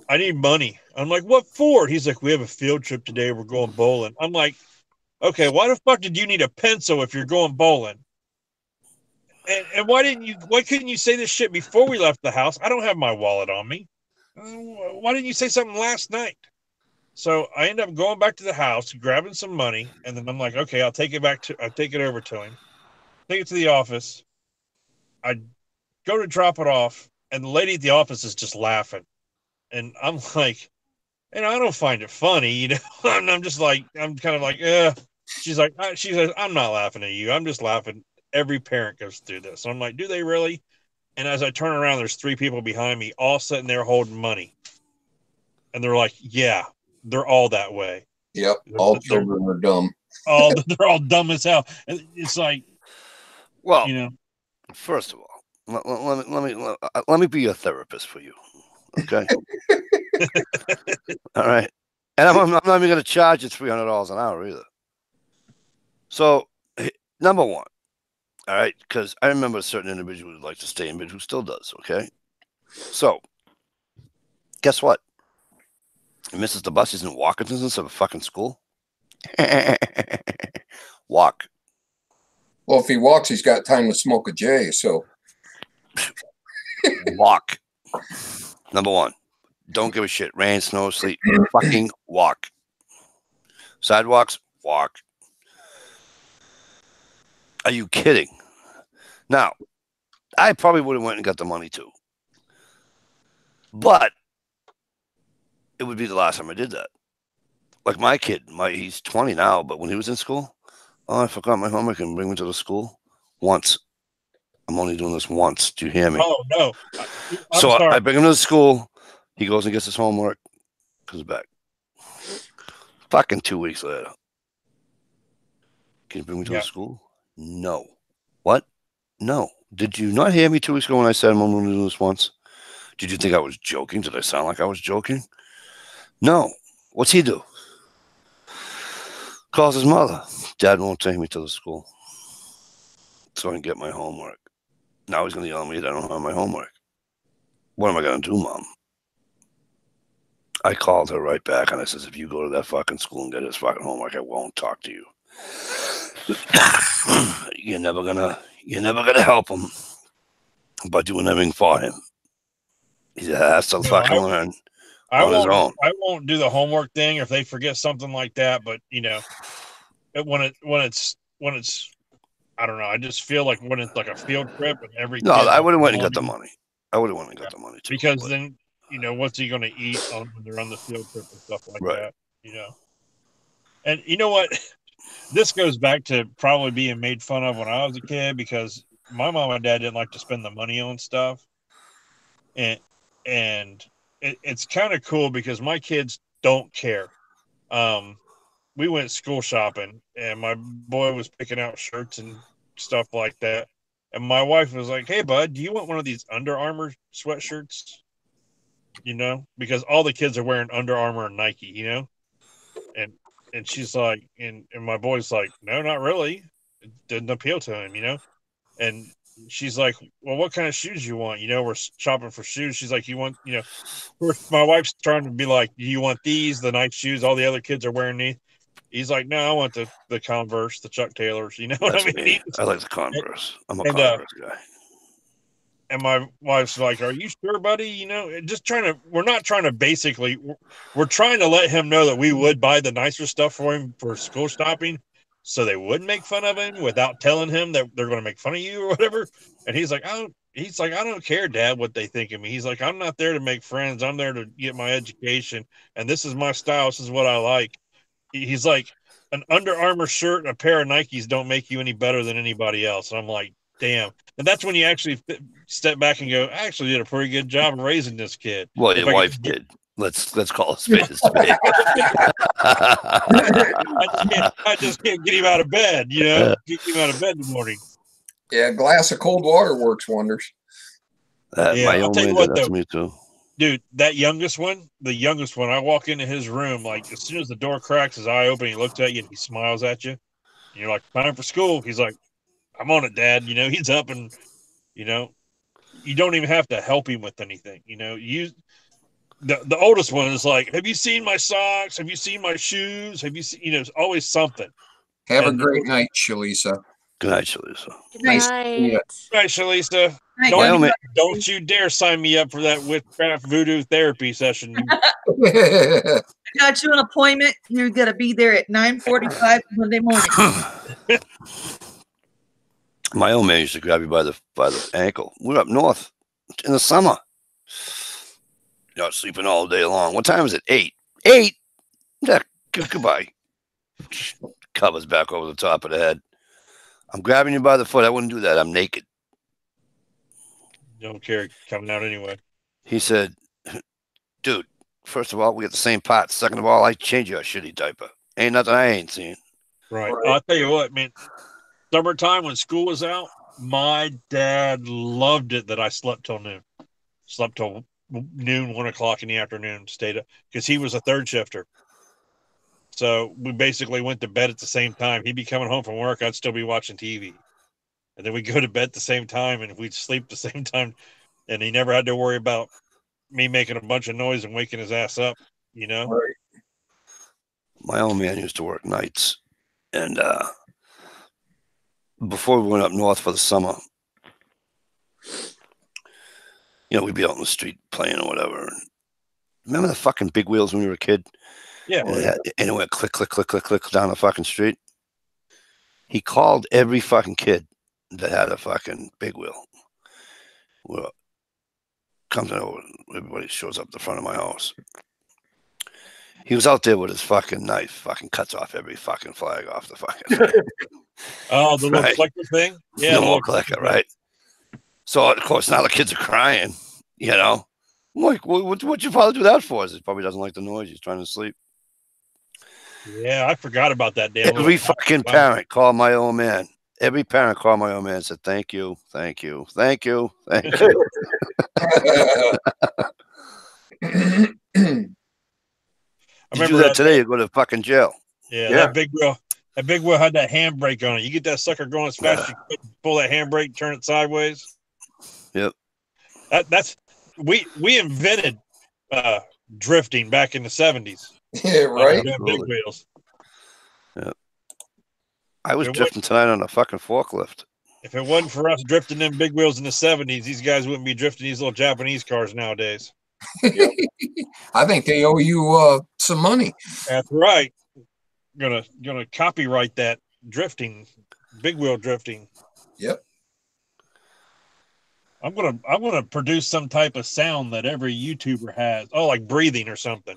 I need money. I'm like, what for? He's like, we have a field trip today. We're going bowling. I'm like, okay, why the fuck did you need a pencil if you're going bowling? And why couldn't you say this shit before we left the house? I don't have my wallet on me. Why didn't you say something last night? So I end up going back to the house, grabbing some money, and then I'm like, okay, I'll take it over to him. Take it to the office. I go to drop it off, and the lady at the office is just laughing. And I'm like, and I don't find it funny, you know. I'm just like, I'm kind of like, She says, I'm not laughing at you. I'm just laughing. Every parent goes through this. And I'm like, do they really? And as I turn around, there's 3 people behind me, all sitting there holding money. And they're like, yeah, they're all that way. Yep. All children are dumb. They're all dumb as hell. And it's like, well, you know. First of all, let me be a therapist for you. Okay. All right. And I'm not even going to charge you $300 an hour either. So, number one, all right, because I remember a certain individual who likes to stay in bed who still does, okay? So, guess what? He misses the bus. He's in walking distance of a fucking school. Walk. Well, if he walks, he's got time to smoke a J, so. Walk. Number one. Don't give a shit. Rain, snow, sleet. Fucking walk. Sidewalks, walk. Are you kidding? Now, I probably would have went and got the money too. But it would be the last time I did that. Like my kid, he's 20 now, but when he was in school, I forgot my homework and bring me to the school once. I'm only doing this once. Do you hear me? Oh, no. So I bring him to the school. He goes and gets his homework, comes back. Fucking 2 weeks later. Can you bring me to the school? No. What? No. Did you not hear me 2 weeks ago when I said I'm only going to do this once? Did you think I was joking? Did I sound like I was joking? No. What's he do? Calls his mother. Dad won't take me to the school so I can get my homework. Now he's going to yell at me that I don't have my homework. What am I going to do, Mom? I called her right back and I says, if you go to that fucking school and get his fucking homework, I won't talk to you. You're never gonna help him by doing everything for him. He has to fucking learn on his own. I won't do the homework thing if they forget something like that. But you know, when it's I don't know. I just feel like when it's like a field trip and everything. No, I would have went and got the money. I would have went and got the money too. Because then, you know, what's he going to eat when they're on the field trip and stuff like that? You know, and you know what? This goes back to probably being made fun of when I was a kid because my mom and dad didn't like to spend the money on stuff, and it's kind of cool because my kids don't care. We went school shopping and my boy was picking out shirts and stuff like that. And my wife was like, hey, bud, do you want one of these Under Armour sweatshirts? You know, because all the kids are wearing Under Armour and Nike, you know? And she's like, and my boy's like, no, not really. It didn't appeal to him, you know? And she's like, well, what kind of shoes you want? You know, we're shopping for shoes. She's like, you want, you know, my wife's trying to be like, do you want these, the nice shoes? All the other kids are wearing these. He's like, no, I want the Converse, the Chuck Taylors. You know what I mean? I like the Converse. I'm a Converse guy. And my wife's like, are you sure, buddy? You know, we're not trying to basically, we're trying to let him know that we would buy the nicer stuff for him for school shopping. so they wouldn't make fun of him without telling him that they're going to make fun of you or whatever. And he's like, I don't care, Dad, what they think of me. He's like, I'm not there to make friends. I'm there to get my education. And this is my style. This is what I like. He's like, an Under Armour shirt and a pair of Nikes don't make you any better than anybody else. And I'm like, damn. And that's when you actually step back and go, I actually did a pretty good job of raising this kid. Well, your wife did. Let's call a spade a spade. I just can't get him out of bed, you know, get him out of bed in the morning. Yeah, a glass of cold water works wonders. My old man did that to me too. Dude, the youngest one, I walk into his room, like as soon as the door cracks, his eye open, he looks at you and he smiles at you. And you're like, time for school. He's like, I'm on it, Dad. You know, he's up and, you know, you don't even have to help him with anything. You know, the oldest one is like, have you seen my socks? Have you seen my shoes? Have you seen, you know, it's always something. Have a great night, Shalisa. Good night, Shalisa. Good night. Good night, Shalisa. Don't you dare sign me up for that witchcraft voodoo therapy session. I got you an appointment. You're gonna be there at 9:45 Monday morning. My old man used to grab you by the ankle. We're up north in the summer. You're not sleeping all day long. What time is it? 8. 8? Yeah, goodbye. Covers back over the top of the head. I'm grabbing you by the foot. I wouldn't do that. I'm naked. Don't care. Coming out anyway. He said, dude, first of all, we got the same parts. Second of all, I change your shitty diaper. Ain't nothing I ain't seen. Right. I'll tell you what, man. Summertime when school was out, my dad loved it that I slept till noon. Slept till noon, 1 o'clock in the afternoon, stayed up because he was a third shifter. So we basically went to bed at the same time. He'd be coming home from work. I'd still be watching TV. And then we'd go to bed at the same time and we'd sleep at the same time. And he never had to worry about me making a bunch of noise and waking his ass up, you know? Right. My old man used to work nights. And before we went up north for the summer, you know, we'd be out in the street playing or whatever. Remember the fucking big wheels when we were a kid? Yeah. And it went click, click, click, click, click down the fucking street. He called every fucking kid that had a fucking big wheel. Well, comes over, everybody shows up the front of my house. He was out there with his fucking knife, fucking cuts off every fucking flag off the fucking thing. Oh, the little clicker thing? Yeah. The little clicker, right? So, of course, now the kids are crying, you know. I'm like, what'd your father do that for? He probably doesn't like the noise. He's trying to sleep. Yeah, I forgot about that damn. Every fucking parent called my old man. Every parent called my old man and said, thank you, thank you, thank you, thank you. I remember that today, you go to fucking jail. Yeah, that big wheel had that handbrake on it. You get that sucker going as fast as you could, pull that handbrake, turn it sideways. Yep. We invented drifting back in the 70s. Yeah, right. Big wheels. Yep. I was drifting tonight on a fucking forklift. If it wasn't for us drifting them big wheels in the 70s, these guys wouldn't be drifting these little Japanese cars nowadays. I think they owe you some money. That's right. Gonna copyright that drifting, big wheel drifting. Yep. I'm gonna produce some type of sound that every YouTuber has. Oh, like breathing or something.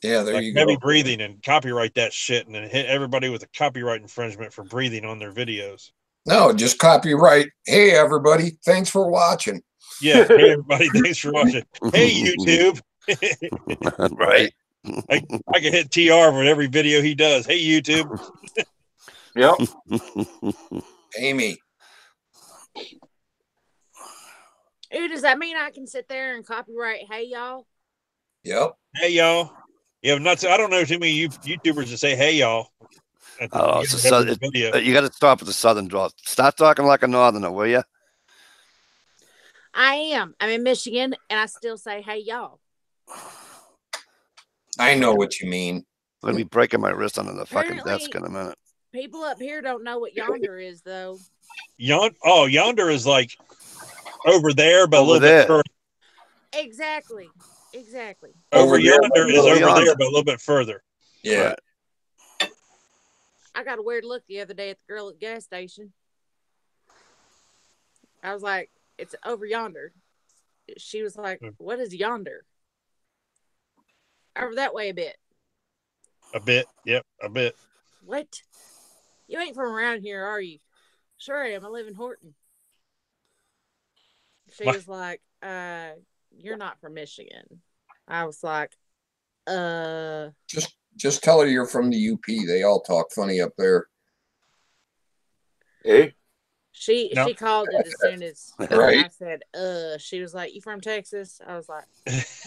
Yeah, there like you go. Heavy breathing, and copyright that shit, and then hit everybody with a copyright infringement for breathing on their videos. No, just copyright. Hey, everybody, thanks for watching. Yeah, hey everybody, thanks for watching. Hey YouTube. Right. I can hit TR for every video he does. Hey YouTube. Yep. Amy. Ooh, does that mean I can sit there and copyright hey y'all? Yep. Hey y'all. Yeah, nuts. I don't know too many YouTubers that say hey y'all. Oh, you got to stop with the southern draw. Stop talking like a northerner, will you? I am. I'm in Michigan, and I still say hey y'all. I know what you mean. I'm going to be breaking my wrist under the fucking desk in a minute. People up here don't know what yonder is, though. Yonder is like over there, but a little bit further. Exactly. Over yonder is over there, but a little bit further. Yeah. I got a weird look the other day at the girl at the gas station. I was like, it's over yonder. She was like, what is yonder? Over that way a bit. A bit. Yep, a bit. What? You ain't from around here, are you? Sure I am. I live in Horton. She What? was like, you're not from Michigan. I was like, Just tell her you're from the UP. They all talk funny up there. Hey, She No. called it as soon as Right. I said, She was like, you from Texas? I was like,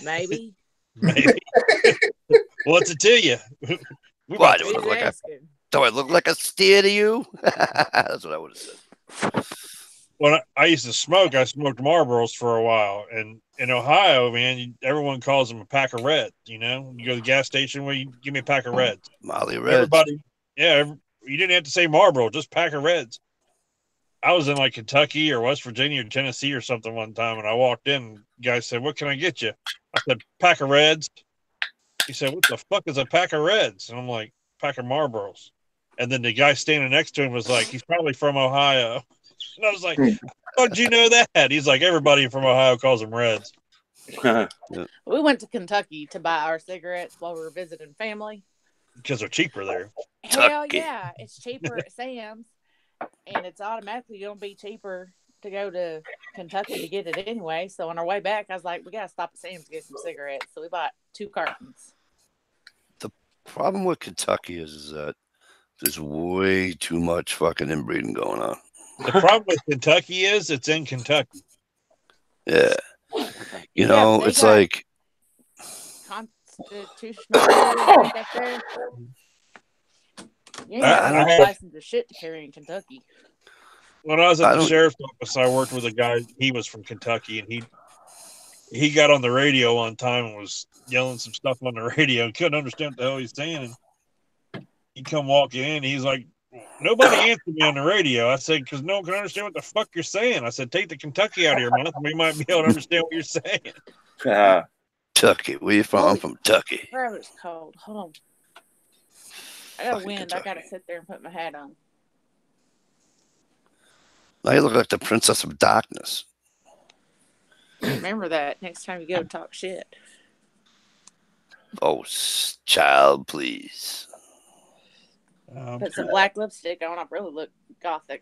maybe. Maybe. What's it to you? We Why about do to- I look She's like a, asking. do I look like a steer to you? That's what I would have said. When I used to smoke, I smoked Marlboros for a while, and in Ohio, man, everyone calls them a pack of Reds. You know, you go to the gas station, well, you give me a pack of Reds. Molly Reds. Everybody, yeah, you didn't have to say Marlboro, just pack of Reds. I was in like Kentucky or West Virginia or Tennessee or something one time, and I walked in. And the guy said, "What can I get you?" I said, "Pack of Reds." He said, "What the fuck is a pack of Reds?" And I'm like, "Pack of Marlboros." And then the guy standing next to him was like, "He's probably from Ohio." And I was like, "How did you know that?" He's like, "Everybody from Ohio calls them Reds." We went to Kentucky to buy our cigarettes while we were visiting family. Because they're cheaper there. Hell Kentucky. yeah, it's cheaper at Sam's, and it's automatically going to be cheaper to go to Kentucky to get it anyway. So on our way back, I was like, we got to stop at Sam's to get some cigarettes. So we bought 2 cartons. Problem with Kentucky is that there's way too much fucking inbreeding going on. The problem with Kentucky is it's in Kentucky. Yeah. You Yeah, know, but they it's got- like, Constitutional right up there. You ain't I got don't no know. license or shit to carry in Kentucky. When I was I at the don't- sheriff's office, I worked with a guy. He was from Kentucky, and he got on the radio one time and was yelling some stuff on the radio. Couldn't understand what the hell he's saying. And he come walking in. He's like, "Nobody answered me on the radio." I said, "Because no one can understand what the fuck you're saying." I said, "Take the Kentucky out of your mouth, and we might be able to understand what you're saying." Kentucky. Where you from? I'm from Kentucky. Where it's cold. Hold on. I got Fucking wind. I got to Kentucky. sit there and put my hat on. Now you look like the Princess of Darkness. Remember that next time you go talk shit. Oh, child, please. Put some black lipstick on. I really look gothic.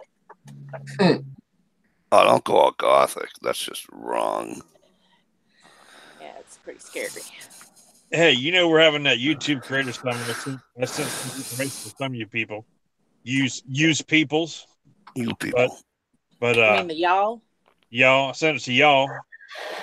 Oh, don't go all gothic. That's just wrong. Yeah, it's pretty scary. Hey, you know we're having that YouTube creator summit. I sent some information to some of you people. Use peoples, You people. but I mean, the y'all. y'all, I sent it to y'all.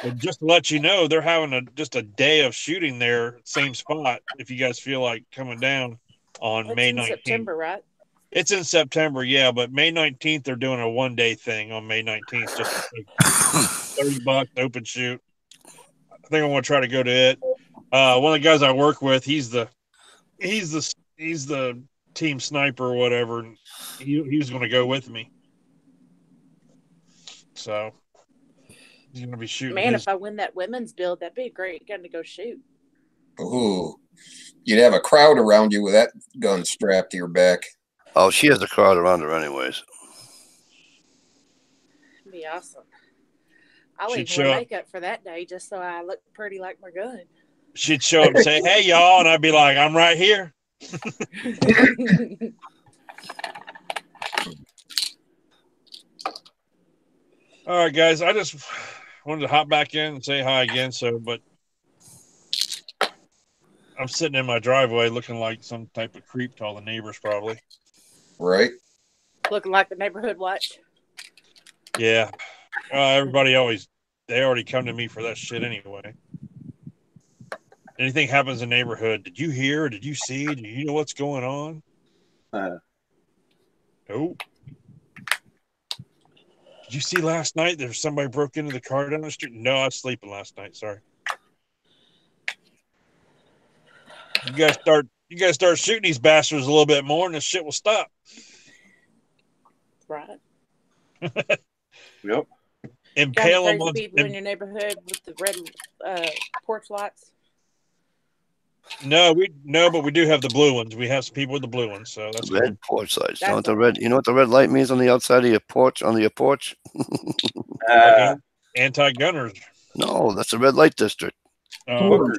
But just to let you know, they're having just a day of shooting there, same spot. If you guys feel like coming down on It's May in 19th. September, right? It's in September, yeah, but May 19th they're doing a 1-day thing on May 19th, just like $30 open shoot. I think I want to try to go to it. One of the guys I work with, he's the team sniper or whatever. And he was going to go with me, so he's going to be shooting. Man, his- if I win that women's build, that'd be a great gun to go shoot. Ooh, you'd have a crowd around you with that gun strapped to your back. Oh, she has a crowd around her anyways. It'd be awesome. I'll She'd even show wear up. makeup for that day just so I look pretty like my gun. She'd show up and say, "Hey, y'all," and I'd be like, "I'm right here." All right, guys. I just wanted to hop back in and say hi again. But I'm sitting in my driveway looking like some type of creep to all the neighbors, probably. Right? Looking like the neighborhood watch. Yeah. Everybody they already come to me for that shit anyway. Anything happens in the neighborhood, did you hear? Did you see? Do you know what's going on? Nope. Did you see last night there's somebody broke into the car down the street? No, I was sleeping last night. Sorry. You guys start shooting these bastards a little bit more and this shit will stop. Right. Yep. Impale Got them any on crazy people in your neighborhood with the red porch lights? No, but we do have the blue ones. We have some people with the blue ones, so that's cool. Red porch lights. You know what That's the red? You know what the red light means on the outside of your porch? On your porch? Anti-gunners. No, that's a red light district. Whores.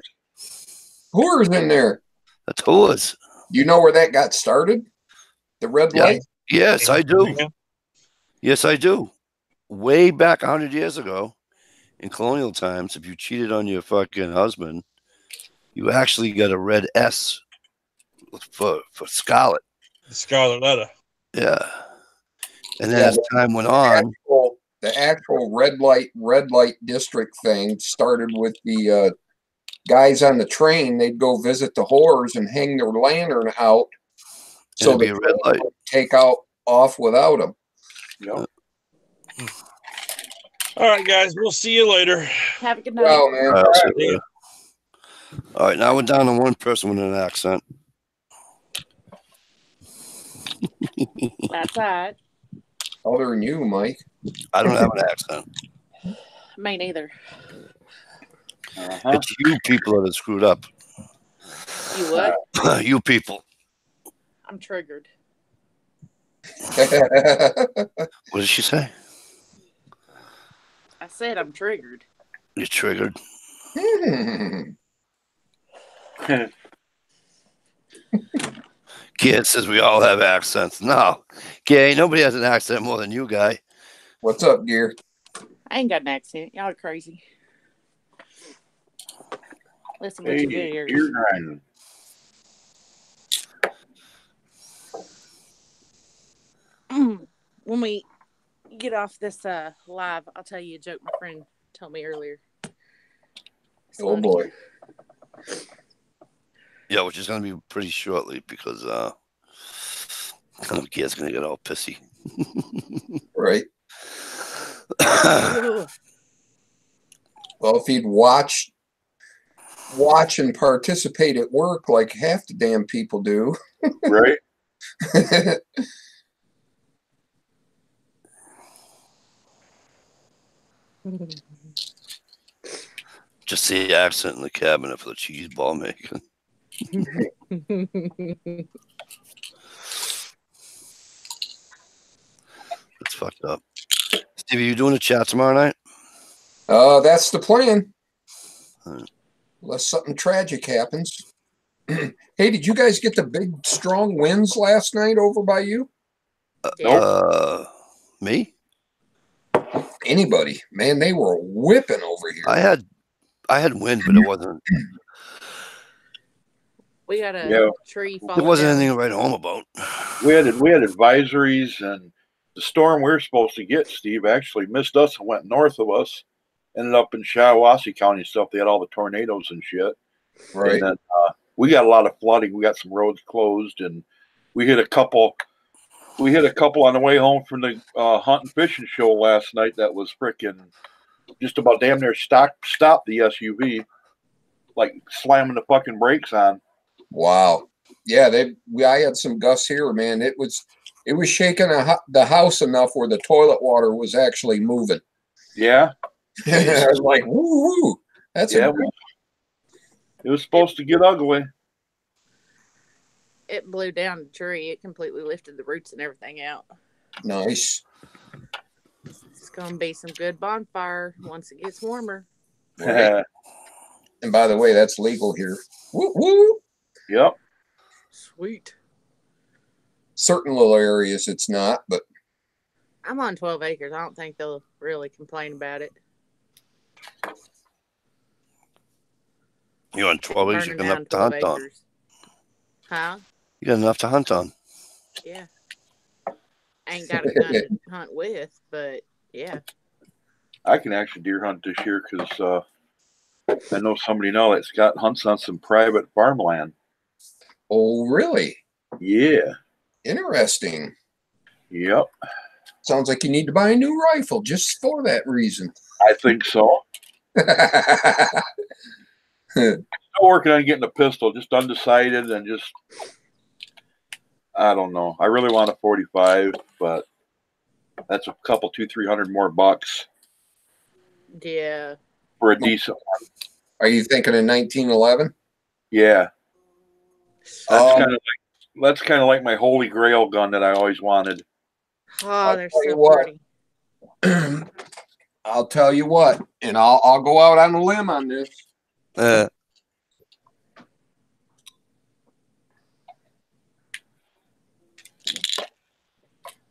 Whores in there. That's whores. You know where that got started? The red Yeah. light? Yes, I do. Yes, I do. Way back 100 years ago, in colonial times, if you cheated on your fucking husband, you actually got a red S for scarlet. The scarlet letter. Yeah. And then Yeah, as time went on, The actual red light district thing started with the guys on the train. They'd go visit the whores and hang their lantern out so it'd be the a red train light. would take off without them. Yep. All right, guys. We'll see you later. Have a good night. Well, man. All right, I'll see you later. All right, now we're down to one person with an accent. That's all right. Other than you, Mike. I don't have an accent. Me neither. It's you people that are screwed up. You what? You people. I'm triggered. What did she say? I said I'm triggered. You're triggered. Kid says we all have accents. No. Gay, nobody has an accent more than you, guy. What's up, Gear? I ain't got an accent. Y'all are crazy. Listen what you do here. You're grinding. When we get off this live, I'll tell you a joke my friend told me earlier. It's Oh funny. boy. Yeah, which is going to be pretty shortly because Gear's going to get all pissy. Right. Ugh. Well, if he'd watch and participate at work like half the damn people do. Right? Just the accent in the cabinet for the cheese ball making. That's fucked up. Stevie, you doing a chat tomorrow night? That's the plan. Hmm. Unless something tragic happens. Hey, did you guys get the big strong winds last night over by you? Me? Anybody? Man, they were whipping over here. I had wind, but it wasn't. We got a tree falling It wasn't down. anything to write home about. We had advisories, and the storm we were supposed to get, Steve, actually missed us and went north of us. Ended up in Shiawassee County and stuff. They had all the tornadoes and shit. Right. And then we got a lot of flooding. We got some roads closed, and we hit a couple. We hit a couple on the way home from the hunt and fishing show last night. That was freaking just about damn near stopped the SUV, like slamming the fucking brakes on. Wow. Yeah, I had some gusts here, man. It was shaking the house enough where the toilet water was actually moving. Yeah. I was like, woo woo. That's it was supposed to get ugly. It blew down the tree. It completely lifted the roots and everything out. Nice. It's going to be some good bonfire once it gets warmer. Right. And by the way, that's legal here. Woo woo. Yep. Sweet. Certain little areas it's not, but I'm on 12 acres. I don't think they'll really complain about it. You're on 12 acres, you got enough to 12 hunt on. acres. Huh? You got enough to hunt on. Yeah. I ain't got a gun to hunt with, but yeah. I can actually deer hunt this year because I know somebody now that's got hunts on some private farmland. oh, really? Yeah. Interesting. Yep. Sounds like you need to buy a new rifle just for that reason. I think so. Still working on getting a pistol, just undecided and just I don't know. I really want a 45, but that's a couple, $200-300 more bucks Yeah. for a decent one. Are you thinking of 1911? Yeah. That's kind of like my Holy Grail gun that I always wanted. Oh, they're tell you so what. pretty. I'll tell you what, and I'll go out on a limb on this.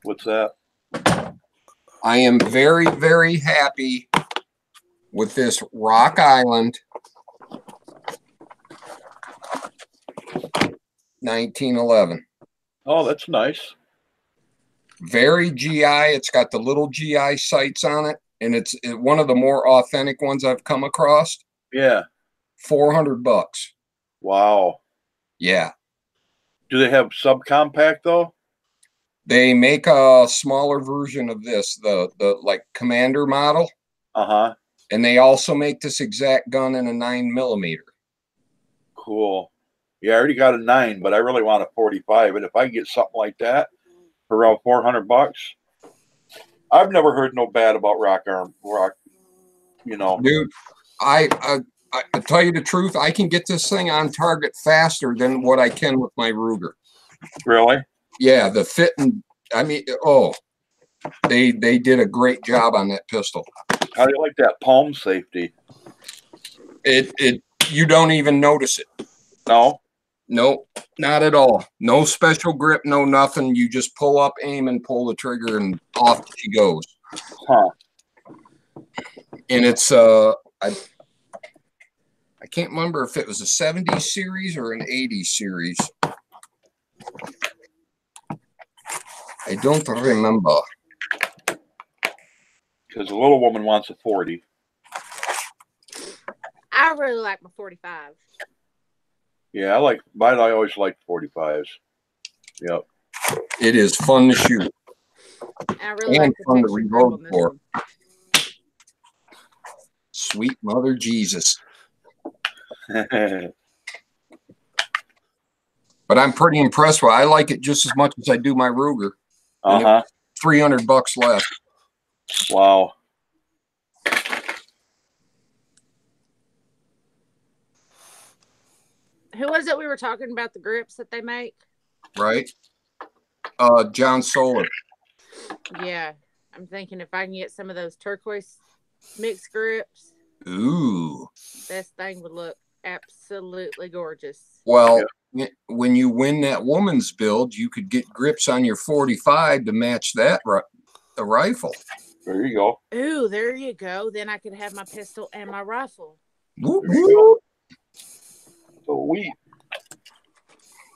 What's that? I am very, very happy with this Rock Island 1911. Oh, that's nice. Very GI. It's got the little GI sights on it, and it's one of the more authentic ones I've come across. Yeah. $400. Wow. Yeah. Do they have subcompact though? They make a smaller version of this, the like Commander model. Uh-huh. And they also make this exact gun in a 9mm. Cool. Yeah, I already got a 9, but I really want a 45. And if I get something like that for around $400, I've never heard no bad about Rock. You know, dude. I tell you the truth, I can get this thing on target faster than what I can with my Ruger. Really? Yeah, the fit and I mean, they did a great job on that pistol. How do you like that palm safety? It you don't even notice it. No? Nope, not at all. No special grip, no nothing. You just pull up, aim, and pull the trigger, and off she goes. Huh. And it's I can't remember if it was a 70s series or an 80s series. I don't remember. Because the little woman wants a 40. I really like my 45. Yeah, I always liked 45s. Yep. It is fun to shoot. I really And like the fun to texture grip reload on this for. one. Sweet Mother Jesus. But I'm pretty impressed with it. I like it just as much as I do my Ruger. Uh-huh. $300 less. Wow. Who was it we were talking about the grips that they make? Right? John Solar. Yeah. I'm thinking if I can get some of those turquoise mixed grips, Ooh. this thing would look absolutely gorgeous. Well, when you win that woman's build, you could get grips on your 45 to match that the rifle. There you go. Ooh, there you go. Then I could have my pistol and my rifle. Whoop, whoop. Sweet.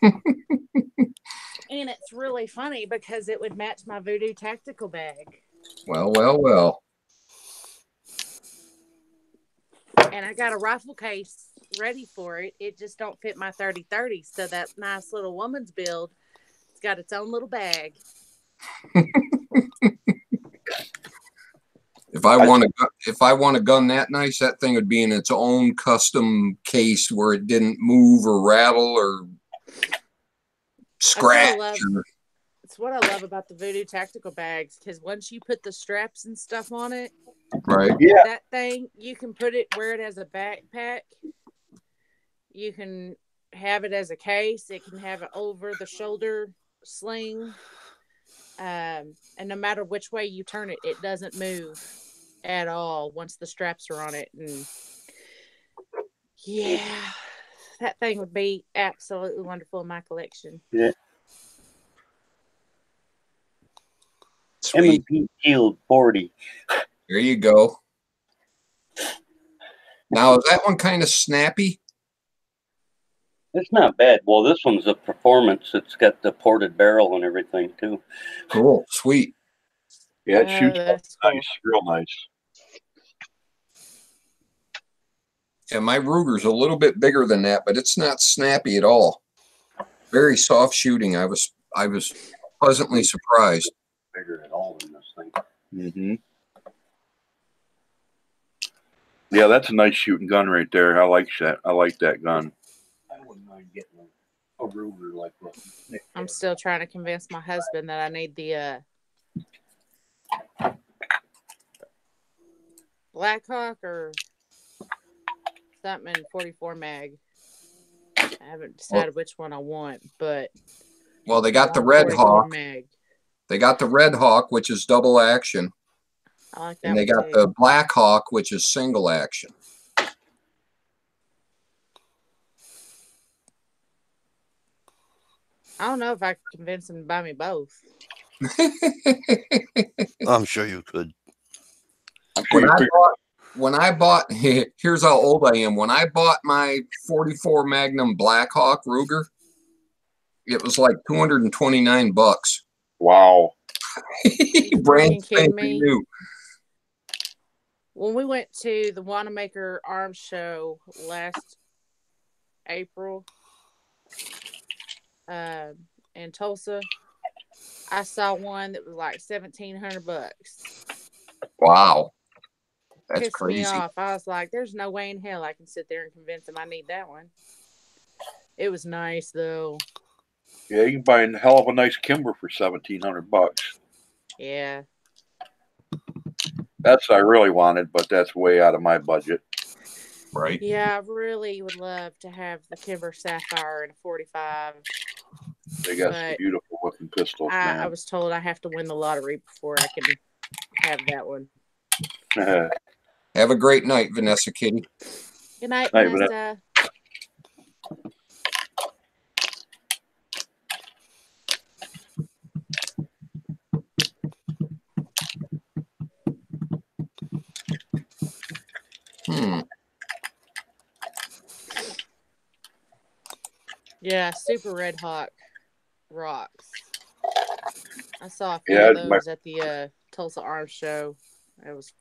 And it's really funny because it would match my Voodoo tactical bag. Well, well, well. And I got a rifle case ready for it. It just don't fit my 30-30. So that nice little woman's build, it's got its own little bag. If I want a gun that nice, that thing would be in its own custom case where it didn't move or rattle or scratch. It's what I love about the Voodoo tactical bags, because once you put the straps and stuff on it, right? Yeah. That thing, you can put it where it has a backpack. You can have it as a case. It can have an over-the-shoulder sling. And no matter which way you turn it, it doesn't move at all once the straps are on it. And yeah, that thing would be absolutely wonderful in my collection. Yeah. Sweet. M&P Shield 40. There you go. Now, is that one kind of snappy? It's not bad. Well, this one's a performance. It's got the ported barrel and everything, too. Cool. Sweet. Yeah, it shoots that's nice. Real nice. And my Ruger's a little bit bigger than that, but it's not snappy at all. Very soft shooting. I was pleasantly surprised. Bigger at all in this thing. Mm-hmm. Yeah, that's a nice shooting gun right there. I like that. I like that gun. I wouldn't mind getting a Ruger like that. I'm still trying to convince my husband that I need the Blackhawk or something in 44 mag. I haven't decided which one I want, but Well, they got the I want Red 44 Hawk. Meg. They got the Red Hawk, which is double action. I like that And they one got too. the Black Hawk, which is single action. I don't know if I can convince them to buy me both. I'm sure you could. I'm sure When I bought, here's how old I am. When I bought my 44 Magnum Blackhawk Ruger, it was like $229. Wow. Brand kidding spanking me? new. When we went to the Wanamaker Arms Show last April in Tulsa, I saw one that was like $1,700. Wow. That's Pissed crazy. me off. I was like, there's no way in hell I can sit there and convince them I need that one. It was nice though. Yeah, you can buy a hell of a nice Kimber for $1,700. Yeah. That's what I really wanted, but that's way out of my budget. Right. Yeah, I really would love to have the Kimber Sapphire in a 45. They got some But beautiful looking pistols, man. I was told I have to win the lottery before I can have that one. Have a great night, Vanessa Kitty. Good night, Night, Vanessa. Yeah, Super Red Hawk rocks. I saw a few of those at the Tulsa Arms Show. It was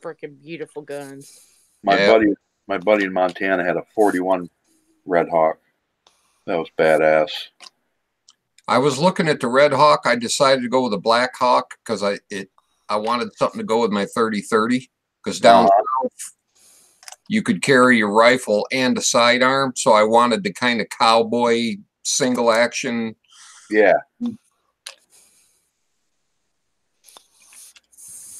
freaking beautiful guns. My buddy in Montana had a 41 Red Hawk. That was badass. I was looking at the Red Hawk. I decided to go with the Black Hawk because I wanted something to go with my 30-30 because down south you could carry your rifle and a sidearm. So I wanted the kind of cowboy single action. Yeah.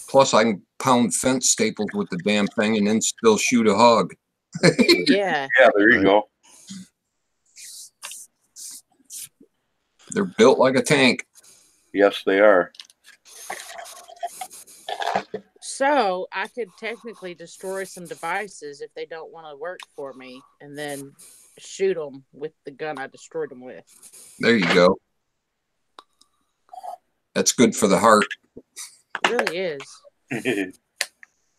Plus, I can pound fence staples with the damn thing and then still shoot a hog. Yeah. Yeah, there you go. They're built like a tank. Yes, they are. So I could technically destroy some devices if they don't want to work for me and then shoot them with the gun I destroyed them with. There you go. That's good for the heart. It really is.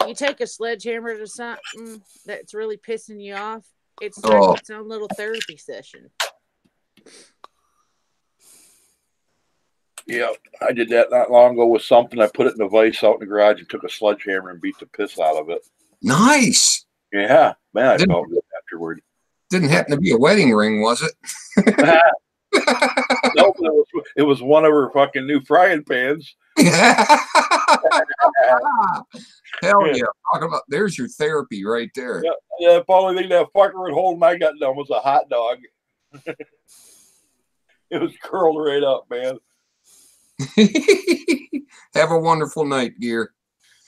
You take a sledgehammer to something that's really pissing you off, it's like its own little therapy session. Yeah, I did that not long ago with something. I put it in a vise out in the garage and took a sledgehammer and beat the piss out of it. Nice. Yeah, man, I felt good afterward. Didn't happen to be a wedding ring, was it? No, it was one of her fucking new frying pans. Hell yeah. Talk about, there's your therapy right there. Yeah, the only thing that fucker would hold my gun down was a hot dog. It was curled right up, man. Have a wonderful night, Gear.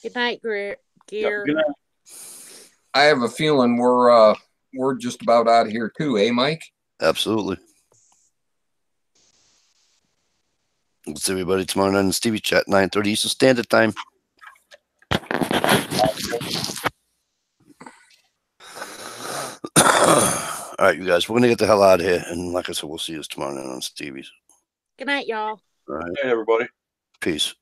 Good night, Gear. Yep, good night. I have a feeling we're just about out of here too, eh, Mike? Absolutely. We'll see everybody tomorrow night in Stevie Chat, 9:30 Eastern Standard Time. All right, you guys, we're going to get the hell out of here. And like I said, we'll see you tomorrow night on Stevie's. Good night, y'all. All right. Hey, everybody. Peace.